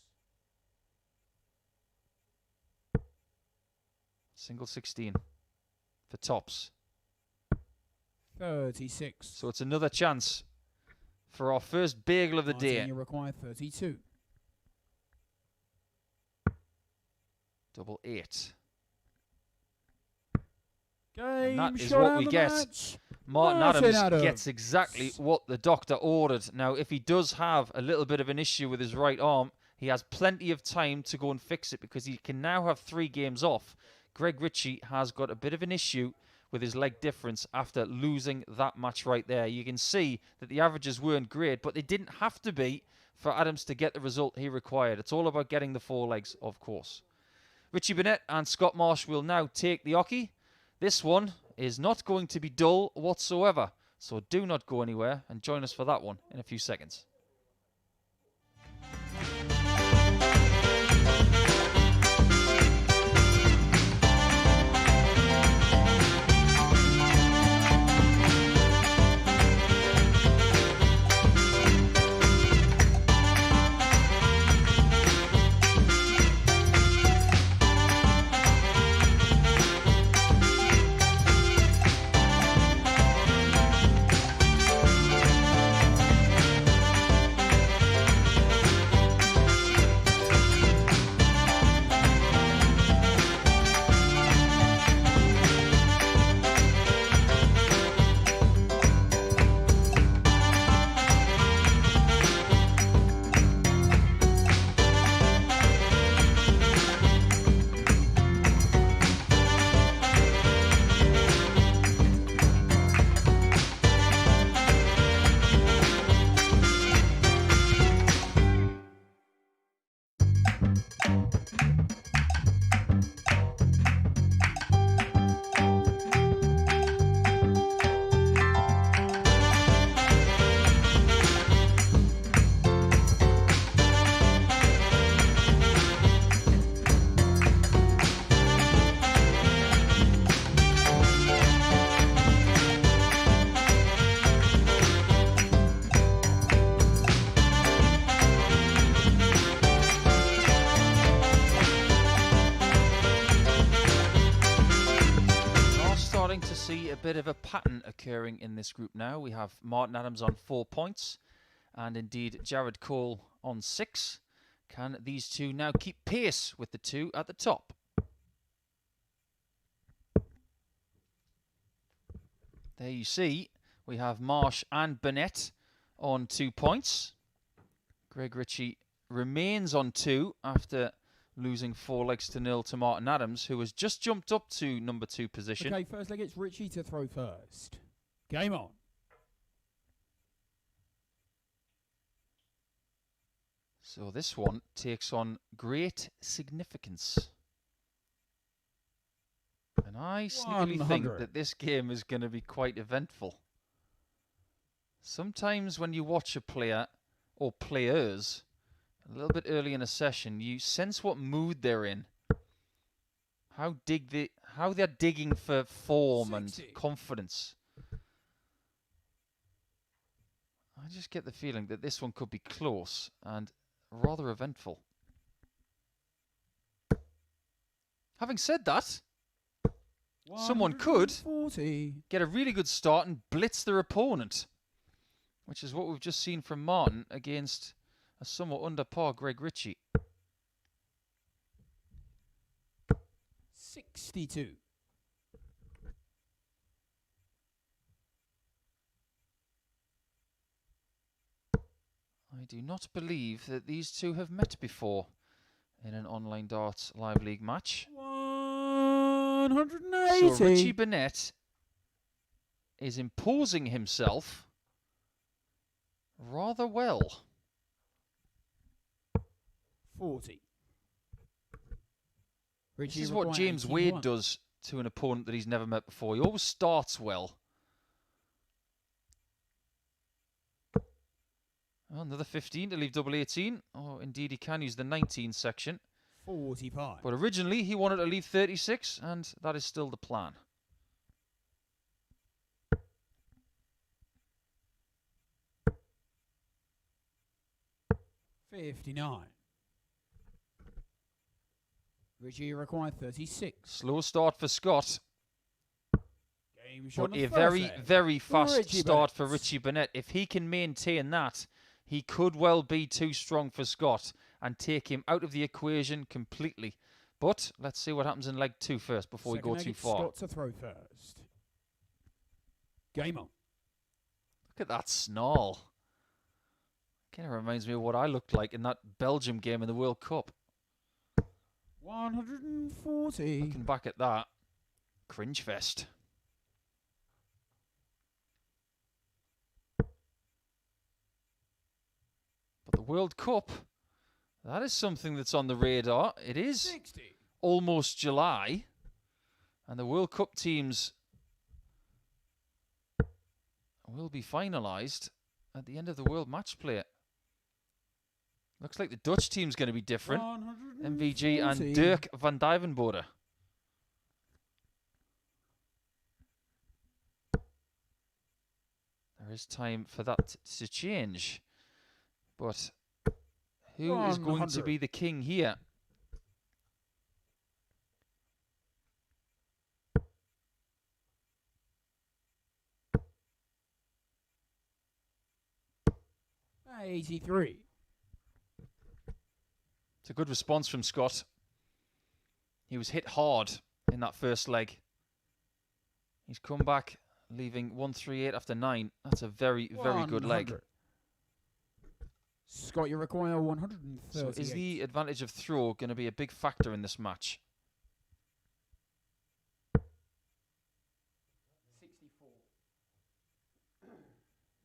Single 16 for tops. 36. So it's another chance for our first bagel of the Martin, day. you require 32. Double 8. Game, And that is shot what out we the get. match. Martin Martin Adams gets exactly what the doctor ordered. Now, if he does have a little bit of an issue with his right arm, he has plenty of time to go and fix it, because he can now have 3 games off. Greg Ritchie has got a bit of an issue with his leg difference after losing that match right there. You can see that the averages weren't great, but they didn't have to be for Adams to get the result he required. It's all about getting the 4 legs, of course. Richie Burnett and Scott Marsh will now take the hockey. This one is not going to be dull whatsoever, so do not go anywhere and join us for that one in a few seconds. See a bit of a pattern occurring in this group now. We have Martin Adams on 4 points and indeed Jared Cole on 6. Can these two now keep pace with the 2 at the top? There you see we have Marsh and Burnett on 2 points. Greg Ritchie remains on 2 after losing 4 legs to 0 to Martin Adams, who has just jumped up to number 2 position. Okay, first leg, it's Ritchie to throw first. Game on. So this one takes on great significance. And I sneakily think that this game is going to be quite eventful. Sometimes when you watch a player or players a little bit early in a session, you sense what mood they're in. How they're digging for form 60. And confidence. I just get the feeling that this one could be close and rather eventful. Having said that, someone could get a really good start and blitz their opponent, which is what we've just seen from Martin against a somewhat under par Greg Ritchie. 62. I do not believe that these two have met before in an online darts live league match. 180. So Richie Burnett is imposing himself rather well. 40. This is what James Wade does to an opponent that he's never met before. He always starts well. Oh, another 15 to leave double 18. Oh, indeed he can use the 19 section. 45. But originally he wanted to leave 36, and that is still the plan. $59. Richie required 36. Slow start for Scott. Game but a very, very fast start for Richie Burnett. If he can maintain that, he could well be too strong for Scott and take him out of the equation completely. But let's see what happens in leg 2 first before we go too far. Scott to throw first. Game on. Look at that snarl. Kind of reminds me of what I looked like in that Belgium game in the World Cup. 140. Looking back at that, cringe fest. But the World Cup, that is something that's on the radar. It is 60. Almost July, and the World Cup teams will be finalised at the end of the World Match Play. Looks like the Dutch team's going to be different. MVG and Dirk van Dijvenbode. There is time for that to change. But who is going to be the king here? $83. It's a good response from Scott. He was hit hard in that first leg. He's come back, leaving 138 after 9. That's a very, very good leg. Scott, you require 138. So is the advantage of throw going to be a big factor in this match? 64.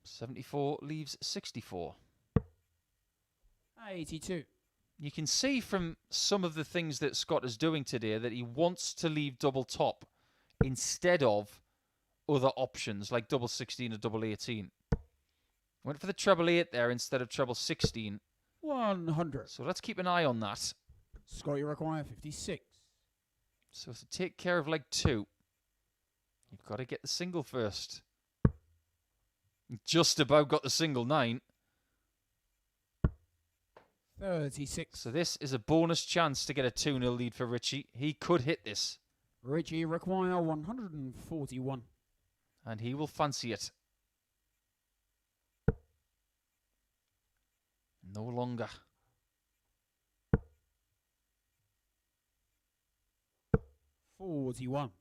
74 leaves 64. 82. You can see from some of the things that Scott is doing today that he wants to leave double top instead of other options like double 16 or double 18. Went for the treble 8 there instead of treble 16. 100. So let's keep an eye on that. Scott, you require 56. So to take care of leg 2, you've got to get the single first. Just about got the single 9. 36. So this is a bonus chance to get a 2-0 lead for Ritchie. He could hit this. Richie require 141. And he will fancy it. No longer. $41.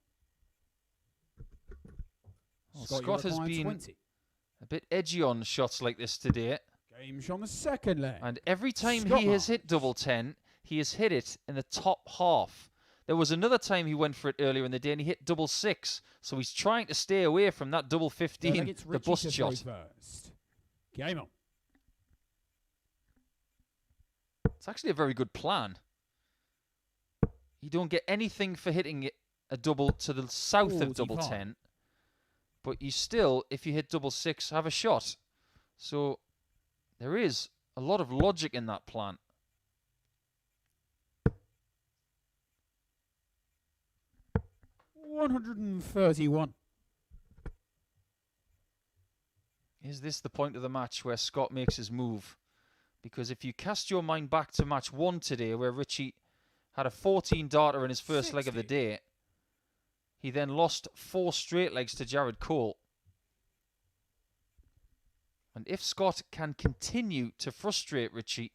Well, Scott has been 20. a bit edgy on shots like this today. Game shot on the second leg. And every time he has hit double 10, he has hit it in the top half. There was another time he went for it earlier in the day and he hit double 6. So he's trying to stay away from that double 15, the bust shot. First. Game on. It's actually a very good plan. You don't get anything for hitting it a double to the south of double 10. But you still, if you hit double 6, have a shot. So there is a lot of logic in that plan. $131. Is this the point of the match where Scott makes his move? Because if you cast your mind back to match 1 today, where Ritchie had a 14-darter in his first 60. leg of the day, he then lost 4 straight legs to Jared Cole. And if Scott can continue to frustrate Ritchie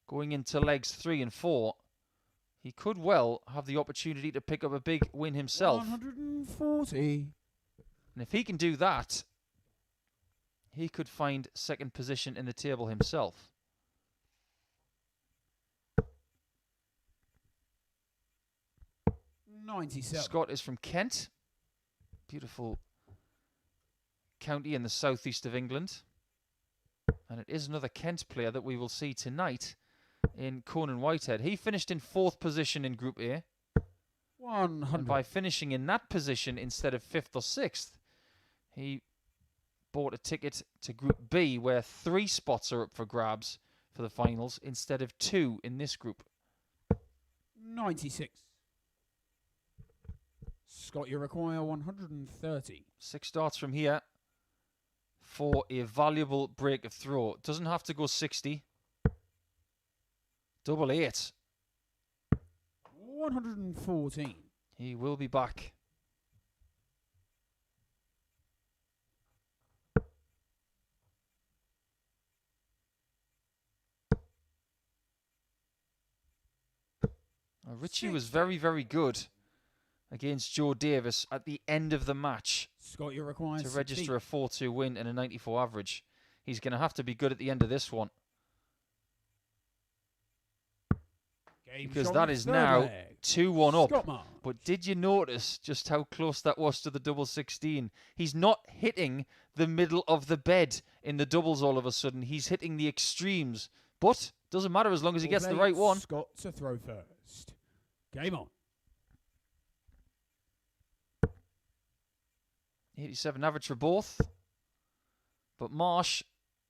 going into legs 3 and 4, he could well have the opportunity to pick up a big win himself. 140. And if he can do that, he could find second position in the table himself. $97. Scott is from Kent. Beautiful county in the southeast of England. And it is another Kent player that we will see tonight in Conan Whitehead. He finished in 4th position in Group A. 100. And by finishing in that position instead of 5th or 6th, he bought a ticket to Group B, where 3 spots are up for grabs for the finals instead of 2 in this group. 96. Scott, you require 130. 6 darts from here for a valuable break of throw. Doesn't have to go 60. Double 8. 114. He will be back. Ritchie was very, very good against Joe Davis at the end of the match Scott, you require to 60. register a 4-2 win and a 94 average. He's going to have to be good at the end of this one. Because that is now 2-1 up. But did you notice just how close that was to the double 16? He's not hitting the middle of the bed in the doubles all of a sudden. He's hitting the extremes. But doesn't matter as long as he gets the right one. Scott to throw first. Game on. 87 average for both. But Marsh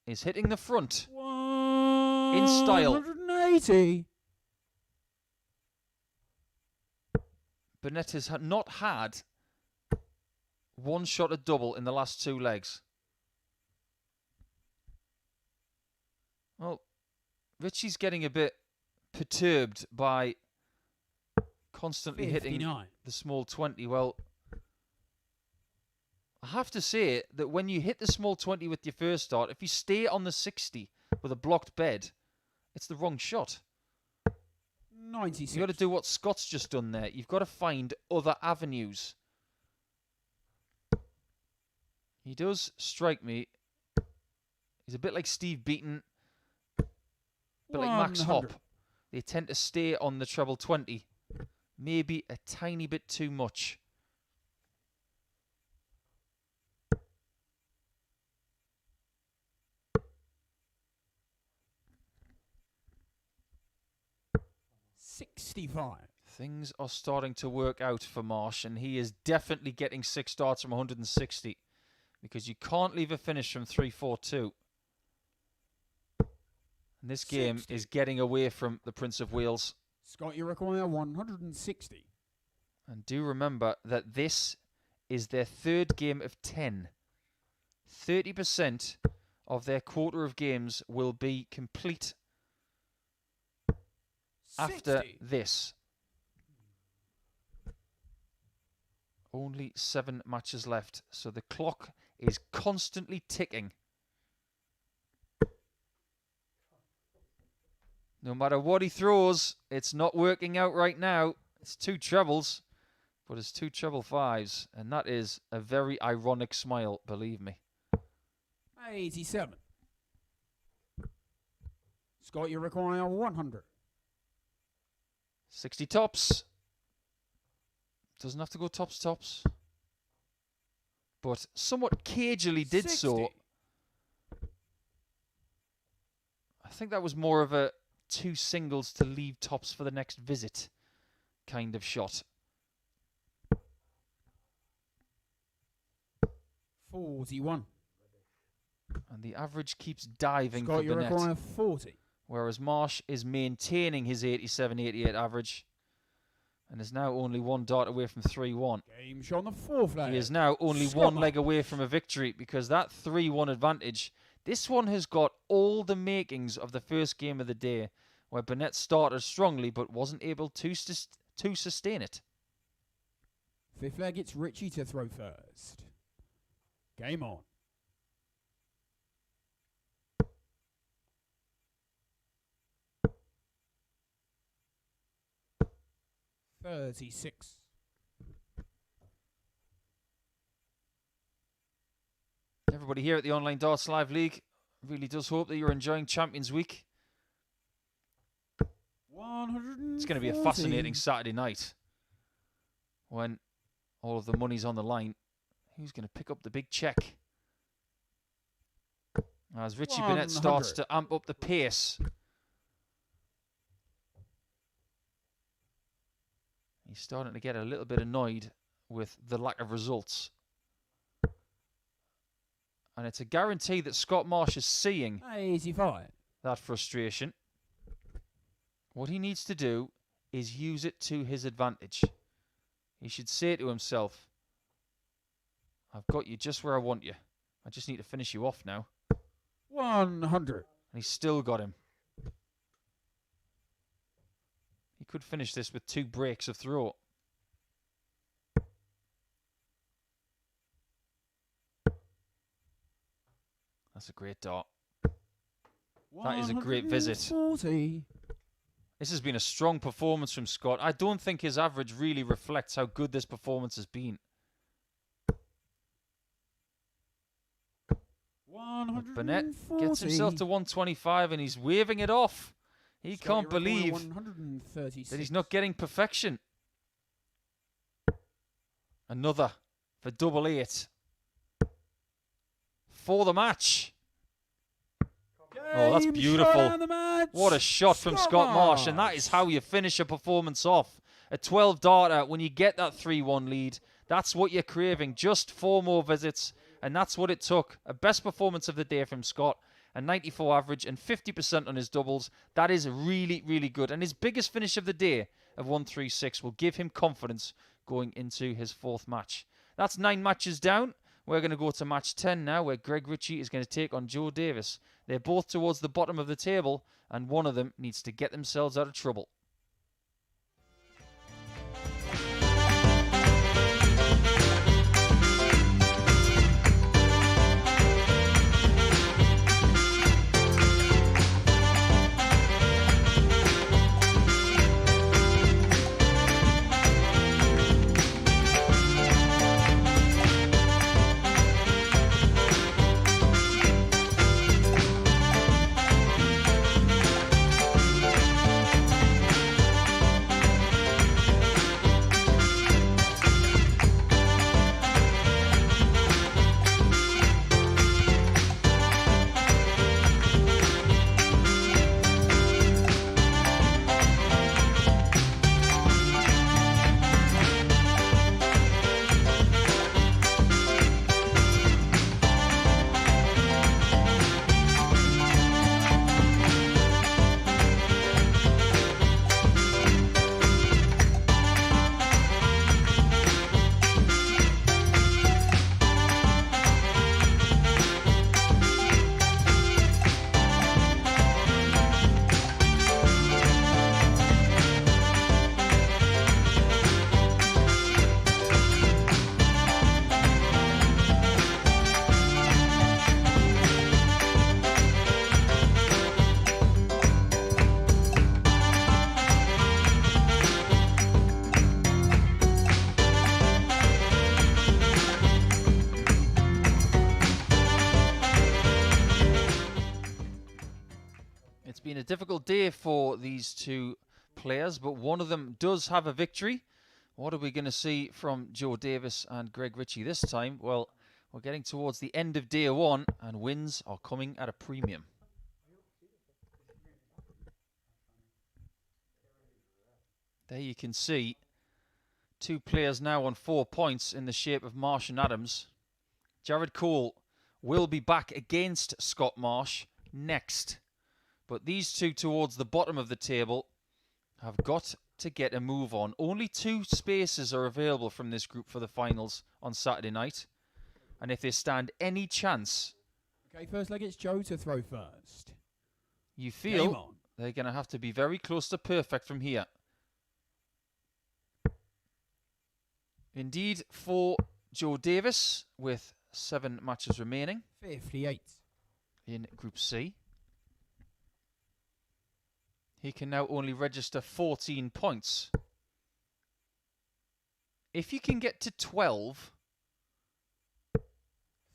is hitting the front in style. 180. Burnett has not had one shot at double in the last 2 legs. Well, Ritchie's getting a bit perturbed by constantly 59. hitting the small 20. Well, I have to say that when you hit the small 20 with your first start, if you stay on the 60 with a blocked bed, it's the wrong shot. 96. You've got to do what Scott's just done there. You've got to find other avenues. He does strike me. He's a bit like Steve Beaton, a bit like Max 100. Hopp. They tend to stay on the treble 20. Maybe a tiny bit too much. $65. Things are starting to work out for Marsh, and he is definitely getting 6 darts from 160 because you can't leave a finish from 3-4-2. And this game 60. is getting away from the Prince of Wales. Scott, you require 160. And do remember that this is their 3rd game of 10. 30% of their quarter of games will be complete after 60. this. Only 7 matches left, so the clock is constantly ticking. No matter what he throws, it's not working out right now. It's 2 trebles, but it's 2 treble 5s, and that is a very ironic smile, believe me. 87. Scott, you require 100. 60 tops. Doesn't have to go tops. But somewhat cagily did 60. so. I think that was more of a 2 singles to leave tops for the next visit kind of shot. 41. And the average keeps diving Scott, for you Burnett. require 40. Whereas Marsh is maintaining his 87-88 average. And is now only 1 dart away from 3-1. Game shot on the 4th leg. He is now only Scott 1 leg Marsh. away from a victory because that 3-1 advantage, this one has got all the makings of the first game of the day, where Burnett started strongly but wasn't able to sustain it. 5th leg, it's Ritchie to throw first. Game on. $36. Everybody here at the Online Darts Live League really does hope that you're enjoying Champions Week. It's going to be a fascinating Saturday night when all of the money's on the line. Who's going to pick up the big check? As Richie Burnett starts to amp up the pace. He's starting to get a little bit annoyed with the lack of results. And it's a guarantee that Scott Marsh is seeing 85. that frustration. What he needs to do is use it to his advantage. He should say to himself, I've got you just where I want you. I just need to finish you off now. 100. And he's still got him. He could finish this with 2 breaks of throw. That's a great dart. That is a great visit. 140. This has been a strong performance from Scott. I don't think his average really reflects how good this performance has been. But Burnett gets himself to 125 and he's waving it off. He can't believe that he's not getting perfection. Another for double 8. For the match. Oh, that's beautiful. What a shot from Scott Marsh. And that is how you finish a performance off. A 12 darter, when you get that 3-1 lead, that's what you're craving. Just 4 more visits. And that's what it took. A best performance of the day from Scott. A 94 average and 50% on his doubles. That is really, really good. And his biggest finish of the day of 136 will give him confidence going into his 4th match. That's 9 matches down. We're going to go to match 10 now, where Greg Ritchie is going to take on Joe Davis. They're both towards the bottom of the table, and one of them needs to get themselves out of trouble. It's been a difficult day for these two players, but one of them does have a victory. What are we going to see from Joe Davis and Greg Ritchie this time? Well, we're getting towards the end of day one, and wins are coming at a premium. There you can see two players now on 4 points in the shape of Marsh and Adams. Jared Cole will be back against Scott Marsh next. But these two towards the bottom of the table have got to get a move on. Only 2 spaces are available from this group for the finals on Saturday night. And if they stand any chance... Okay, first leg, it's Joe to throw first. You feel they're going to have to be very close to perfect from here. Indeed, for Joe Davis, with 7 matches remaining. 58. In Group C. He can now only register 14 points. If you can get to 12,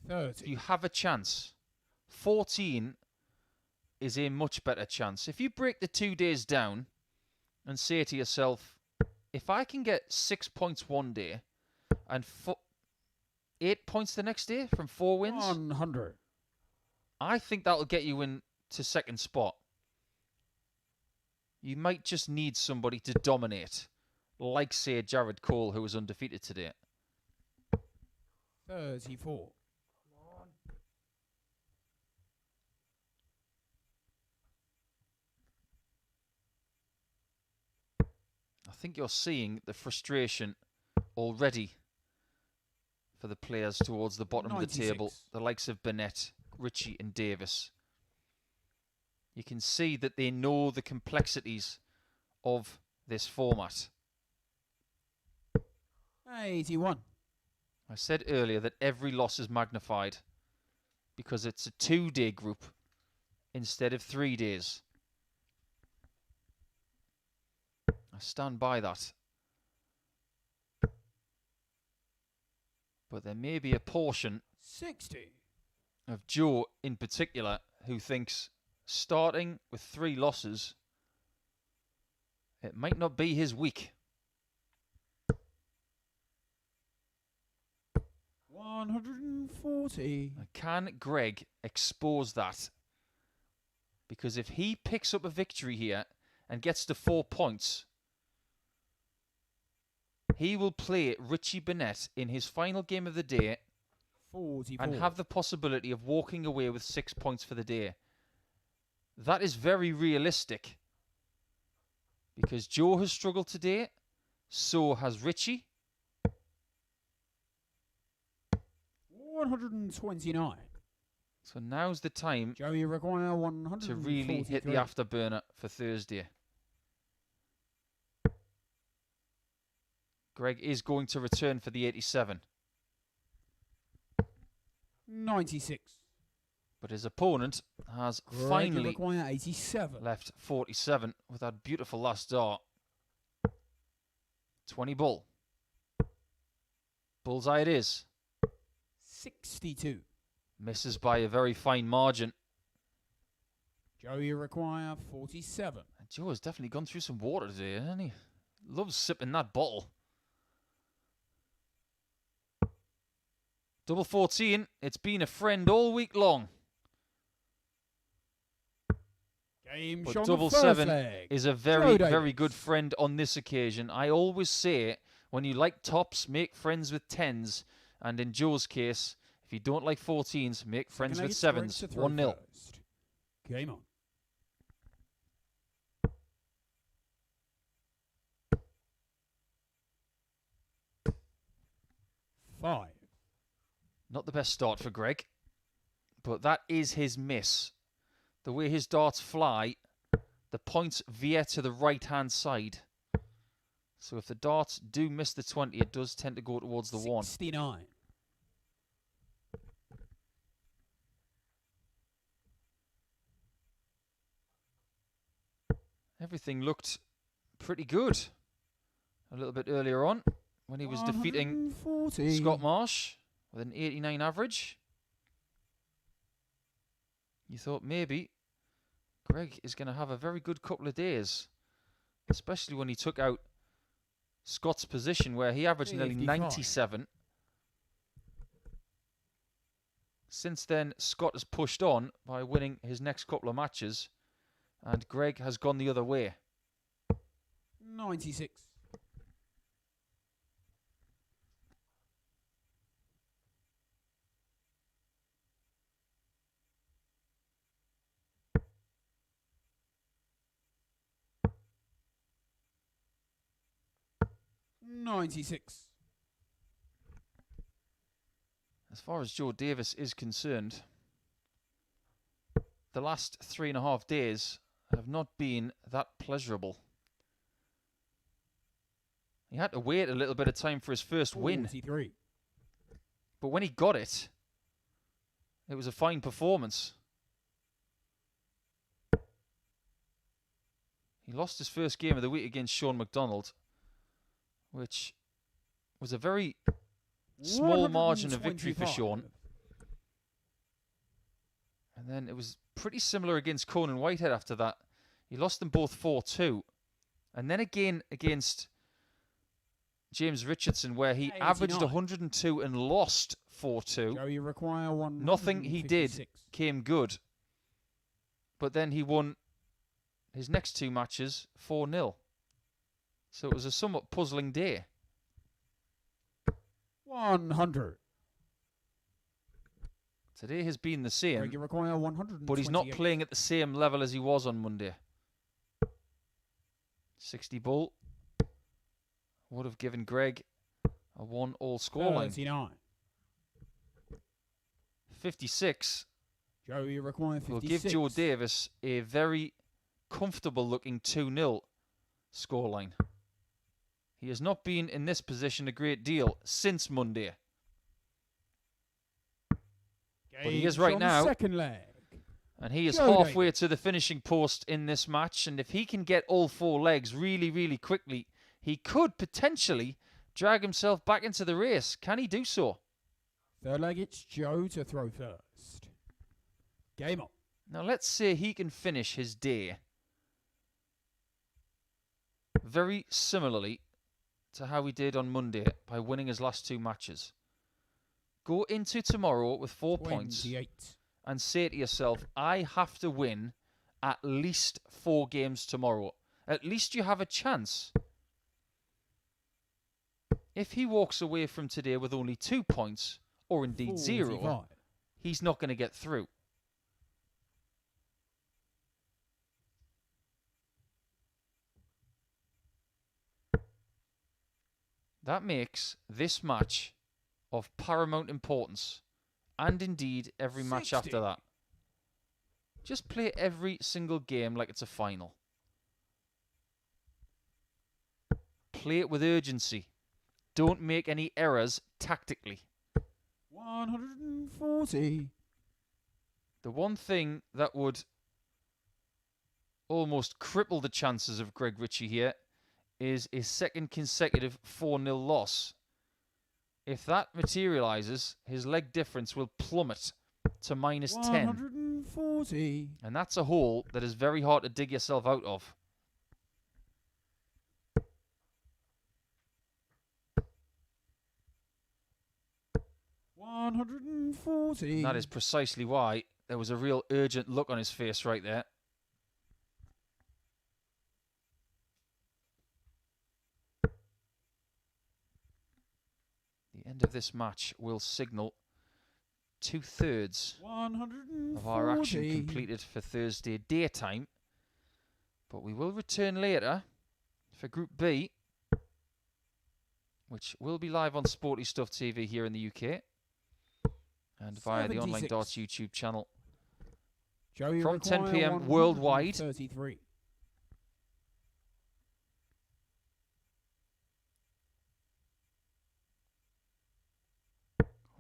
30. you have a chance. 14 is a much better chance. If you break the 2 days down and say to yourself, if I can get 6 points one day and 8 points the next day from 4 wins, 100. I think that'll get you into second spot. You might just need somebody to dominate, like, say, Jared Cole, who was undefeated today. 34. I think you're seeing the frustration already for the players towards the bottom 96. of the table, the likes of Burnett, Ritchie and Davis. You can see that they know the complexities of this format. 81. I said earlier that every loss is magnified because it's a 2-day group instead of 3 days. I stand by that. But there may be a portion 60. of Joe in particular who thinks starting with 3 losses, it might not be his week. 140. Can Greg expose that? Because if he picks up a victory here and gets to 4 points, he will play Richie Burnett in his final game of the day 44. and have the possibility of walking away with 6 points for the day. That is very realistic. Because Joe has struggled today, so has Ritchie. 129. So now's the time Joe, you require 143. to really hit the afterburner for Thursday. Greg is going to return for the 87. 96. But his opponent has Greg, finally you require 87. left 47 with that beautiful last dart. 20 bull. Bullseye it is. 62. Misses by a very fine margin. Joe, you require 47. Joe has definitely gone through some water today, hasn't he? Loves sipping that bottle. Double 14. It's been a friend all week long. Game But shot double first 7 leg. is a very, very good friend on this occasion. I always say, when you like tops, make friends with 10s. And in Joe's case, if you don't like 14s, make friends with 7s. 1-0. Game on. Five. Not the best start for Greg, but that is his miss. The way his darts fly, the points veer to the right-hand side. So if the darts do miss the 20, it does tend to go towards the 1. 69. Everything looked pretty good a little bit earlier on when he was defeating 140. Scott Marsh with an 89 average. You thought maybe Greg is going to have a very good couple of days. especially when he took out Scott's position where he averaged nearly 55. 97. Since then, Scott has pushed on by winning his next couple of matches, and Greg has gone the other way. 96. As far as Joe Davis is concerned, the last 3.5 days have not been that pleasurable. He had to wait a little bit of time for his first win. 43. But when he got it, it was a fine performance. He lost his first game of the week against Sean McDonald, which was a very small margin of victory for Sean. And then it was pretty similar against Conan Whitehead after that. He lost them both 4-2. And then again against James Richardson, where he 89. averaged 102 and lost 4-2. Joe, you require 156. Nothing he did came good. But then he won his next 2 matches 4-0. So it was a somewhat puzzling day. 100. Today has been the same, You require 100. but he's not playing at the same level as he was on Monday. 60 ball would have given Greg a 1-all scoreline. 39. 56 Joe, you require 56. will give Joe Davis a very comfortable looking 2-0 scoreline. He has not been in this position a great deal since Monday. But he is right now. Second leg. And he is Joe halfway Davis. to the finishing post in this match. And if he can get all 4 legs really, really quickly, he could potentially drag himself back into the race. Can he do so? Third leg, it's Joe to throw first. Game on. Now, let's say he can finish his day very similarly to how he did on Monday by winning his last 2 matches. Go into tomorrow with 4 points 28. and say to yourself, I have to win at least 4 games tomorrow. At least you have a chance. If he walks away from today with only 2 points, or indeed 0, 45. he's not going to get through. That makes this match of paramount importance, and indeed every match 60. after that. Just play every single game like it's a final. Play it with urgency. Don't make any errors tactically. 140. The one thing that would almost cripple the chances of Greg Ritchie here is a second consecutive 4-0 loss. If that materialises, his leg difference will plummet to minus 10. 140. And that's a hole that is very hard to dig yourself out of. $140. That is precisely why there was a real urgent look on his face right there. The end of this match will signal 2/3 of our action completed for Thursday daytime. But we will return later for Group B, which will be live on Sporty Stuff TV here in the UK and via the Online 76. Darts YouTube channel Joey from 10 require p.m. worldwide. 133.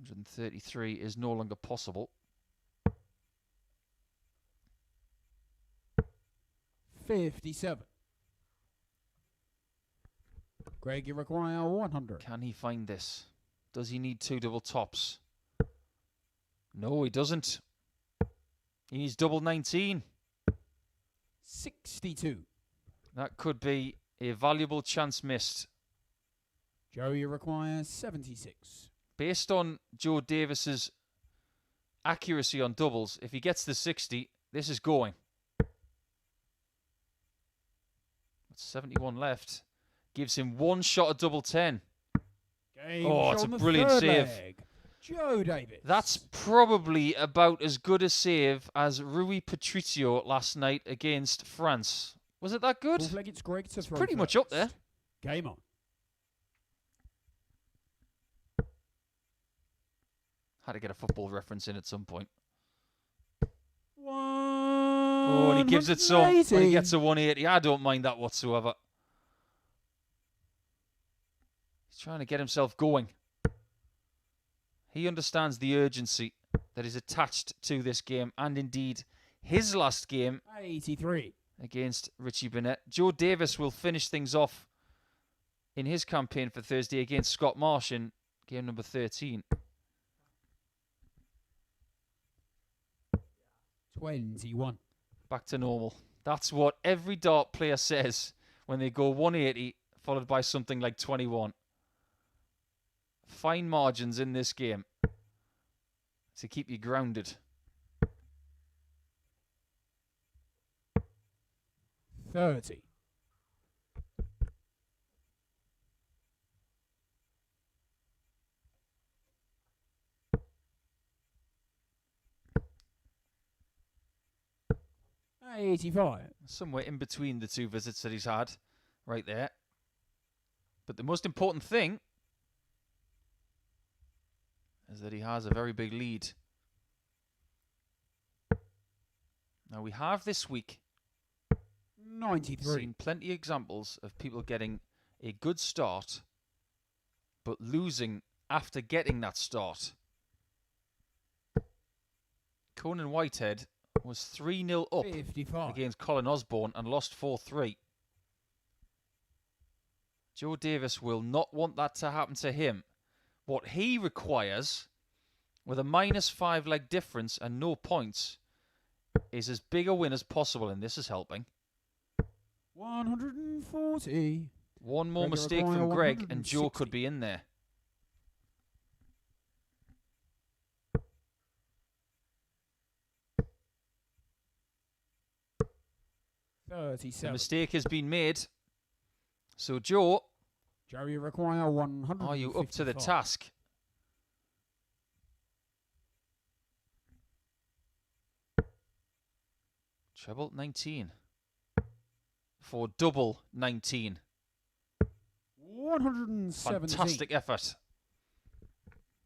$133 is no longer possible. 57. Greg, you require 100. Can he find this? Does he need 2 double tops? No, he doesn't. He needs double 19. 62. That could be a valuable chance missed. Joe, you require 76. Based on Joe Davis's accuracy on doubles, if he gets the 60, this is going. 71 left. Gives him one shot at double 10. Oh, it's a brilliant save. Joe Davis. That's probably about as good a save as Rui Patricio last night against France. Was it that good? It's pretty much up there. Game on. Had to get a football reference in at some point. 180. Oh, and he gives it some when he gets a 180. I don't mind that whatsoever. He's trying to get himself going. He understands the urgency that is attached to this game, and indeed his last game 83 against Richie Burnett. Joe Davis will finish things off in his campaign for Thursday against Scott Marsh in game number 13. 21. Back to normal. That's what every dart player says when they go 180 followed by something like 21. Fine margins in this game to keep you grounded. 30. $85. Somewhere in between the two visits that he's had, right there. But the most important thing is that he has a very big lead. Now we have this week 93. seen plenty of examples of people getting a good start but losing after getting that start. Conan Whitehead was 3-0 up 55. against Colin Osborne and lost 4-3. Joe Davis will not want that to happen to him. What he requires, with a -5 leg difference and no points, is as big a win as possible, and this is helping. 140. One more mistake from Greg and Joe could be in there. The mistake has been made. So Joe, you require 100. are you up to the task? Treble 19. For double 19. 117. Fantastic effort.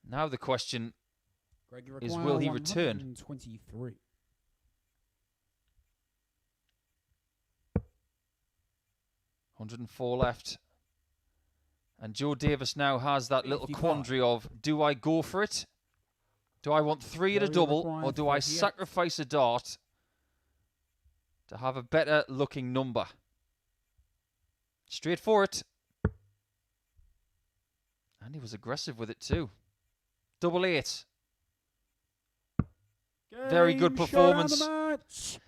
Now the question is, will he return? 123. 104 left. And Joe Davis now has that little quandary of, do I go for it? Do I want 3 at a double, or do I sacrifice a dart to have a better looking number? Straight for it. And he was aggressive with it too. Double 8. Very good performance.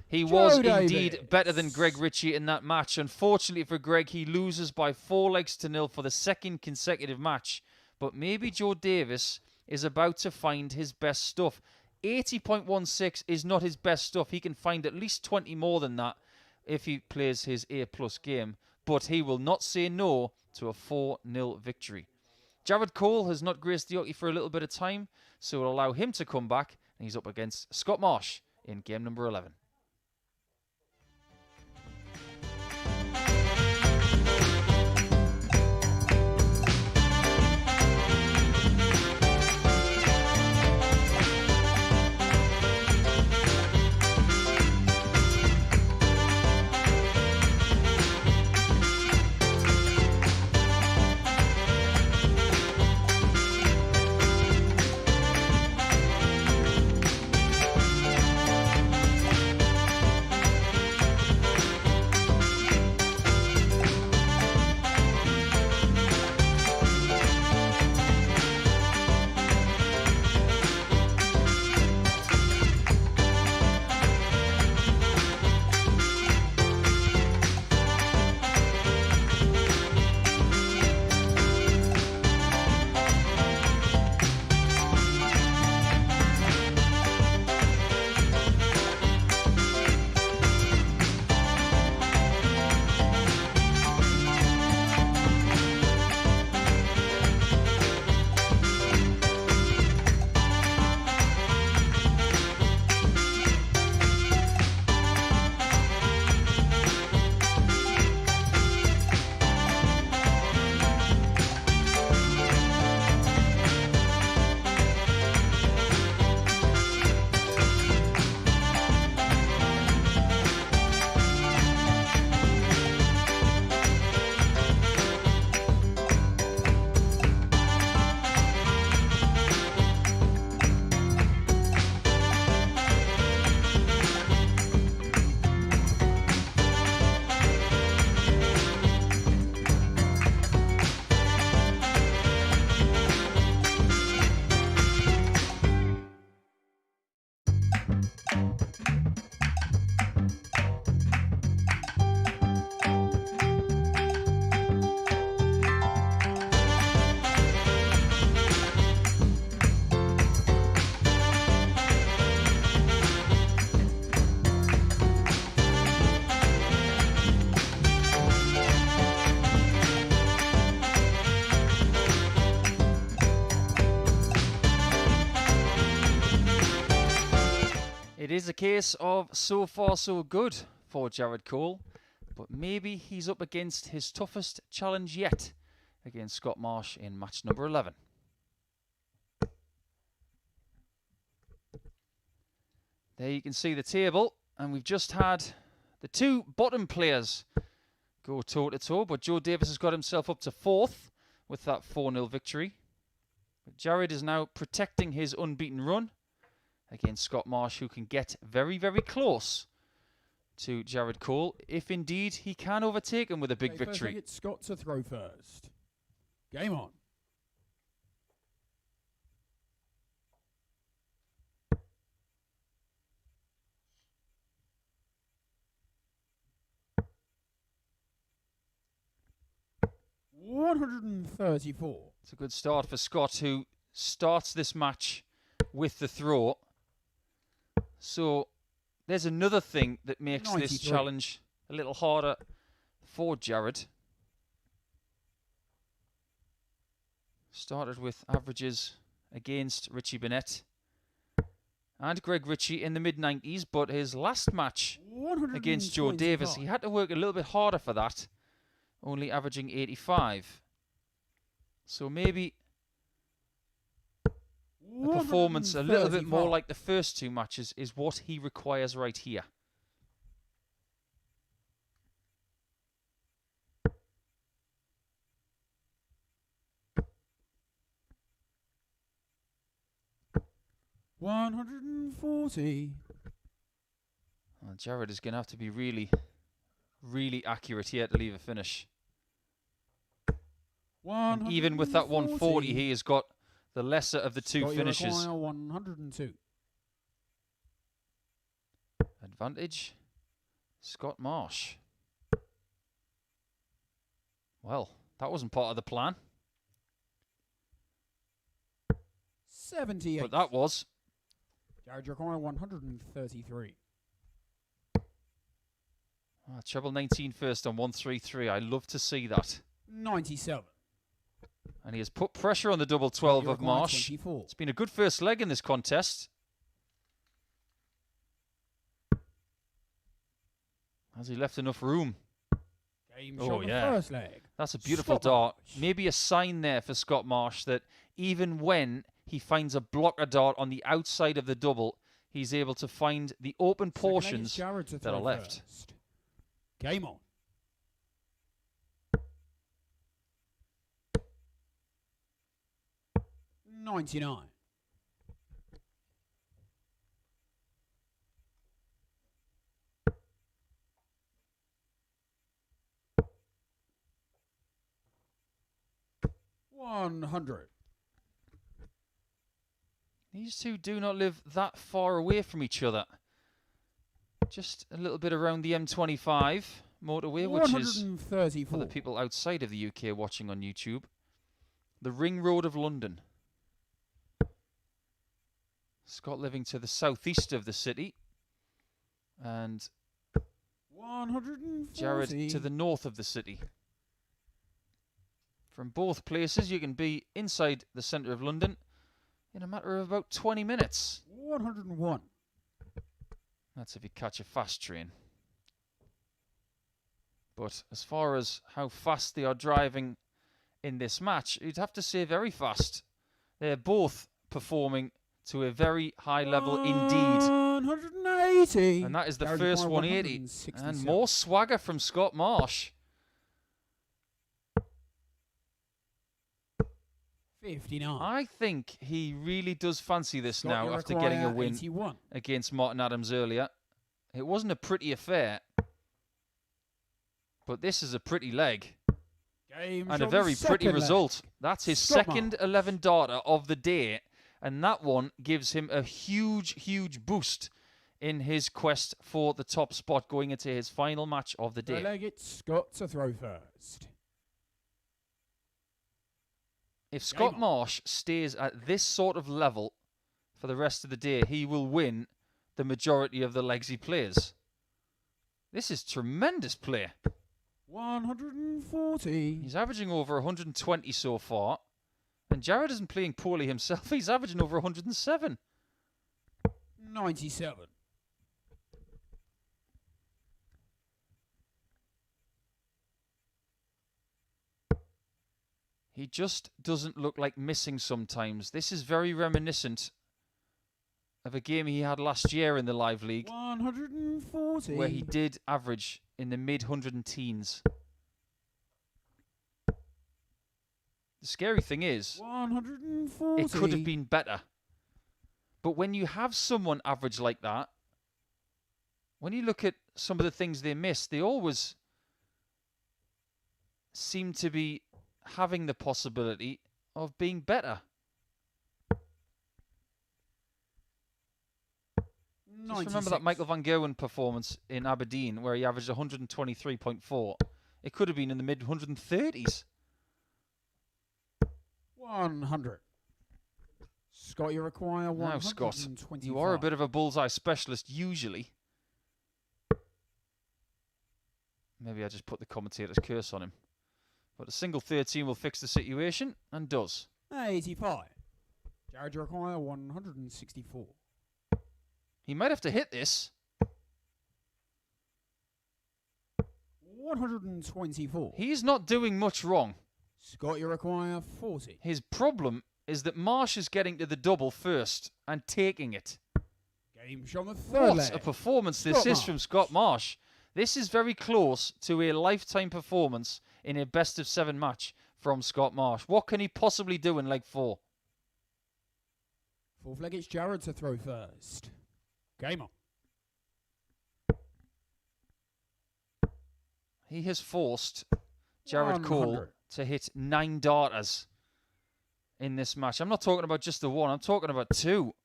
He was indeed better than Greg Ritchie in that match. Unfortunately for Greg, he loses by 4 legs to 0 for the second consecutive match. But maybe Joe Davis is about to find his best stuff. 80.16 is not his best stuff. He can find at least 20 more than that if he plays his A+ game. But he will not say no to a 4-0 victory. Jared Cole has not graced the hockey for a little bit of time, so it'll allow him to come back. And he's up against Scott Marsh in game number 11. is a case of so far so good for Jared Cole, but maybe he's up against his toughest challenge yet against Scott Marsh in match number 11. There you can see the table, and we've just had the two bottom players go toe-to-toe, but Joe Davis has got himself up to 4th with that 4-0 victory. But Jared is now protecting his unbeaten run against Scott Marsh, who can get very, very close to Jared Cole, if indeed he can overtake him with a big victory. It's Scott to throw first. Game on. $134. It's a good start for Scott, who starts this match with the throw. So there's another thing that makes 93. this challenge a little harder for Jared. Started with averages against Richie Burnett and Greg Ritchie in the mid-90s, but his last match against Joe Davis, he had to work a little bit harder for that, only averaging 85. So maybe a performance a little bit more like the first two matches is what he requires right here. $140. Well, Jared is going to have to be really, really accurate here to leave a finish. And even with that 140, he has got the lesser of the two finishes. 102. Advantage, Scott Marsh. Well, that wasn't part of the plan. 78. But that was. Jared Jacquire 133. Treble 19 first on 133. I love to see that. 97. And he has put pressure on the double 12 of Marsh. 24. It's been a good first leg in this contest. Has he left enough room? Game shot the first leg. That's a beautiful dart. Maybe a sign there for Scott Marsh that even when he finds a blocker dart on the outside of the double, he's able to find the open portions that are left. Game on. $99. $100. These two do not live that far away from each other. Just a little bit around the M25 motorway, which is, for the people outside of the UK watching on YouTube, the Ring Road of London. Scott living to the southeast of the city, and 140. Jared to the north of the city. From both places, you can be inside the centre of London in a matter of about 20 minutes. 101. That's if you catch a fast train. But as far as how fast they are driving in this match, you'd have to say very fast. They're both performing to a very high level indeed. 180. And that is the first 180. And more swagger from Scott Marsh. 59. I think he really does fancy this now after getting a win 81. against Martin Adams earlier. It wasn't a pretty affair, but this is a pretty leg. And a very pretty result. That's his second 11 darter of the day, and that one gives him a huge, huge boost in his quest for the top spot going into his final match of the day. Leg it, Scott to throw first. If Scott Marsh stays at this sort of level for the rest of the day, he will win the majority of the legs he plays. This is tremendous play. 140. He's averaging over 120 so far. And Jared isn't playing poorly himself. He's averaging over 107. 97. He just doesn't look like missing sometimes. This is very reminiscent of a game he had last year in the Live League, 140. where he did average in the mid-100-teens. The scary thing is, 140. it could have been better. But when you have someone average like that, when you look at some of the things they miss, they always seem to be having the possibility of being better. Just remember that Michael Van Gerwen performance in Aberdeen where he averaged 123.4. It could have been in the mid-130s. 100. Scott, you require 125. Now, Scott, you are a bit of a bullseye specialist usually. Maybe I just put the commentator's curse on him. But a single 13 will fix the situation, and does. 85. Jared, you require 164. He might have to hit this. 124. He's not doing much wrong. Scott, you require 40. His problem is that Marsh is getting to the double first and taking it. Game shot on the third What leg. a performance this is from Scott Marsh. This is very close to a lifetime performance in a best-of-7 match from Scott Marsh. What can he possibly do in leg 4? Fourth leg, it's Jared to throw first. Game on. He has forced Jared 100. Cole to hit 9 darters in this match. I'm not talking about just the one. I'm talking about 2.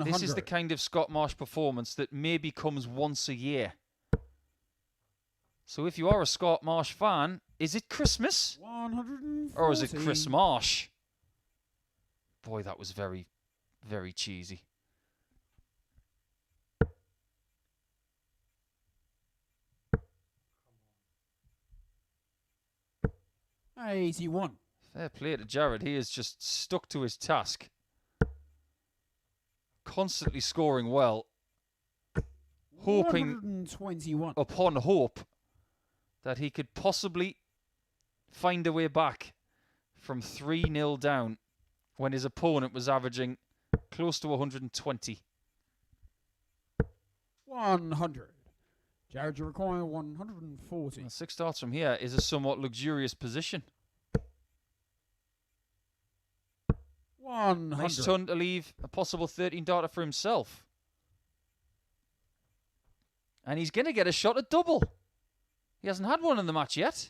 This is the kind of Scott Marsh performance that maybe comes once a year. So if you are a Scott Marsh fan, is it Christmas? 140. Or is it Chris Marsh? Boy, that was very, very cheesy. $81. Fair play to Jared. He is just stuck to his task. Constantly scoring well. Hoping 121. upon hope that he could possibly find a way back from 3-0 down when his opponent was averaging close to 120. 100. Jared, you require 140. Well, 6 darts from here is a somewhat luxurious position. 100. Nice turn to leave a possible 13 darter for himself. And he's going to get a shot at double. He hasn't had one in the match yet.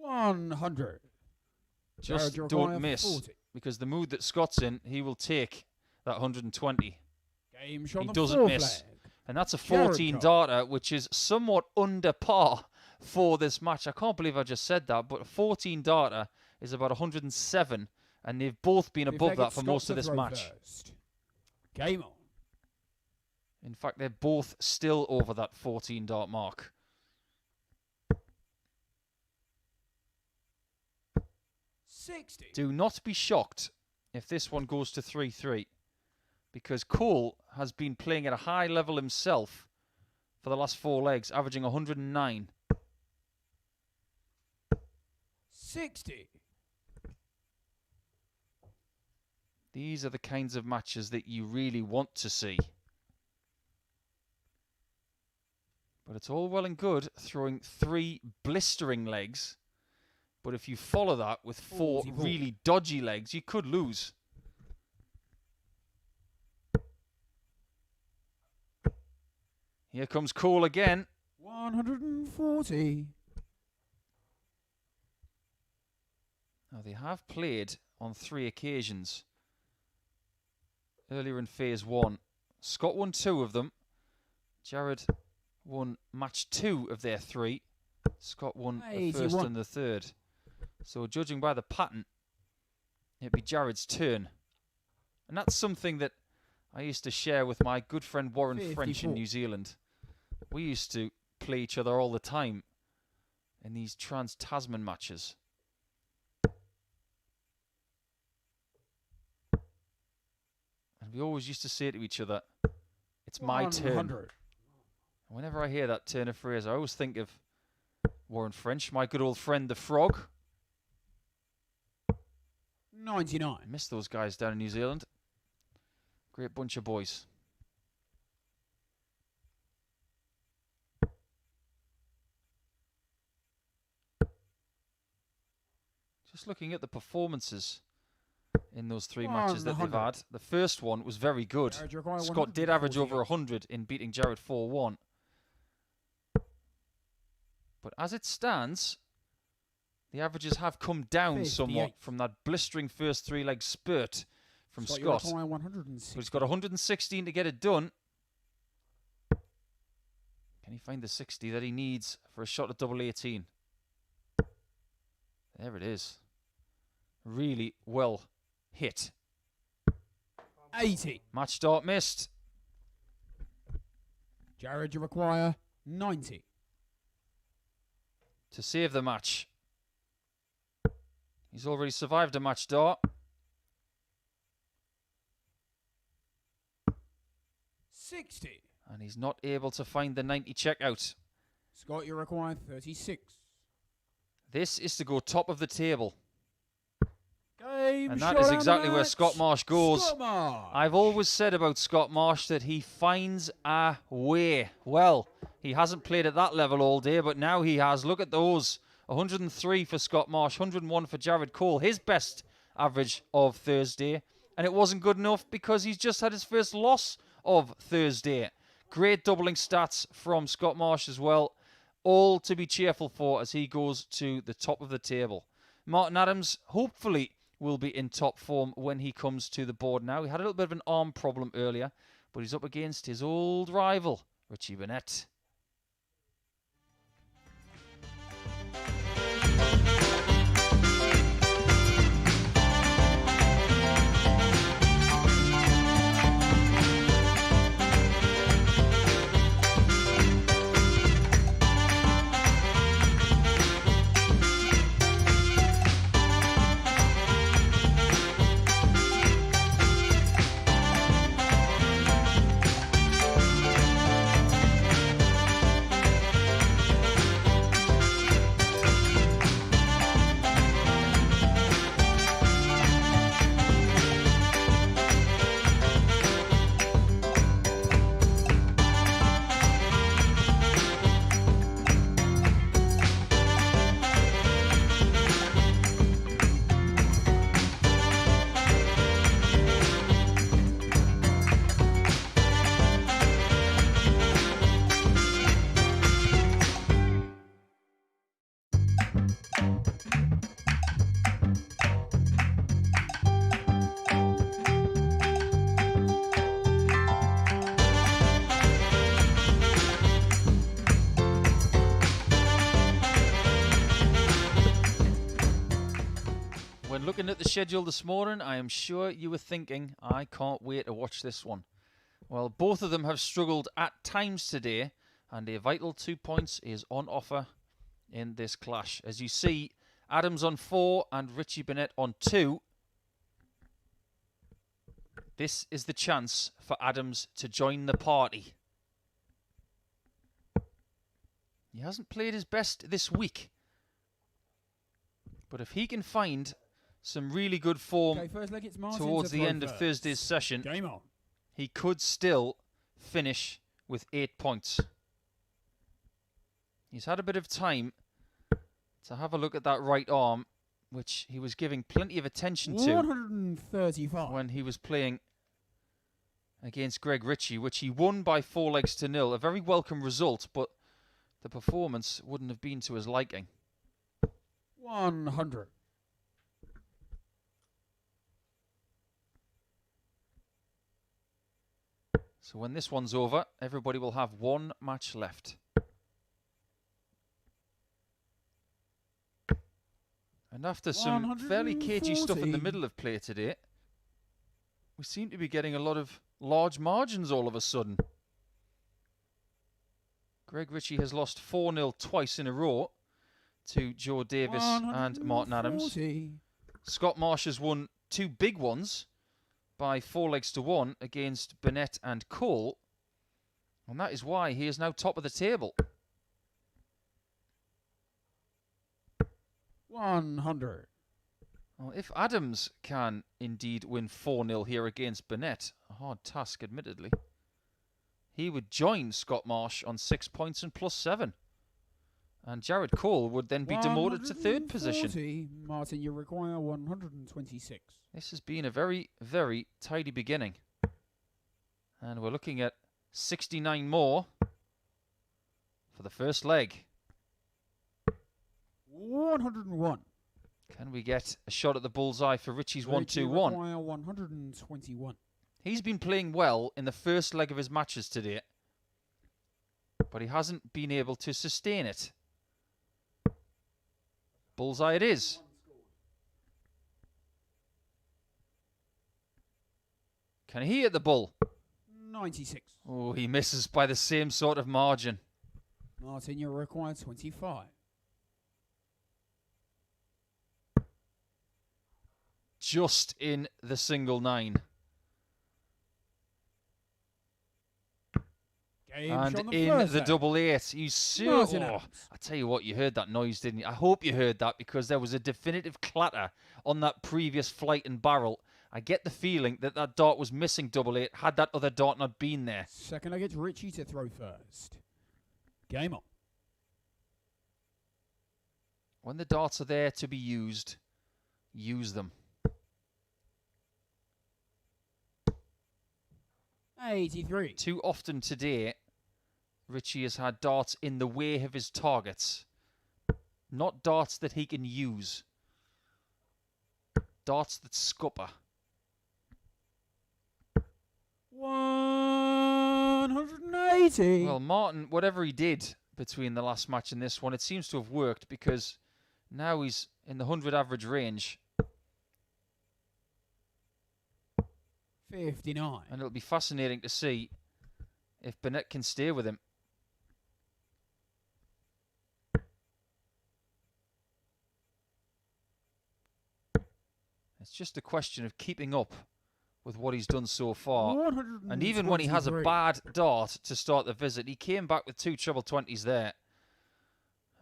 $100. Just Jared, don't miss. 40. Because the mood that Scott's in, he will take that 120. Game shot He on doesn't fourth miss. leg. And that's a Jared 14 Cole. darter, which is somewhat under par for this match. I can't believe I just said that, but a 14 darter is about 107, and they've both been Fifth above leg, that it's for Scott most to of this throw match. first. Game on. In fact, they're both still over that 14 dart mark. $60. Do not be shocked if this one goes to 3-3, because Cole has been playing at a high level himself for the last 4 legs, averaging 109. 60. These are the kinds of matches that you really want to see. But it's all well and good throwing 3 blistering legs. But if you follow that with 4 44. really dodgy legs, you could lose. Here comes Cole again. 140. Now, they have played on 3 occasions earlier in phase 1. Scott won 2 of them. Jared won match 2 of their 3. Scott won the first and the third. So judging by the pattern, it'd be Jared's turn. And that's something that I used to share with my good friend Warren 54. French in New Zealand. We used to play each other all the time in these trans-Tasman matches. And We always used to say to each other, it's my 100. turn. Whenever I hear that turn of phrase, I always think of Warren French, my good old friend, the Frog. 99. I miss those guys down in New Zealand. Great bunch of boys. Just looking at the performances in those 3 matches that they've had. The first one was very good. Scott did average over 100 in beating Jared 4-1. But as it stands, the averages have come down somewhat from that blistering first 3-leg spurt from Scott. But he's got 116 to get it done. Can he find the 60 that he needs for a shot at double 18? There it is. Really well hit. 80. Match start missed. Jared, you require 90. To save the match. He's already survived a match start. 60. And he's not able to find the 90 checkout. Scott, you require 36. This is to go top of the table. Game, and that is exactly where Scott Marsh goes. Scott Marsh. I've always said about Scott Marsh that he finds a way. Well, he hasn't played at that level all day, but now he has. Look at those. 103 for Scott Marsh, 101 for Jared Cole, his best average of Thursday. And it wasn't good enough because he's just had his first loss of Thursday. Great doubling stats from Scott Marsh as well. All to be cheerful for as he goes to the top of the table. Martin Adams, hopefully, will be in top form when he comes to the board now. He had a little bit of an arm problem earlier, but he's up against his old rival, Richie Burnett. Looking at the schedule this morning, I am sure you were thinking, I can't wait to watch this one. Well, both of them have struggled at times today, and a vital 2 points is on offer in this clash. As you see, Adams on 4 and Richie Burnett on 2. This is the chance for Adams to join the party. He hasn't played his best this week, but if he can find some really good form towards the end of Thursday's session, he could still finish with 8 points. He's had a bit of time to have a look at that right arm, which he was giving plenty of attention to 135 when he was playing against Greg Ritchie, which he won by 4-0. A very welcome result, but the performance wouldn't have been to his liking. 100. So when this one's over, everybody will have one match left. And after some fairly cagey stuff in the middle of play today, we seem to be getting a lot of large margins all of a sudden. Greg Ritchie has lost 4-0 twice in a row to Joe Davis and Martin Adams. Scott Marsh has won 2 big ones by 4-1 against Burnett and Cole. And that is why he is now top of the table. 100. Well, if Adams can indeed win 4-0 here against Burnett, a hard task admittedly, he would join Scott Marsh on 6 points and +7. And Jared Cole would then be demoted to third position. Martin, you require 126. This has been a very, very tidy beginning. And we're looking at 69 more for the first leg. 101. Can we get a shot at the bullseye for Richie's Richie 1-2-1? require 121. He's been playing well in the first leg of his matches today, but he hasn't been able to sustain it. Bullseye it is. Can he hit the bull? 96. Oh, he misses by the same sort of margin. Martin, you require 25. Just in the single 9. And in the double 8. You see, I tell you what, you heard that noise, didn't you? I hope you heard that, because there was a definitive clatter on that previous flight and barrel. I get the feeling that that dart was missing double 8 had that other dart not been there. Second, I get Ritchie to throw first. Game on. When the darts are there to be used, use them. 83. Too often today, Ritchie has had darts in the way of his targets. Not darts that he can use. Darts that scupper. 180. Well, Martin, whatever he did between the last match and this one, it seems to have worked, because now he's in the 100 average range. 59. And it'll be fascinating to see if Burnett can stay with him. It's just a question of keeping up with what he's done so far. And even when he has a bad dart to start the visit, he came back with 2 treble 20s there.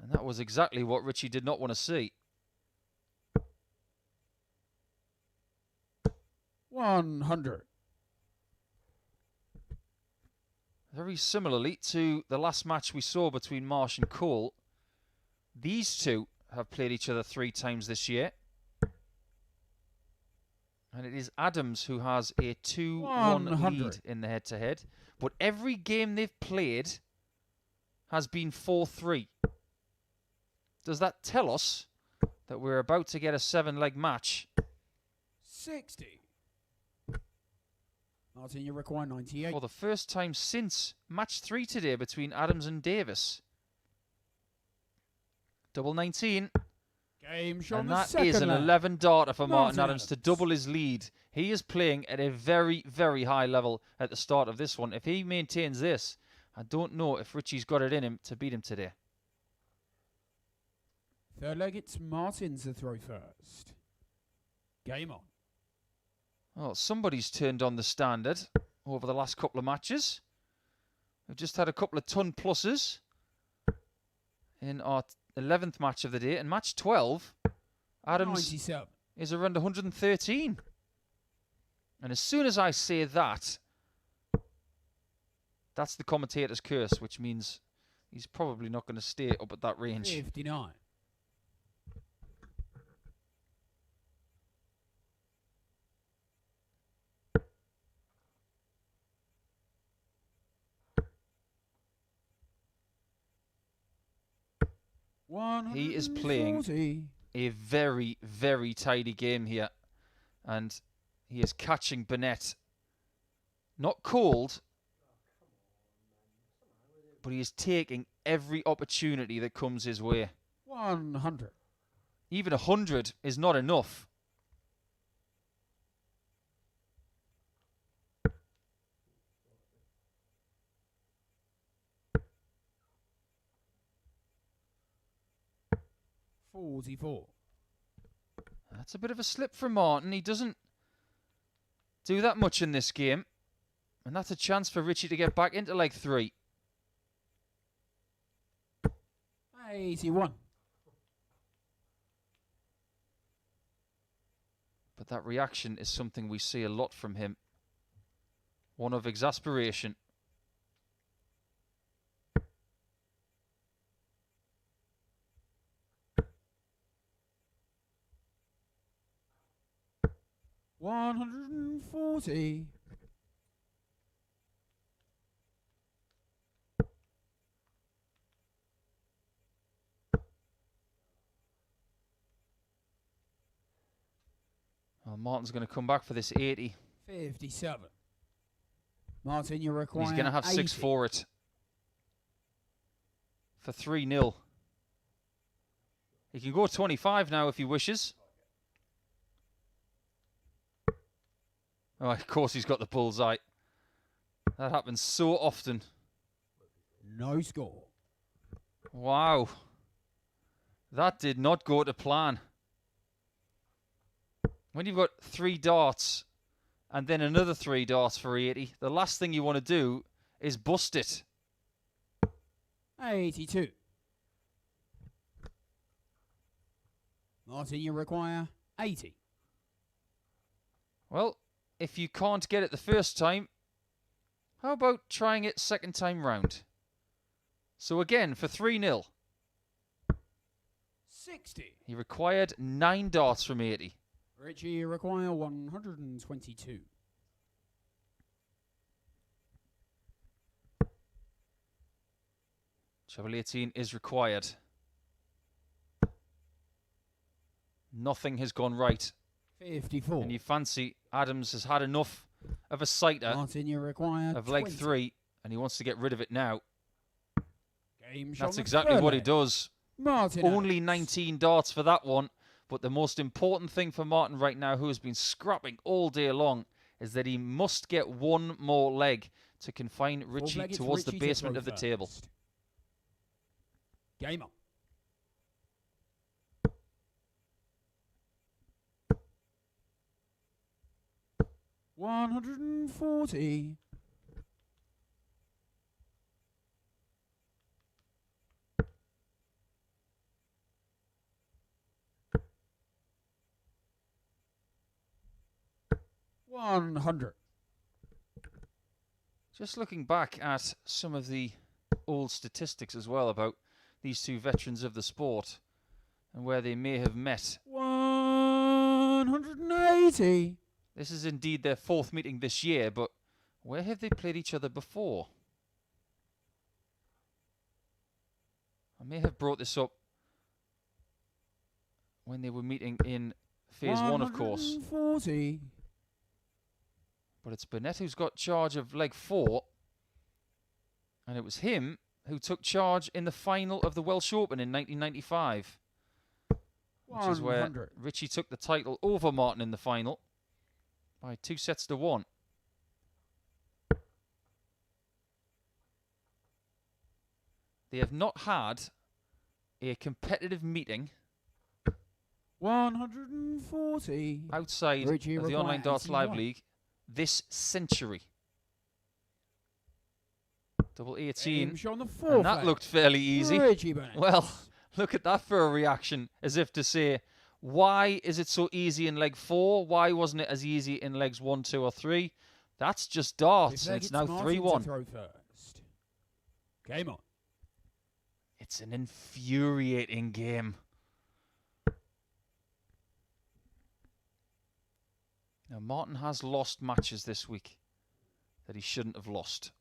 And that was exactly what Ritchie did not want to see. 100. Very similarly to the last match we saw between Marsh and Cole, these two have played each other 3 times this year. And it is Adams who has a 2-1 lead in the head-to-head. But every game they've played has been 4-3. Does that tell us that we're about to get a 7-leg match? 60. Martin, you require 98. For the first time since match 3 today between Adams and Davis. Double 19. Game shot. And that is an 11 darter for Martin Adams to double his lead. He is playing at a very, very high level at the start of this one. If he maintains this, I don't know if Ritchie's got it in him to beat him today. Third leg, it's Martin to throw first. Game on. Well, somebody's turned on the standard over the last couple of matches. We've just had a couple of ton pluses in our 11th match of the day. And match 12, Adams 97. is around 113. And as soon as I say that, that's the commentator's curse, which means he's probably not going to stay up at that range. 59. He is playing a very, very tidy game here. And he is catching Burnett. Not cold, but he is taking every opportunity that comes his way. 100. Even 100 is not enough. $44. That's a bit of a slip from Martin. He doesn't do that much in this game. And that's a chance for Ritchie to get back into leg 3. 81. But that reaction is something we see a lot from him. One of exasperation. $140. Well, Martin's going to come back for this 80. 57. Martin, you require He's going to have 80. 6 for it. For 3-0. He can go 25 now if he wishes. Oh, of course he's got the bullseye. That happens so often. No score. Wow. That did not go to plan. When you've got 3 darts and then another 3 darts for 80, the last thing you want to do is bust it. 82. Martin, you require 80. Well, if you can't get it the first time, how about trying it second time round? So again, for 3-0. 60. He required 9 darts from 80. Richie, you require 122. Treble 18 is required. Nothing has gone right. 54. And you fancy Adams has had enough of a sighter Martin, you require of leg 20. 3, and he wants to get rid of it now. Game shot That's the exactly third what he leg. does. Martin Only Adams. 19 darts for that one. But the most important thing for Martin right now, who has been scrapping all day long, is that he must get one more leg to confine Ritchie Four-legged towards the Ritchie to basement throw of the first. table. Game on. $140. $100. Just looking back at some of the old statistics as well about these two veterans of the sport and where they may have met. 180. This is indeed their 4th meeting this year, but where have they played each other before? I may have brought this up when they were meeting in Phase 1, of course. 140. But it's Burnett who's got charge of leg 4. And it was him who took charge in the final of the Welsh Open in 1995. Which is where 100. Ritchie took the title over Martin in the final by 2-1. They have not had a competitive meeting 140. outside Ritchie of the require Online Darts Live 81. League this century. Double 18. Game shot on the fourth And that leg. looked fairly easy. Richie Burnett. Well, look at that for a reaction, as if to say, why is it so easy in leg 4? Why wasn't it as easy in legs 1, 2, or 3? That's just darts, and it's now 3-1. Throw first. Game on. It's an infuriating game. Now, Martin has lost matches this week that he shouldn't have lost.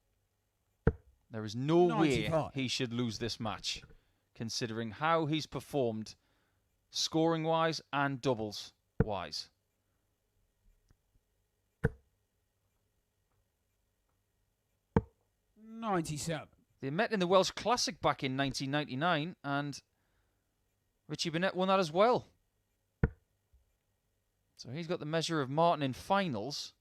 There is no way 95. he should lose this match, considering how he's performed scoring-wise and doubles-wise. $97. They met in the Welsh Classic back in 1999, and Richie Burnett won that as well. So he's got the measure of Martin in finals.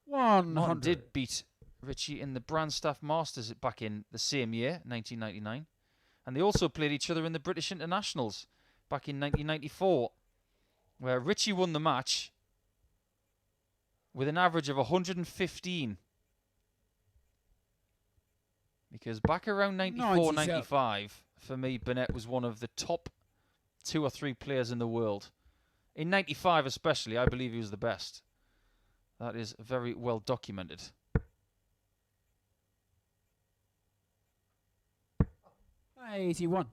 100. Martin did beat Ritchie in the Brandstaff Masters back in the same year, 1999. And they also played each other in the British Internationals back in 1994. where Ritchie won the match with an average of 115. Because back around 94, 95, for me, Burnett was one of the top 2 or 3 players in the world. In 95 especially, I believe he was the best. That is very well documented. '81.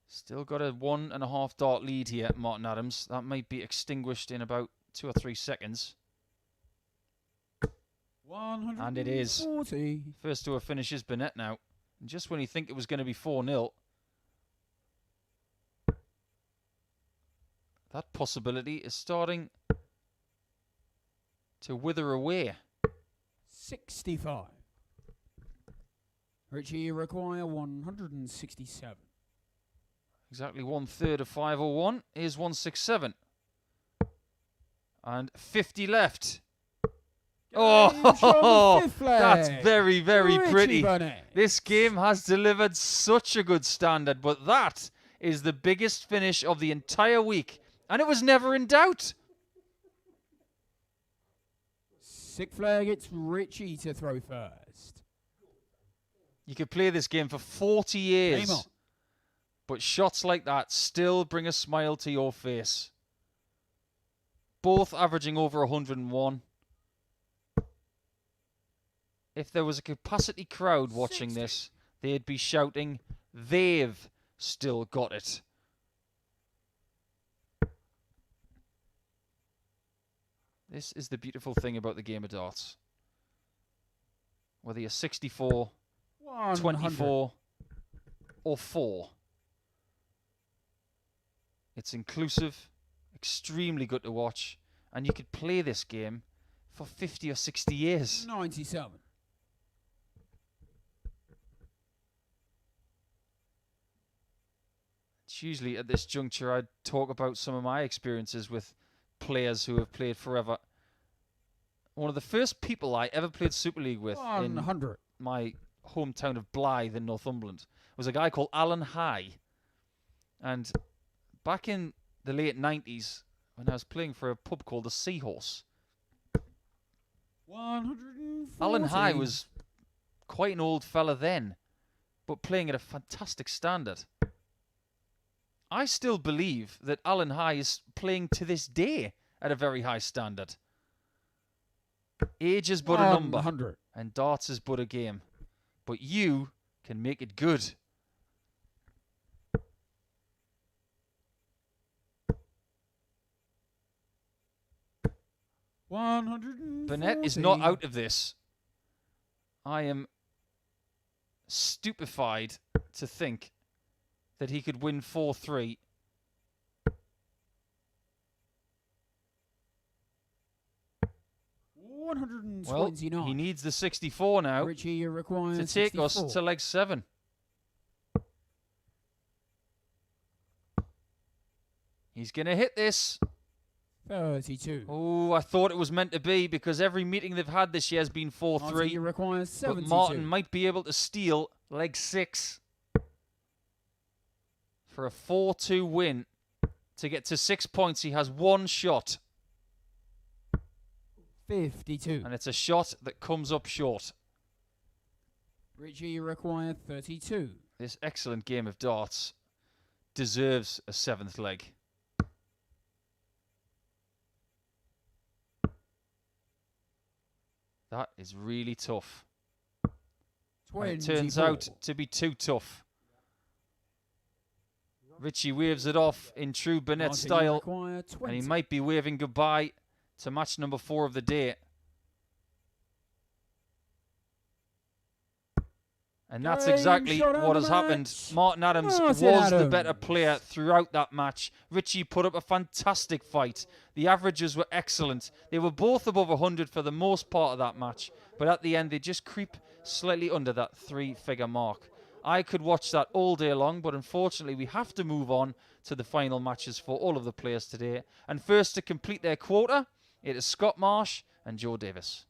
Still got a 1.5 dart lead here, Martin Adams. That might be extinguished in about 2 or 3 seconds. And it is. First to a finish is Burnett now. And just when you think it was going to be 4-0, that possibility is starting to wither away. 65. Ritchie, you require 167. Exactly 1/3 of 501 is 167. And 50 left. Oh, that's very, very pretty. This game has delivered such a good standard, but that is the biggest finish of the entire week, and it was never in doubt. Sick flag, it's Ritchie to throw first. You could play this game for 40 years, but shots like that still bring a smile to your face. Both averaging over 101. If there was a capacity crowd watching 60. this, they'd be shouting, "They've still got it." This is the beautiful thing about the game of darts. Whether you're 64, 100. 24, or 4. It's inclusive, extremely good to watch, and you could play this game for 50 or 60 years. 97. It's usually at this juncture I'd talk about some of my experiences with players who have played forever. One of the first people I ever played Super League with 100. in my hometown of Blythe in Northumberland was a guy called Alan High. And back in the late 90s, when I was playing for a pub called the Seahorse, 140. Alan High was quite an old fella then, but playing at a fantastic standard. I still believe that Alan High is playing to this day at a very high standard. Age is but a number, 100. and darts is but a game. But you can make it good. Burnett is not out of this. I am stupefied to think that he could win 4-3. Well, he needs the 64 now Ritchie, you require to take 64. us to leg 7. He's going to hit this. 32. Oh, I thought it was meant to be because every meeting they've had this year has been 4-3. You require 72. But Martin might be able to steal leg 6 for a 4-2 win. To get to 6 points, he has one shot. 52. And it's a shot that comes up short. Ritchie, you require 32. This excellent game of darts deserves a 7th leg. That is really tough. And it turns out to be too tough. Ritchie waves it off in true Burnett style, and he might be waving goodbye to match number 4 of the day. And that's exactly what has happened. Martin Adams was the better player throughout that match. Ritchie put up a fantastic fight. The averages were excellent. They were both above 100 for the most part of that match. But at the end, they just creep slightly under that 3-figure mark. I could watch that all day long, but unfortunately we have to move on to the final matches for all of the players today. And first to complete their quota, it is Scott Marsh and Joe Davis.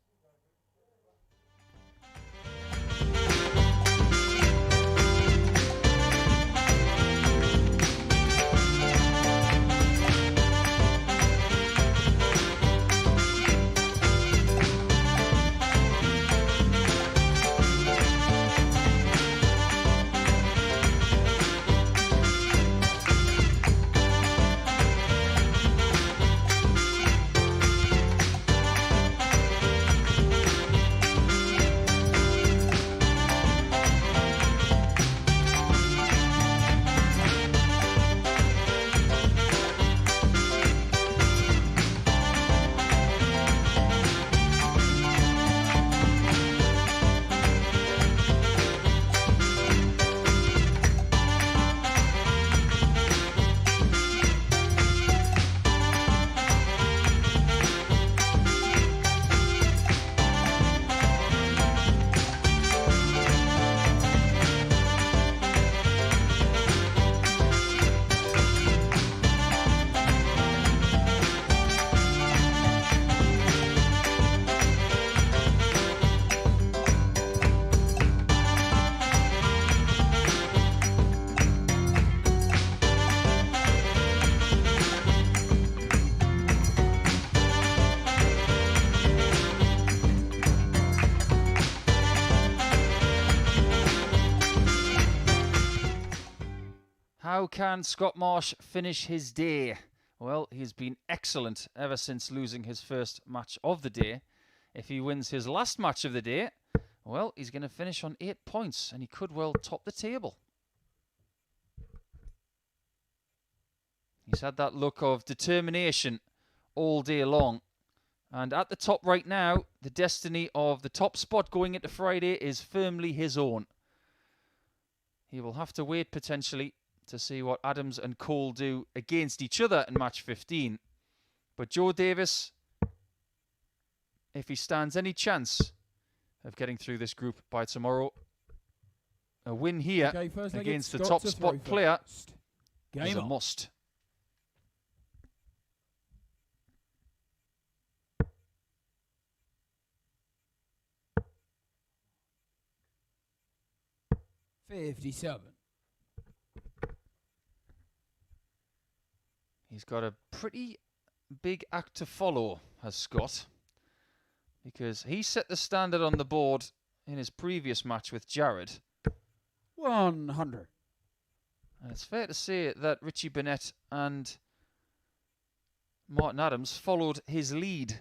How can Scott Marsh finish his day? Well, he's been excellent ever since losing his first match of the day. If he wins his last match of the day, well, he's going to finish on 8 points, and he could well top the table. He's had that look of determination all day long. And at the top right now, the destiny of the top spot going into Friday is firmly his own. He will have to wait potentially to see what Adams and Cole do against each other in match 15. But Joe Davis, if he stands any chance of getting through this group by tomorrow, a win here against the top spot player is a must. He's got a pretty big act to follow, has Scott, because he set the standard on the board in his previous match with Jared. 100. And it's fair to say that Richie Burnett and Martin Adams followed his lead.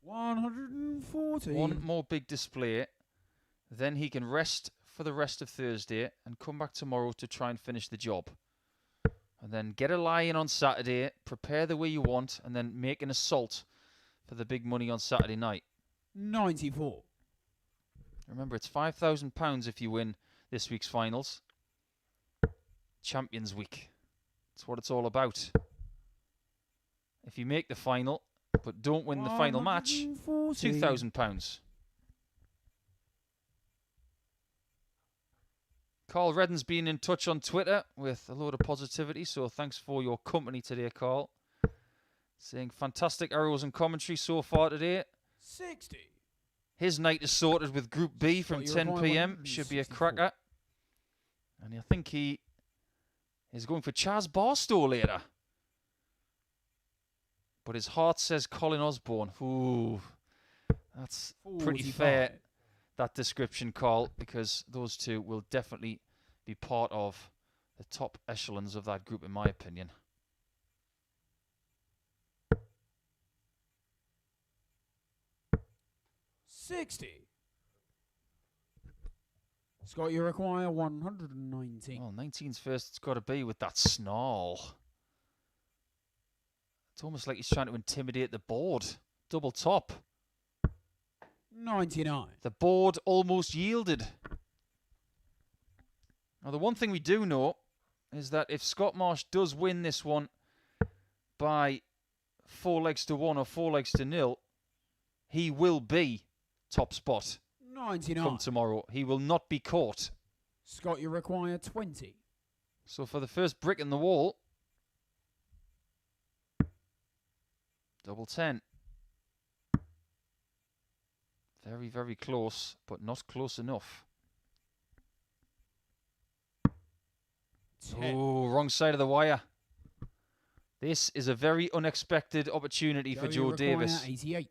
140. One more big display, then he can rest for the rest of Thursday and come back tomorrow to try and finish the job. And then get a lie-in on Saturday, prepare the way you want, and then make an assault for the big money on Saturday night. 94. Remember, it's £5,000 if you win this week's finals. Champions Week. That's what it's all about. If you make the final, but don't win the final match, £2,000. Carl Redden's been in touch on Twitter with a load of positivity, so thanks for your company today, Carl. Saying fantastic arrows and commentary so far today. 60. His night is sorted with Group B from 10 p.m. Should be a cracker. And I think he is going for Chaz Barstow later. But his heart says Colin Osborne. Ooh, that's pretty fair, that description, Carl, because those two will definitely be part of the top echelons of that group, in my opinion. $60. Scott, you require 119. Well, 19's first it's got to be with that snarl. It's almost like he's trying to intimidate the board. Double top. 99. The board almost yielded. Now, the one thing we do know is that if Scott Marsh does win this one by 4 legs to 1 or 4 legs to 0, he will be top spot 99. Come tomorrow. He will not be caught. Scott, you require 20. So for the first brick in the wall, double 10. Very, very close, but not close enough. 10. Oh, wrong side of the wire. This is a very unexpected opportunity for Joe Davis. 88.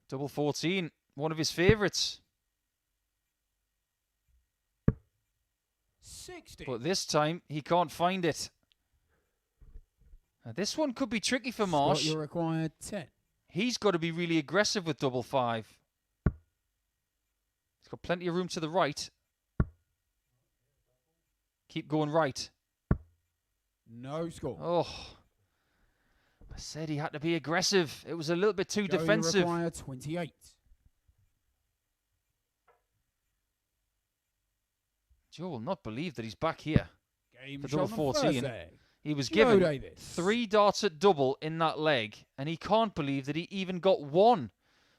Double 14, one of his favourites. 60. But this time, he can't find it. Now, this one could be tricky for Marsh. Scott, you require 10. He's got to be really aggressive with double 5. He's got plenty of room to the right. Keep going right. No score. Oh, I said he had to be aggressive. It was a little bit too Joe, defensive. You require 28. Joe will not believe that he's back here. Game for double 14. He was Joe given Davis. 3 darts at double in that leg, and he can't believe that he even got 1.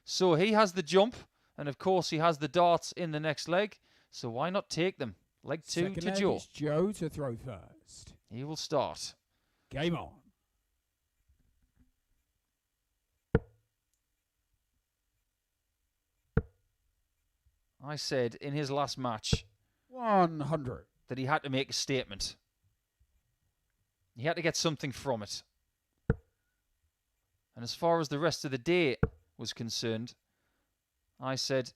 So he has the jump, and of course he has the darts in the next leg. So why not take them? Leg 2 Second to leg, Joe. it's Joe to throw first. He will start. Game on. I said in his last match 100. that he had to make a statement. He had to get something from it. And as far as the rest of the day was concerned, I said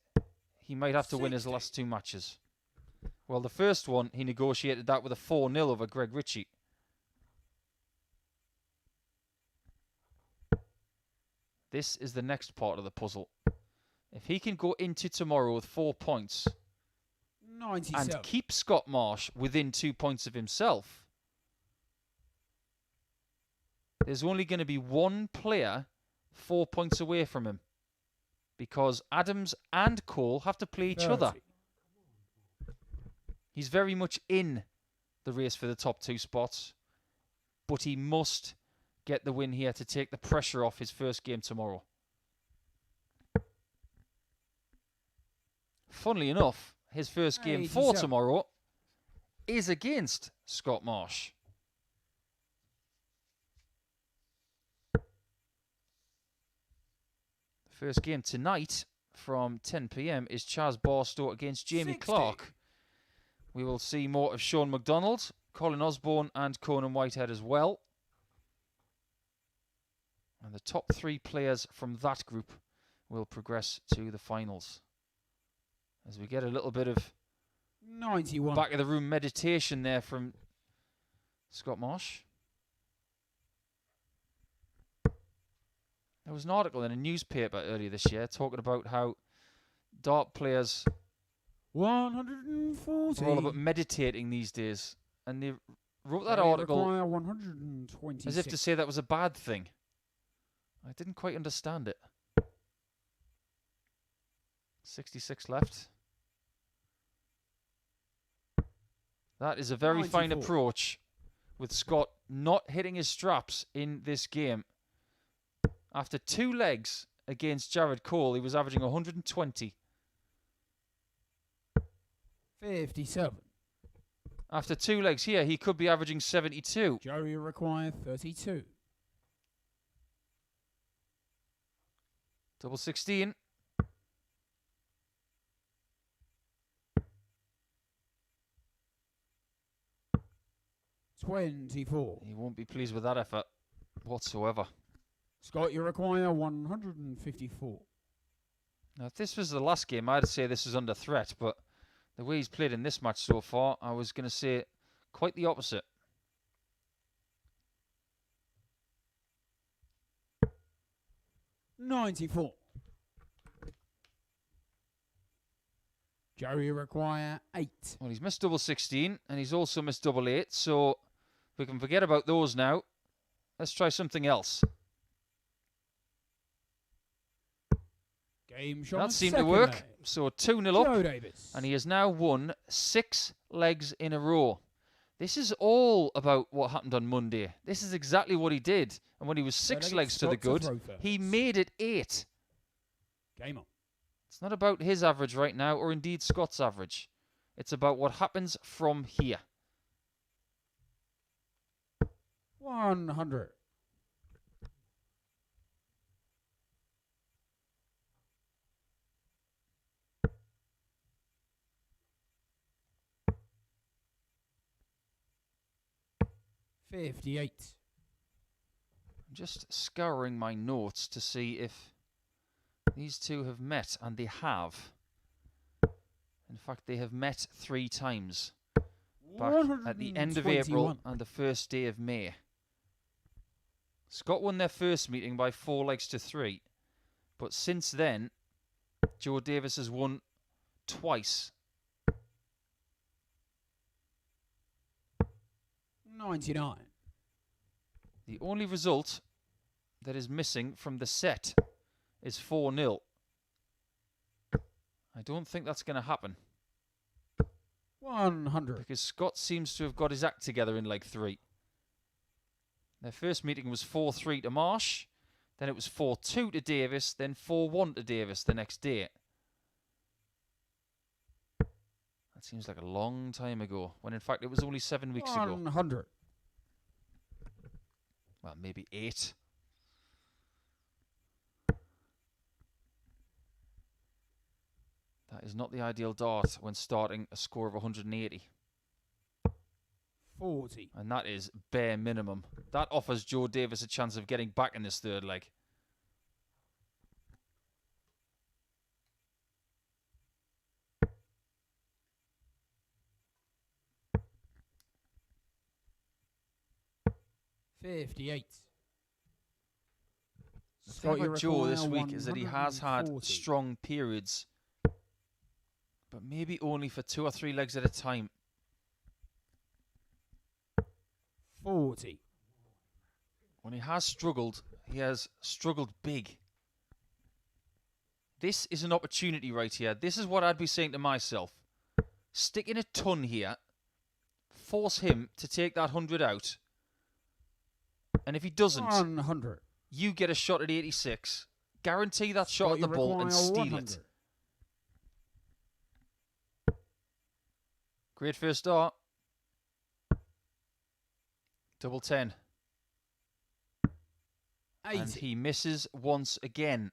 he might have to win his 60. last 2 matches. Well, the first one, he negotiated that with a 4-0 over Greg Ritchie. This is the next part of the puzzle. If he can go into tomorrow with 4 points 97. and keep Scott Marsh within 2 points of himself, there's only going to be one player 4 points away from him, because Adams and Cole have to play each 30. other. He's very much in the race for the top 2 spots, but he must get the win here to take the pressure off his first game tomorrow. Funnily enough, his first game for 87. tomorrow is against Scott Marsh. The first game tonight from 10 p.m. is Chaz Barstow against Jamie 60. Clark. We will see more of Sean McDonald, Colin Osborne and Conan Whitehead as well. And the top 3 players from that group will progress to the finals. As we get a little bit of 91. back of the room meditation there from Scott Marsh. There was an article in a newspaper earlier this year talking about how dart players 140. are all about meditating these days. And they wrote that They article require 126. as if to say that was a bad thing. I didn't quite understand it. 66 left. That is a very fine 94. approach, with Scott not hitting his straps in this game. After 2 legs against Jared Cole, he was averaging 120. 57. After 2 legs here, he could be averaging 72. Joey require 32. Double 16. $24. He won't be pleased with that effort whatsoever. Scott, you require 154. Now, if this was the last game, I'd say this is under threat, but the way he's played in this match so far, I was going to say quite the opposite. $94. Joey require 8. Well, he's missed double 16, and he's also missed double 8, so we can forget about those now. Let's try something else. Game shot. That seemed to second work. leg. So 2-0 up, Joe Davis. and he has now won 6 legs in a row. This is all about what happened on Monday. This is exactly what he did. And when he was 6 Delegate legs to the Scott good, throw first. he made it 8. Game on. It's not about his average right now, or indeed Scott's average. It's about what happens from here. 100. $58. I'm just scouring my notes to see if these two have met, and they have. In fact, they have met 3 times. Back at the end of April 121. and the first day of May. Scott won their first meeting by 4 legs to 3. But since then, Joe Davis has won twice. 99. The only result that is missing from the set is 4-0. I don't think that's going to happen, 100. because Scott seems to have got his act together in leg 3. Their first meeting was 4-3 to Marsh, then it was 4-2 to Davis, then 4-1 to Davis the next day. That seems like a long time ago, when in fact it was only 7 weeks ago. 100. Well, maybe 8. That is not the ideal dart when starting a score of 180. 40. And that is bare minimum. That offers Joe Davis a chance of getting back in this third leg. 58. The thing about Joe this week is that he has had strong periods, but maybe only for 2 or 3 legs at a time. 40. When he has struggled big. This is an opportunity right here. This is what I'd be saying to myself. Stick in a ton here. Force him to take that 100 out. And if he doesn't, 100. You get a shot at 86. Guarantee that shot at the ball and steal 100. it. Great first start. Double 10. 80. And he misses once again.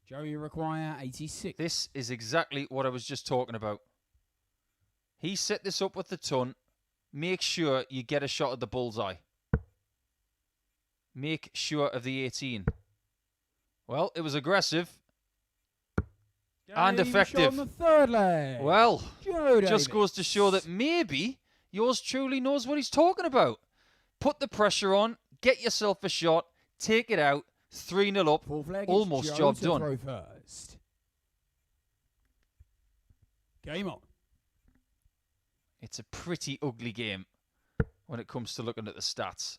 Joe, you require 86. This is exactly what I was just talking about. He set this up with the ton. Make sure you get a shot at the bullseye. Make sure of the 18. Well, it was aggressive. And effective. On the third leg. Well, Joe just Davis. goes to show that maybe yours truly knows what he's talking about. Put the pressure on, get yourself a shot, take it out, 3-0 up, almost job done. Throw first. Game on. It's a pretty ugly game when it comes to looking at the stats.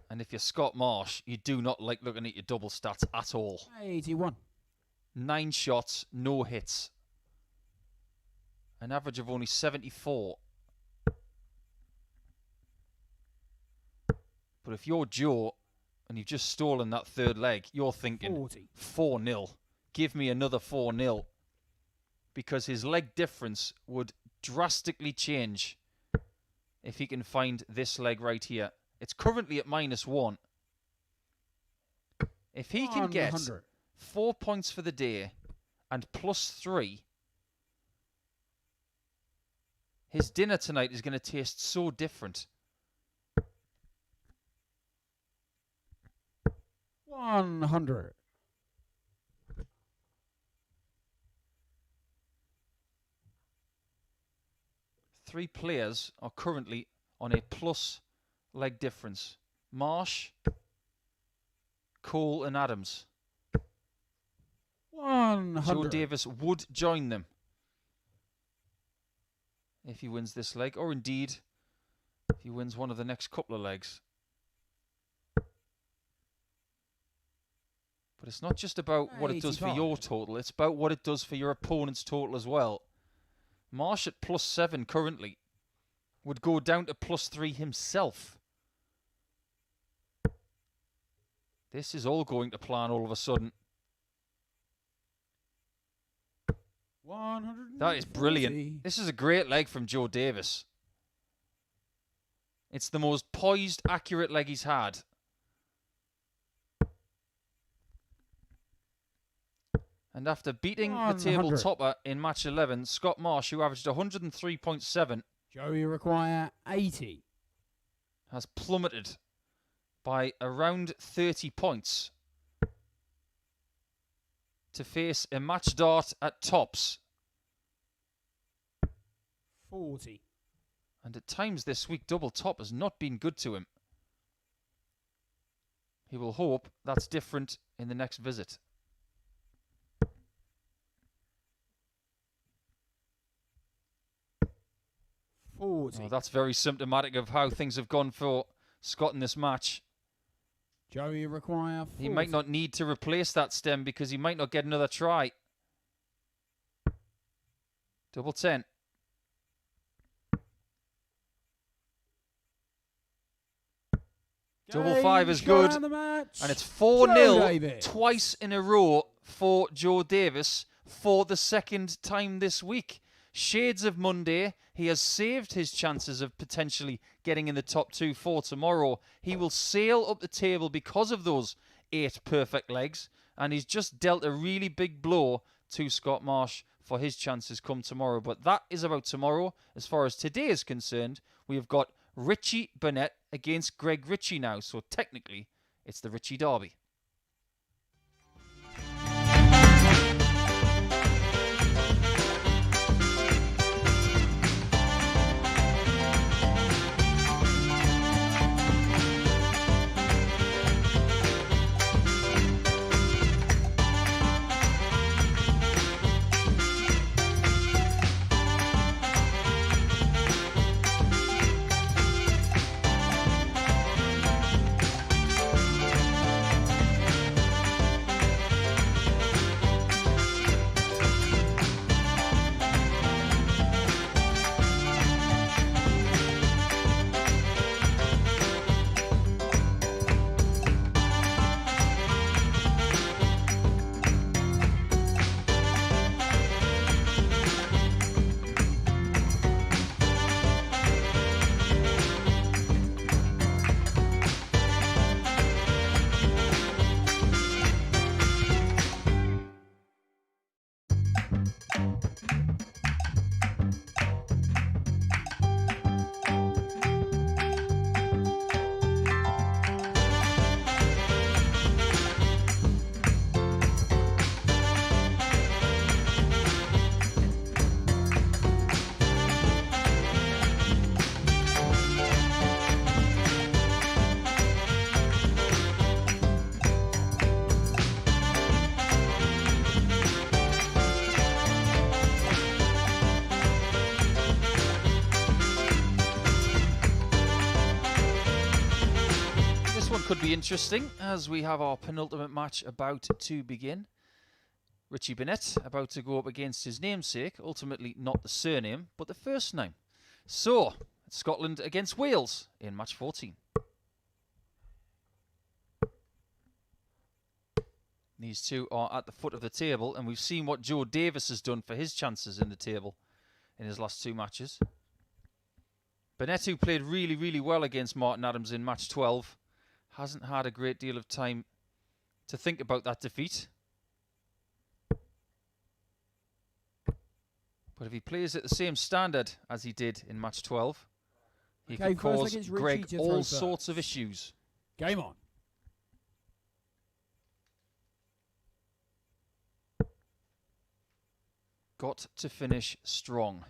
And if you're Scott Marsh, you do not like looking at your double stats at all. 81. 9 shots, no hits. An average of only 74. But if you're Joe and you've just stolen that third leg, you're thinking 4-0. Give me another 4-0. Because his leg difference would drastically change if he can find this leg right here. It's currently at -1. If he can get 4 points for the day and +3, his dinner tonight is going to taste so different. 100. Three players are currently on a plus leg difference. Marsh, Cole and Adams. 100. Joe Davis would join them if he wins this leg, or indeed if he wins one of the next couple of legs. But it's not just about what it does for your total, it's about what it does for your opponent's total as well. Marsh at +7 currently would go down to +3 himself. This is all going to plan all of a sudden. 140. That is brilliant. This is a great leg from Joe Davis. It's the most poised, accurate leg he's had. And after beating the table topper in match 11, Scott Marsh, who averaged 103.7, Joe, you require 80. has plummeted by around 30 points to face a match dart at tops. 40. And at times this week, double top has not been good to him. He will hope that's different in the next visit. 40. Oh, that's very symptomatic of how things have gone for Scott in this match. Joe, you require 40. He might not need to replace that stem because he might not get another try. Double 10. Double 5 is good. And it's 4-0 twice in a row for Joe Davis for the second time this week. Shades of Monday. He has saved his chances of potentially getting in the top 2 for tomorrow. He will sail up the table because of those 8 perfect legs. And he's just dealt a really big blow to Scott Marsh for his chances come tomorrow. But that is about tomorrow. As far as today is concerned, we have got Richie Burnett against Greg Ritchie now. So technically, it's the Ritchie Derby. Could be interesting as we have our penultimate match about to begin. Richie Burnett about to go up against his namesake, ultimately not the surname, but the first name. So, it's Scotland against Wales in match 14. These two are at the foot of the table, and we've seen what Joe Davis has done for his chances in the table in his last two matches. Burnett, who played really, really well against Martin Adams in match 12, hasn't had a great deal of time to think about that defeat. But if he plays at the same standard as he did in match 12, he can cause Greg all sorts of issues. Game on. Got to finish strong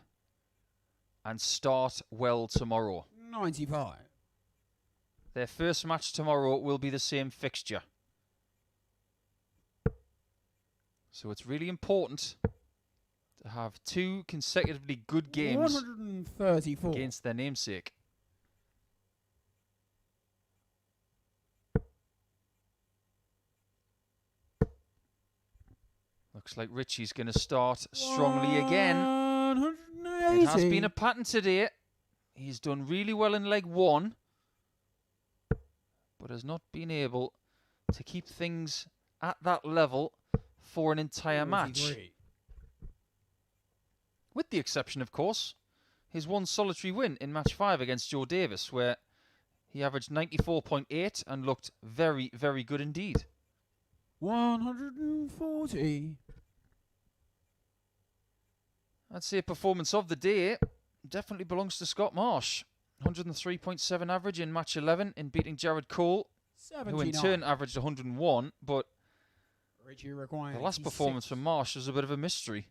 and start well tomorrow. 95. Their first match tomorrow will be the same fixture. So it's really important to have two consecutively good games 134 against their namesake. Looks like Ritchie's going to start strongly again. 180. It has been a pattern today. He's done really well in leg one, but has not been able to keep things at that level for an entire match. With the exception, of course, his one solitary win in match 5 against Joe Davis, where he averaged 94.8 and looked very, very good indeed. 140. I'd say performance of the day definitely belongs to Scott Marsh. 103.7 average in match 11 in beating Jared Cole, 79. who in turn averaged 101, but Richie the required last 86. performance from Marsh was a bit of a mystery.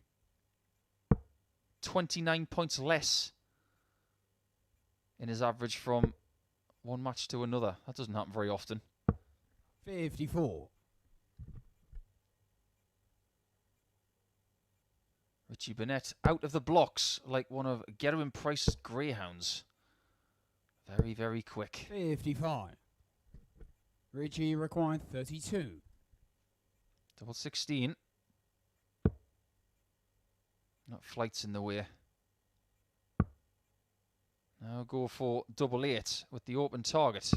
29 points less in his average from one match to another. That doesn't happen very often. 54. Richie Burnett out of the blocks like one of Gerwin Price's greyhounds. Very, very quick. 55. Richie required 32. Double 16. Not flights in the way. Now go for double 8 with the open target.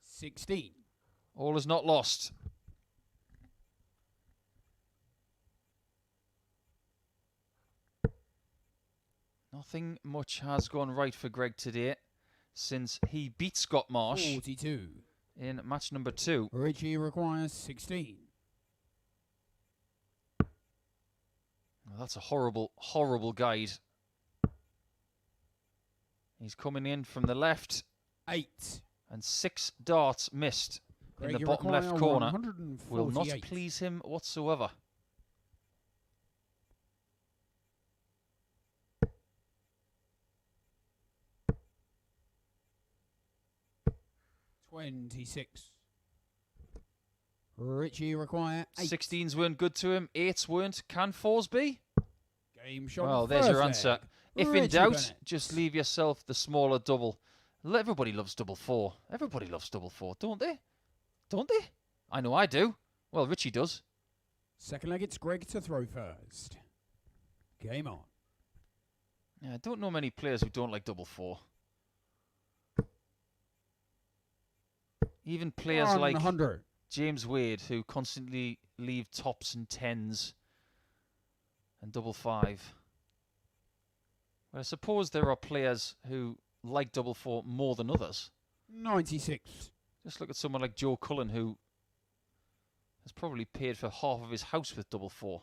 16. All is not lost. Nothing much has gone right for Greg today since he beat Scott Marsh 42. in match number 2. Richie requires 16. Well, that's a horrible, horrible guide. He's coming in from the left. 8. And 6 darts missed Greg, in the bottom left corner. 148. Will not please him whatsoever. $26. Richie require 8. 16s weren't good to him. 8s weren't. Can 4s be? Game shot. Well, there's your answer. If in doubt, just leave yourself the smaller double. Everybody loves double 4. Everybody loves double 4, don't they? Don't they? I know I do. Well, Richie does. Second leg, it's Greg to throw first. Game on. Yeah, I don't know many players who don't like double 4. Even players like 100. James Wade, who constantly leave tops and 10s and double 5. But I suppose there are players who like double 4 more than others. 96. Just look at someone like Joe Cullen, who has probably paid for half of his house with double 4.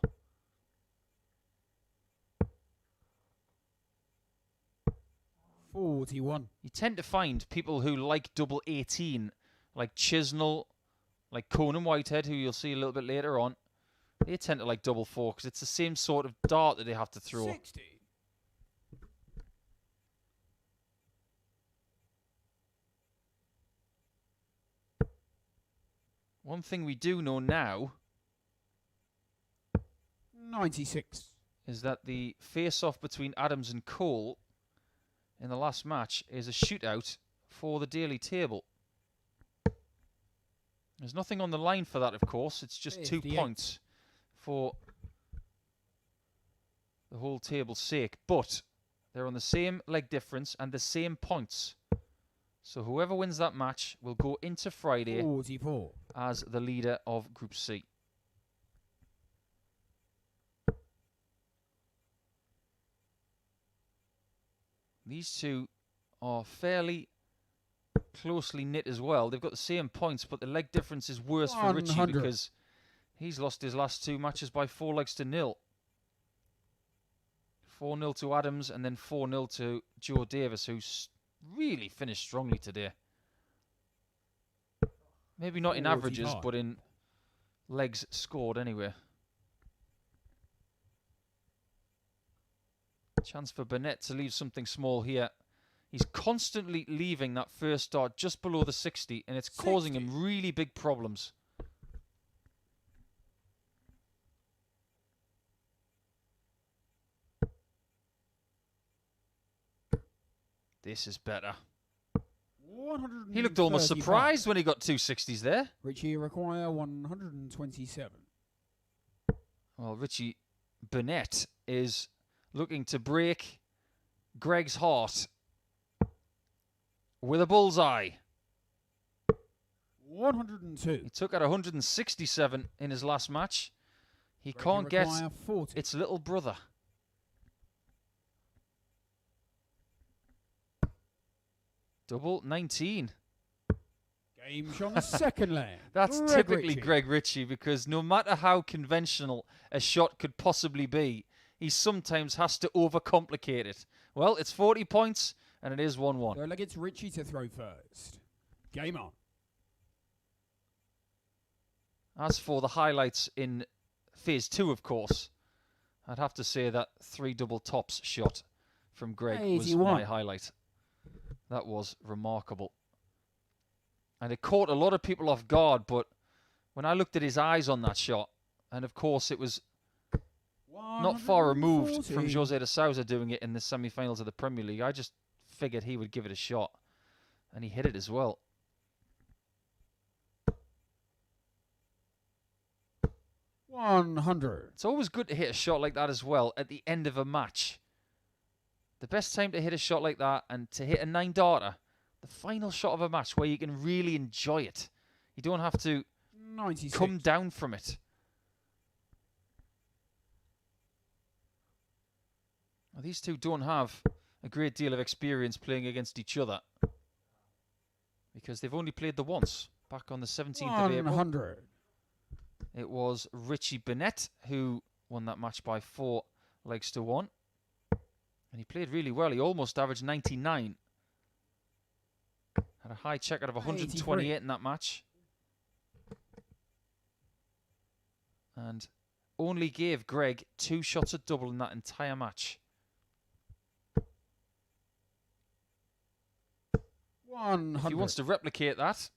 41. You tend to find people who like double 18, like Chisnell, like Conan Whitehead, who you'll see a little bit later on. They tend to like double 4 because it's the same sort of dart that they have to throw. 60. One thing we do know now 96. is that the face-off between Adams and Cole in the last match is a shootout for the daily table. There's nothing on the line for that, of course. It's just 2 points for the whole table's sake. But they're on the same leg difference and the same points. So whoever wins that match will go into Friday 44. as the leader of Group C. These two are fairly closely knit as well. They've got the same points, but the leg difference is worse for Ritchie 100. because he's lost his last 2 matches by 4 legs to 0. 4-0 to Adams and then 4-0 to Joe Davis, who's really finished strongly today. Maybe not in averages, 45. but in legs scored anyway. Chance for Burnett to leave something small here. He's constantly leaving that first dart just below the 60, and it's causing him really big problems. This is better. He looked almost surprised when he got 2 60s there. Richie require 127. Well, Richie Burnett is looking to break Greg's heart with a bullseye. 102. He took out 167 in his last match. He can't get 40. its little brother. Double 19. Game shot on the second leg. That's Greg typically Ritchie. Greg Ritchie, because no matter how conventional a shot could possibly be, he sometimes has to overcomplicate it. Well, it's 40 points, and it is 1-1. Third leg, it's Ritchie to throw first. Game on. As for the highlights in Phase 2, of course, I'd have to say that 3 double tops shot from Greg was 81. my highlight. That was remarkable. And it caught a lot of people off guard, but when I looked at his eyes on that shot, and of course it was not far removed from Jose de Sousa doing it in the semi-finals of the Premier League, I just figured he would give it a shot. And he hit it as well. 100. It's always good to hit a shot like that as well at the end of a match. The best time to hit a shot like that and to hit a 9-darter, the final shot of a match where you can really enjoy it. You don't have to 96. come down from it. Well, these two don't have a great deal of experience playing against each other because they've only played the once, back on the 17th of April. 100. It was Richie Burnett who won that match by 4 legs to 1. And he played really well. He almost averaged 99. Had a high check out of 128 in that match. And only gave Greg 2 shots at double in that entire match. 100. If he wants to replicate that,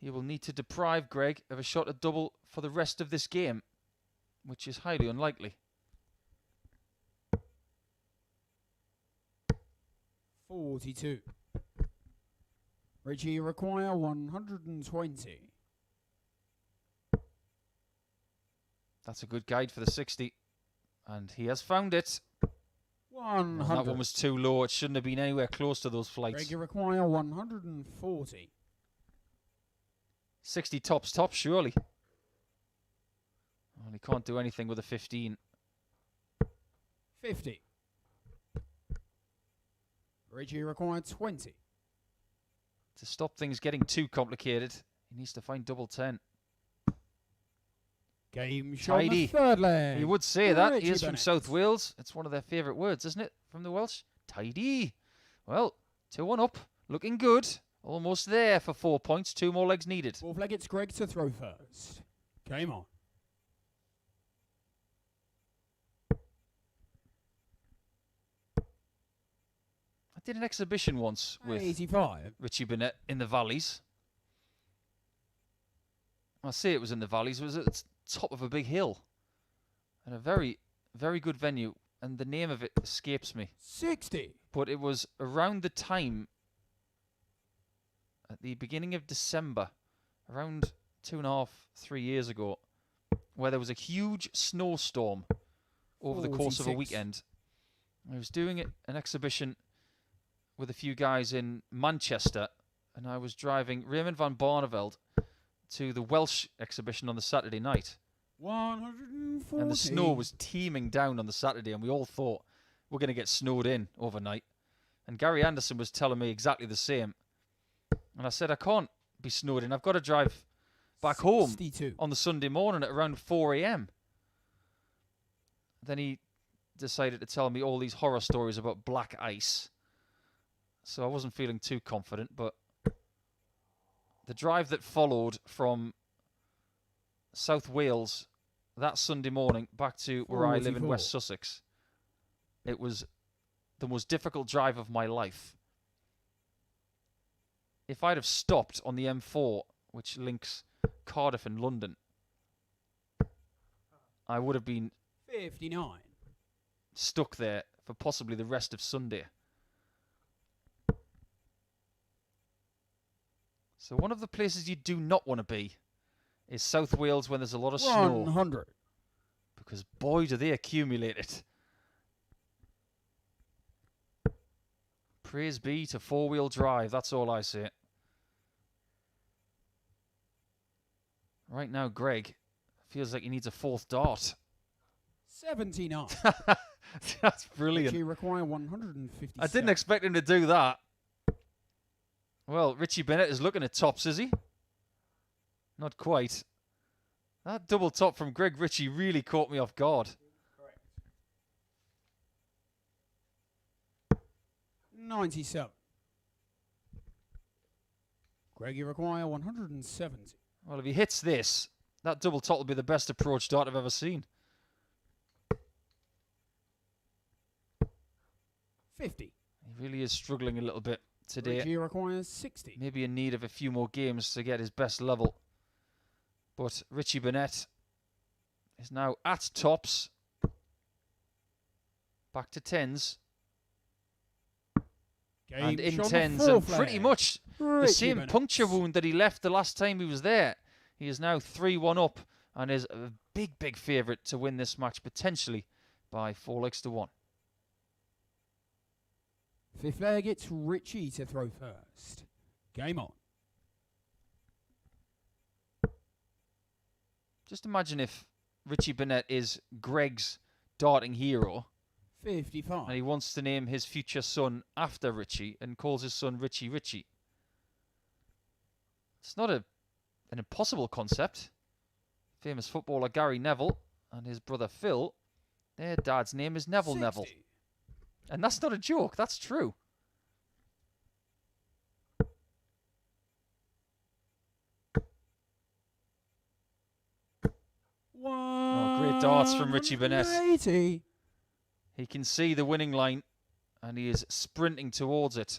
he will need to deprive Greg of a shot at double for the rest of this game, which is highly unlikely. 42. Richie require 120. That's a good guide for the 60. And he has found it. 100. That one was too low. It shouldn't have been anywhere close to those flights. Greg require 140. 60 tops, surely. Well, he can't do anything with a 15. 50. Richie required 20. To stop things getting too complicated, he needs to find double 10. Game shot on Tidy. the third leg. You would say that. He Richie is from Burnett. South Wales. It's one of their favourite words, isn't it? From the Welsh. Tidy. Well, 2-1 up. Looking good. Almost there for 4 points. 2 more legs needed. Fourth leg, it's Greg to throw first. Game on. I did an exhibition once with 85. Richie Burnett in the Valleys. I say it was in the Valleys. It was at the top of a big hill. And a very, very good venue. And the name of it escapes me. 60. But it was around the time, at the beginning of December, around 2.5, 3 years ago, where there was a huge snowstorm over the course of a 46. weekend. I was doing an exhibition with a few guys in Manchester, and I was driving Raymond van Barneveld to the Welsh exhibition on the Saturday night. 140. And the snow was teeming down on the Saturday, and we all thought we're going to get snowed in overnight. And Gary Anderson was telling me exactly the same. And I said, I can't be snowed in. I've got to drive back 62. home on the Sunday morning at around 4 a.m. Then he decided to tell me all these horror stories about black ice. So I wasn't feeling too confident, but the drive that followed from South Wales that Sunday morning back to where I live in 44. West Sussex, it was the most difficult drive of my life. If I'd have stopped on the M4, which links Cardiff and London, I would have been 59. stuck there for possibly the rest of Sunday. So one of the places you do not want to be is South Wales when there's a lot of snow. 100. Because boy, do they accumulate it. Praise be to four-wheel drive. That's all I say. Right now, Greg feels like he needs a fourth dart. 79. That's brilliant. Richie require 150. I didn't expect him to do that. Well, Richie Burnett is looking at tops, is he? Not quite. That double top from Greg Ritchie really caught me off guard. Correct. 97. Greg, you require 170. Well, if he hits this, that double top will be the best approach dart I've ever seen. 50. He really is struggling a little bit today. Richie requires 60. Maybe in need of a few more games to get his best level. But Richie Burnett is now at tops. Back to tens. Game And in shot on tens. the And fourth pretty leg. much the Richie same Burnett. puncture wound that he left the last time he was there. He is now 3-1 up and is a big, big favourite to win this match, potentially by 4-1. Fifth leg, it's Richie to throw first. Game on. Just imagine if Richie Burnett is Greg's darting hero 55. and he wants to name his future son after Richie and calls his son Richie Ritchie. It's not an impossible concept. Famous footballer Gary Neville and his brother Phil, their dad's name is Neville 60. Neville. And that's not a joke, that's true. Oh, great darts from Richie Burnett. 80. He can see the winning line and he is sprinting towards it.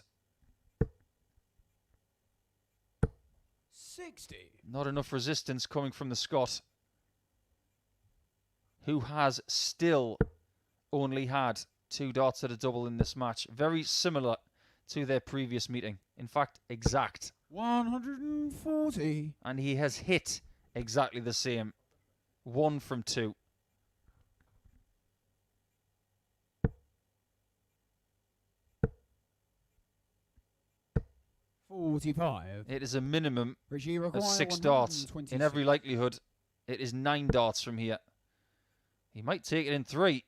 60. Not enough resistance coming from the Scot, who has still only had 2 darts at a double in this match. Very similar to their previous meeting. In fact, exact. 140. And he has hit exactly the same. 1 from 2. $45. It is a minimum Richie of require 6 darts. 126. In every likelihood, it is 9 darts from here. He might take it in 3.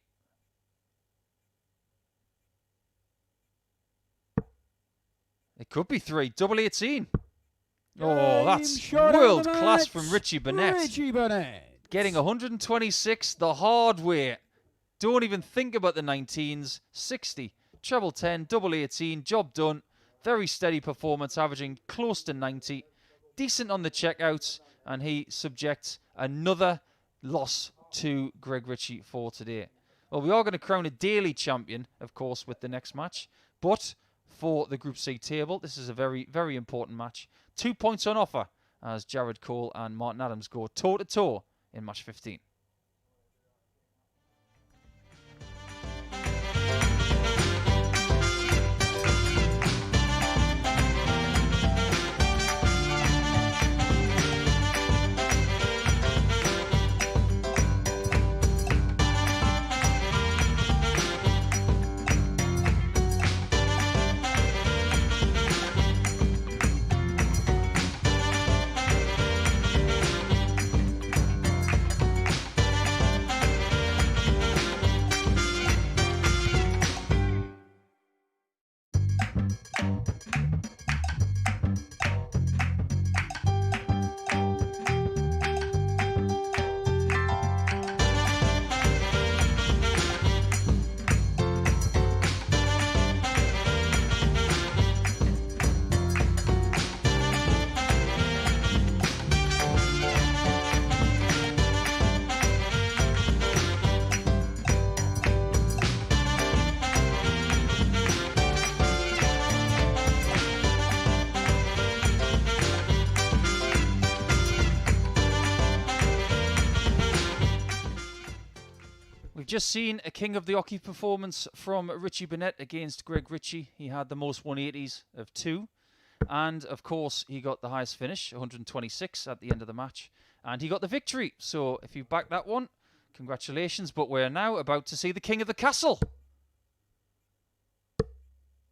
It could be 3. Double 18. Oh, that's shot of world the class match. from Richie Burnett. Richie Burnett. Getting 126 the hard way. Don't even think about the 19s. 60. treble 10, double 18, job done. Very steady performance, averaging close to 90. Decent on the checkouts, and he subjects another loss to Greg Ritchie for today. Well, we are going to crown a daily champion, of course, with the next match. But for the Group C table, this is a very, very important match. 2 points on offer as Jared Cole and Martin Adams go toe-to-toe in match 15. We've just seen a King of the Hockey performance from Richie Burnett against Greg Ritchie. He had the most 180s of 2. And, of course, he got the highest finish, 126 at the end of the match. And he got the victory. So, if you backed that one, congratulations. But we're now about to see the King of the Castle.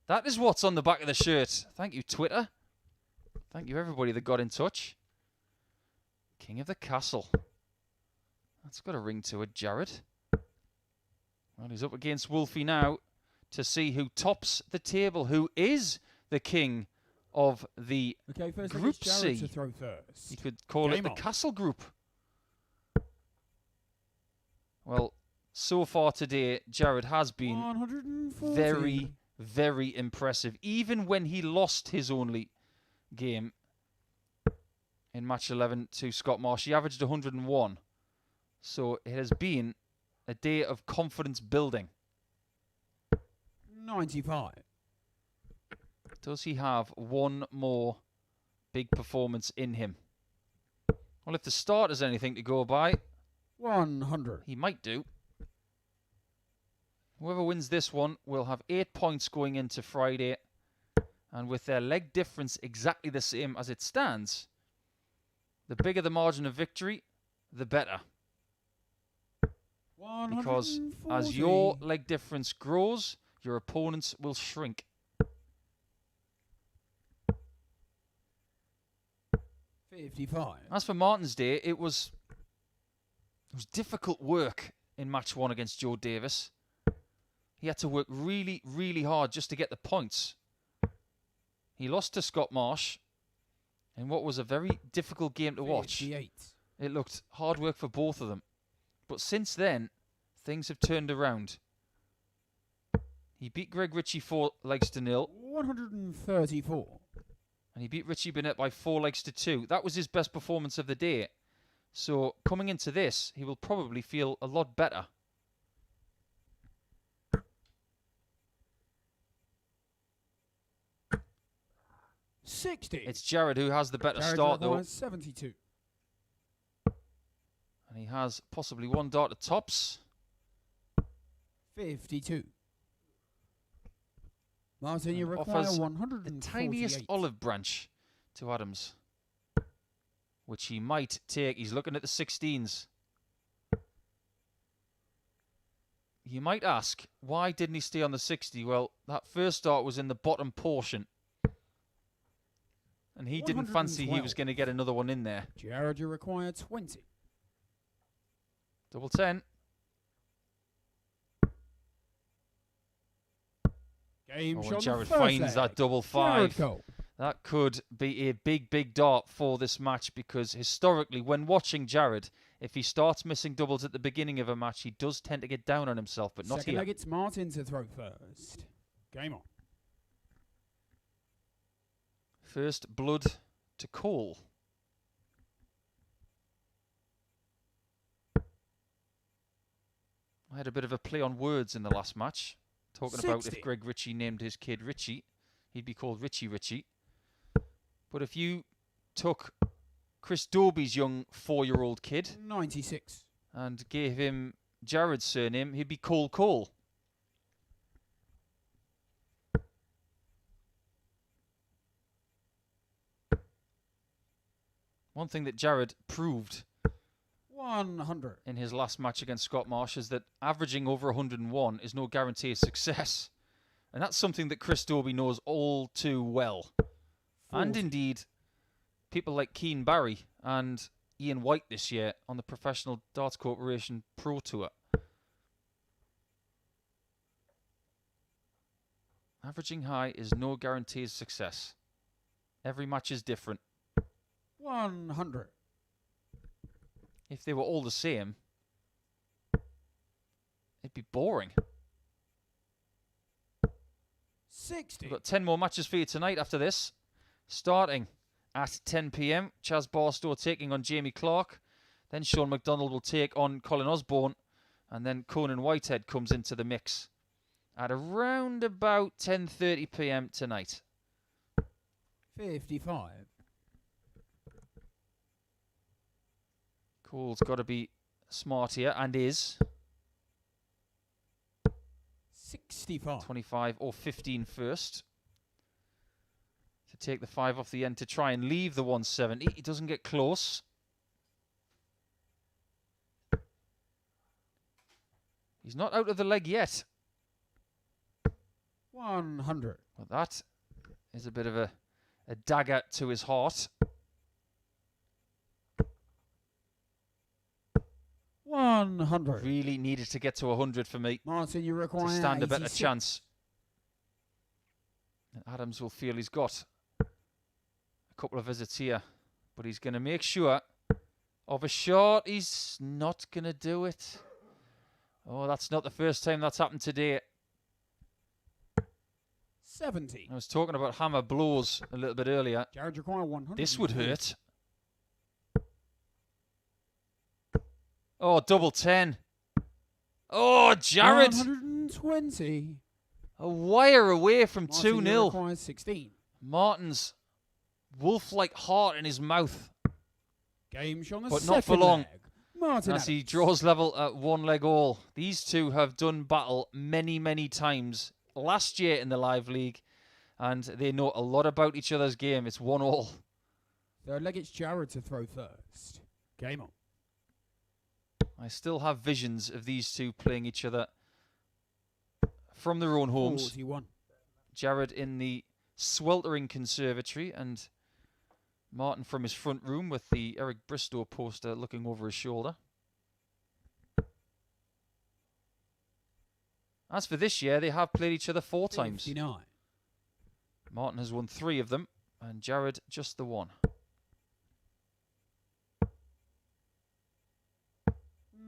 That is what's on the back of the shirt. Thank you, Twitter. Thank you, everybody that got in touch. King of the Castle. That's got a ring to it, Jared. Well, he's up against Wolfie now to see who tops the table, who is the king of the Group C. To throw first. You could call it the Castle Group. Well, so far today, Jared has been very, very impressive. Even when he lost his only game in match 11 to Scott Marsh, he averaged 101. So it has been a day of confidence building. 95. Does he have one more big performance in him? Well, if the start is anything to go by, 100. He might do. Whoever wins this one will have 8 points going into Friday. And with their leg difference exactly the same as it stands, the bigger the margin of victory, the better. Because as your leg difference grows, your opponents will shrink. 55. As for Martin's day, it was difficult work in match 1 against Joe Davis. He had to work really, really hard just to get the points. He lost to Scott Marsh in what was a very difficult game to watch. 58. It looked hard work for both of them. But since then, things have turned around. He beat Greg Ritchie 4 legs to 0. 134. And he beat Richie Burnett by 4 legs to 2. That was his best performance of the day. So coming into this, he will probably feel a lot better. It's Jared who has the better start though. 72. And he has possibly one dart at tops. 52. Martin, you require offers 148. the tiniest olive branch to Adams, which he might take. He's looking at the 16s. You might ask, why didn't he stay on the 60? Well, that first dart was in the bottom portion. And he didn't fancy he was going to get another one in there. Jared, you require 20. Double 10. Game when Jared finds that double 5, that could be a big, big dart for this match, because historically, when watching Jared, if he starts missing doubles at the beginning of a match, he does tend to get down on himself, but not Second here. leg, it's Martin to throw first. Game on. First blood to Cole. I had a bit of a play on words in the last match, talking 60. about if Greg Ritchie named his kid Ritchie, he'd be called Ritchie. But if you took Chris Dobie's young 4-year-old kid 96. and gave him Jared's surname, he'd be Cole. One thing that Jared proved 100. in his last match against Scott Marsh is that averaging over 101 is no guarantee of success. And that's something that Chris Dobie knows all too well. 40. And indeed, people like Keane Barry and Ian White this year on the Professional Darts Corporation Pro Tour. Averaging high is no guarantee of success. Every match is different. 100. If they were all the same, it'd be boring. 60. We've got 10 more matches for you tonight after this. Starting at 10 p.m, Chaz Barstow taking on Jamie Clark. Then Sean McDonald will take on Colin Osborne. And then Conan Whitehead comes into the mix at around about 10:30 p.m. tonight. 55. Cole's got to be smart here, and is. 65. 25 or 15 first. To take the 5 off the end to try and leave the 170. He doesn't get close. He's not out of the leg yet. 100. Well, that is a bit of a dagger to his heart. 100. Really needed to get to 100 for me Martin, you require to stand a better 86. chance. And Adams will feel he's got a couple of visits here, but he's going to make sure of a shot. He's not going to do it. Oh, that's not the first time that's happened today. 70. I was talking about hammer blows a little bit earlier. Jared require 100. This would hurt. Oh, double 10. Oh, Jared. 120. A wire away from Martin, 2-0. you require 16. Martin's wolf-like heart in his mouth, Game shot on the but second not for long. leg. Martin as he Adams. draws level at 1 leg all. These two have done battle many, many times last year in the Live League, and they know a lot about each other's game. It's 1-all. Third leg, it's Jared to throw first. Game on. I still have visions of these two playing each other from their own homes. 41. Jared in the sweltering conservatory and Martin from his front room with the Eric Bristow poster looking over his shoulder. As for this year, they have played each other 4 times. 59. Martin has won 3 of them and Jared just the 1.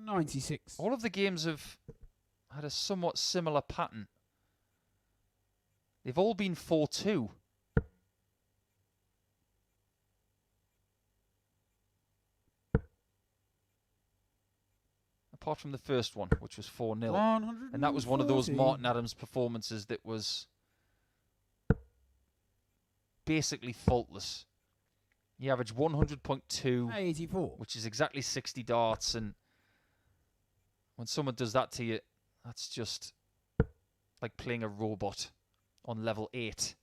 96. All of the games have had a somewhat similar pattern. They've all been 4-2. Apart from the first one, which was 4-0. And that was one of those 140. Martin Adams performances that was basically faultless. He averaged 100.2, 84. which is exactly 60 darts. And when someone does that to you, that's just like playing a robot on level 8.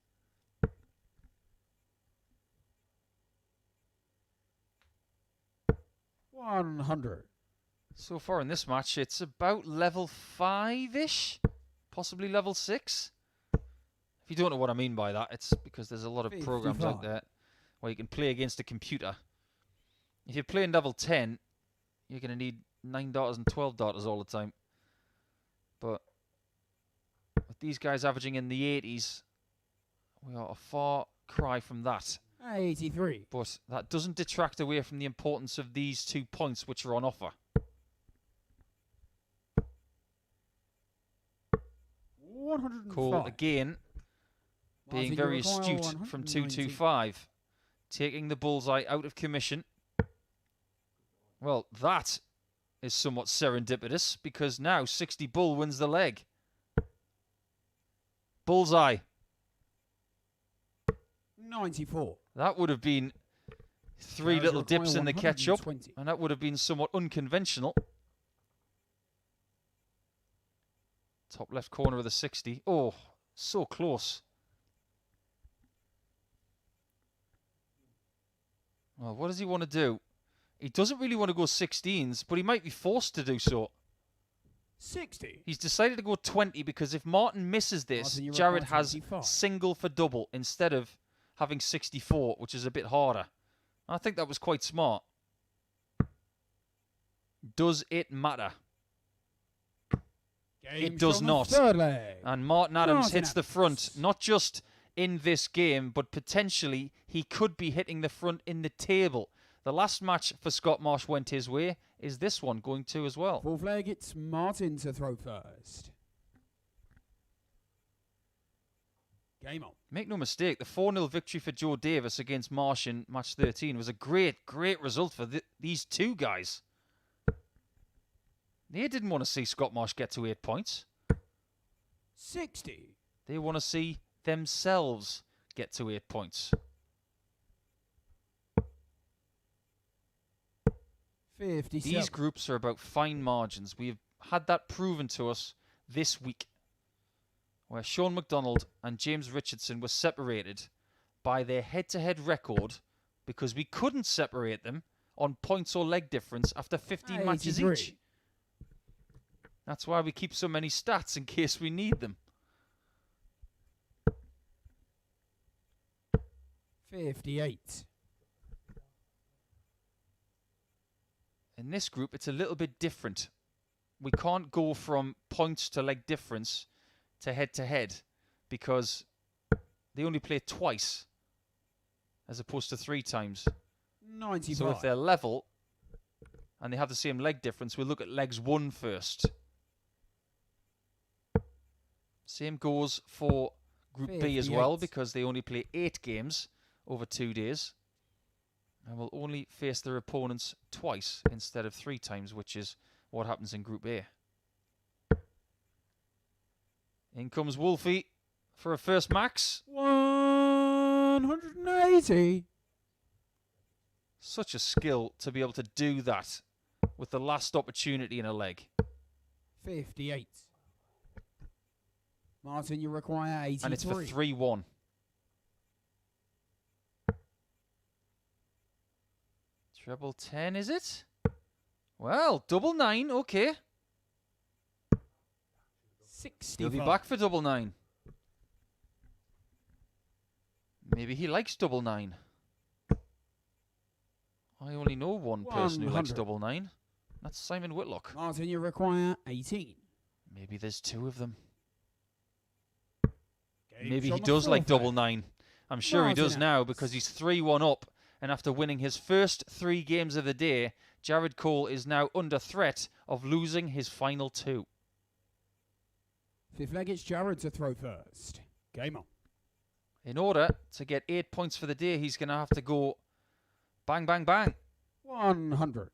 $100. So far in this match, it's about level 5-ish, possibly level 6. If you don't know what I mean by that, it's because there's a lot of programs out 55. there where you can play against a computer. If you're playing level 10, you're going to need 9 darters and 12 darters all the time. But with these guys averaging in the 80s, we are a far cry from that. 83. But that doesn't detract away from the importance of these 2 points which are on offer. 105. Cole again being Martin, very you require astute from 190. 225. Taking the bullseye out of commission. Well, that is somewhat serendipitous because now 60 bull wins the leg. Bullseye. 94. That would have been three Carriage little require dips in the ketchup, 120. and that would have been somewhat unconventional. Top left corner of the 60. Oh, so close. Well, what does he want to do? He doesn't really want to go 16s, but he might be forced to do so. 60. He's decided to go 20 because if Martin misses this, Martin, you Jared require has 25. single for double instead of having 64, which is a bit harder. I think that was quite smart. Does it matter? Game It does from the not. third leg. And Martin Adams Martin hits the Adams. front, not just in this game, but potentially he could be hitting the front in the table. The last match for Scott Marsh went his way. Is this one going to as well? Fourth leg, it's Martin to throw first. Game on. Make no mistake, the 4-0 victory for Joe Davis against Marsh in match 13 was a great result for these two guys. They didn't want to see Scott Marsh get to 8 points. 60. They want to see themselves get to 8 points. 57. These groups are about fine margins. We've had that proven to us this week, where Sean McDonald and James Richardson were separated by their head-to-head record because we couldn't separate them on points or leg difference after 15 matches 83. each. That's why we keep so many stats in case we need them. 58. In this group, it's a little bit different. We can't go from points to leg difference to head because they only play twice as opposed to 3 times. 95. So if they're level and they have the same leg difference, we'll look at legs 1 first. Same goes for Group B as well 58. because they only play 8 games over 2 days. And will only face their opponents twice instead of 3 times, which is what happens in Group A. In comes Wolfie for a first max. 180. Such a skill to be able to do that with the last opportunity in a leg. 58. Martin, you require 83. And it's for 3-1. Treble 10, is it? Well, double 9, okay. 65. He'll be back for double 9. Maybe he likes double 9. I only know one person who likes 100. double 9. That's Simon Whitlock. Martin, you require 18. Maybe there's 2 of them. Game Maybe from he the does like fourth double leg. 9. I'm sure he Martin does now Adams. because he's 3-1 up. And after winning his first 3 games of the day, Jared Cole is now under threat of losing his final 2. Fifth leg, it's Jared to throw first. Game on. In order to get 8 points for the day, he's going to have to go bang, bang, bang. 100.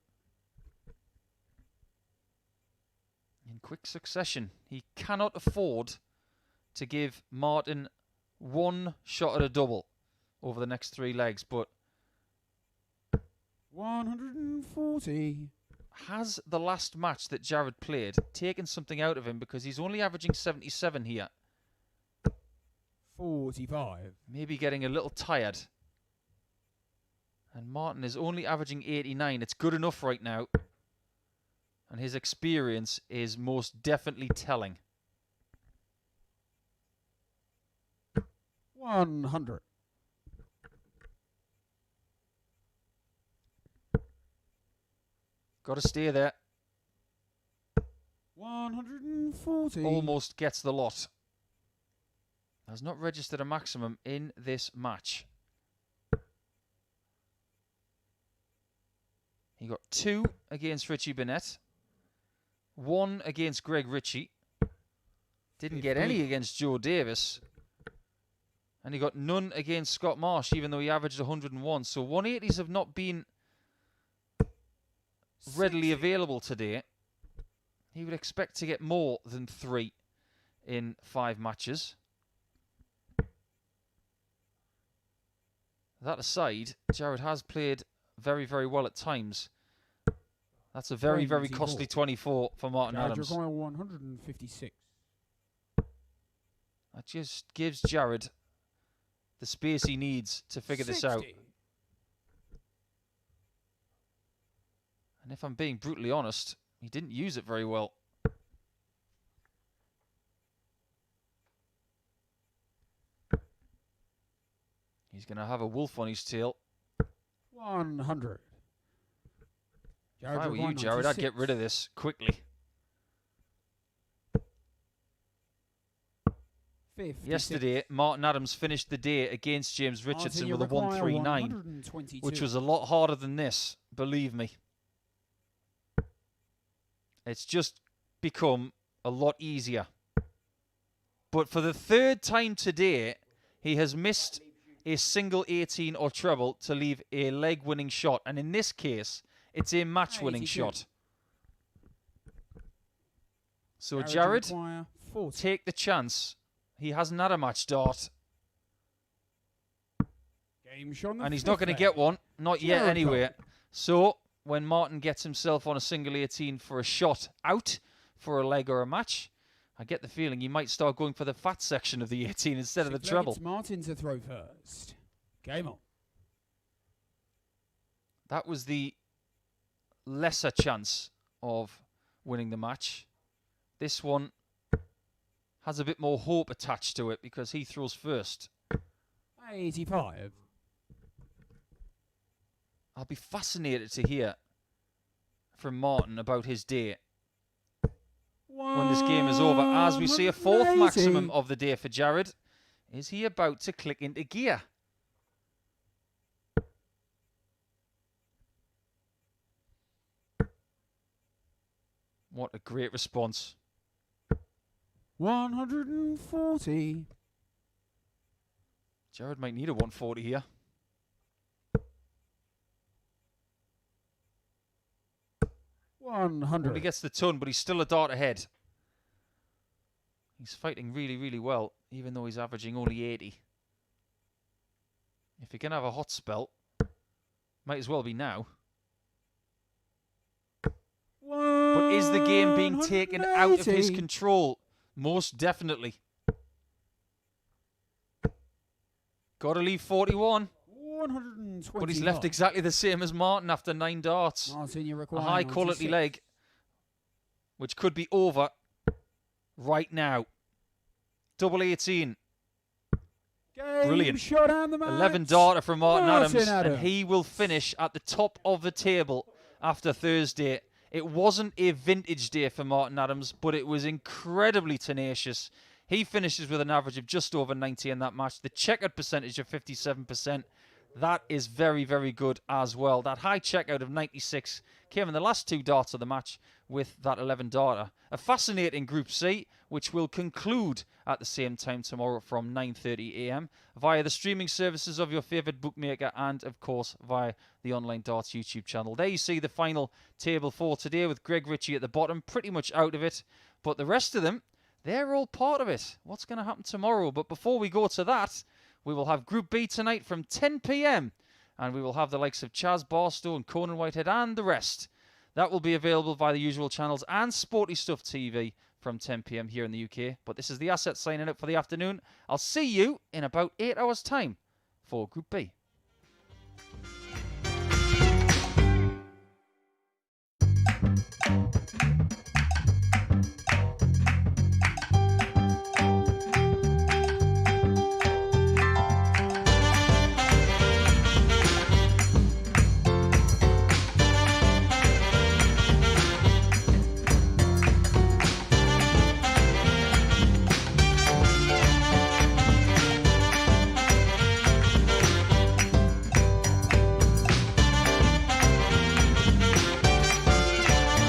In quick succession. He cannot afford to give Martin one shot at a double over the next 3 legs, but 140. has the last match that Jared played taken something out of him because he's only averaging 77 here? 45. Maybe getting a little tired. And Martin is only averaging 89. It's good enough right now. And his experience is most definitely telling. 100. Got to stay there. 140. Almost gets the lot. Has not registered a maximum in this match. He got 2 against Richie Burnett, 1 against Greg Ritchie, Didn't get any against Joe Davis. And he got none against Scott Marsh, even though he averaged 101. So 180s have not been readily available today. He would expect to get more than 3 in 5 matches. That aside, Jared has played very, very well at times. That's a very, very costly 24 for Martin Adams. 156. That just gives Jared the space he needs to figure this out. And if I'm being brutally honest, he didn't use it very well. He's going to have a wolf on his tail. 100. If I were you, Jared, I'd get rid of this quickly. 56. Yesterday, Martin Adams finished the day against James Richardson with a 139, which was a lot harder than this, believe me. It's just become a lot easier. But for the 3rd time today, he has missed a single 18 or treble to leave a leg-winning shot. And in this case, it's a match-winning shot. So Jared, take the chance. He hasn't had a match dart. And he's not going to get one. Not yet anyway. So when Martin gets himself on a single 18 for a shot out for a leg or a match, I get the feeling he might start going for the fat section of the 18 instead of the treble. It's Martin to throw first. Game on. That was the lesser chance of winning the match. This one has a bit more hope attached to it because he throws first. 85. I'll be fascinated to hear from Martin about his day when this game is over. As we see a 4th maximum of the day for Jared. Is he about to click into gear? What a great response. 140. Jared might need a 140 here. 100. He gets the ton, but he's still a dart ahead. He's fighting really, really well, even though he's averaging only 80. If he can have a hot spell, might as well be now. But is the game being taken out of his control? Most definitely. Got to leave 41. 120. But he's left exactly the same as Martin after 9 darts. A high quality leg, which could be over right now. Double 18. Brilliant. 11 darter from Martin Adams, and he will finish at the top of the table after Thursday. It wasn't a vintage day for Martin Adams, but it was incredibly tenacious. He finishes with an average of just over 90 in that match. The checkout percentage of 57%. That is very, very good as well. That high checkout of 96 came in the last 2 darts of the match with that 11 darter. A fascinating Group C, which will conclude at the same time tomorrow from 9:30 a.m. via the streaming services of your favourite bookmaker and, of course, via the Online Darts YouTube channel. There you see the final table for today with Greg Ritchie at the bottom, pretty much out of it. But the rest of them, they're all part of it. What's going to happen tomorrow? But before we go to that, we will have Group B tonight from 10 p.m. and we will have the likes of Chaz Barstow and Conan Whitehead and the rest. That will be available via the usual channels and Sporty Stuff TV from 10 p.m. here in the UK. But this is the Asset signing up for the afternoon. I'll see you in about 8 hours' time for Group B.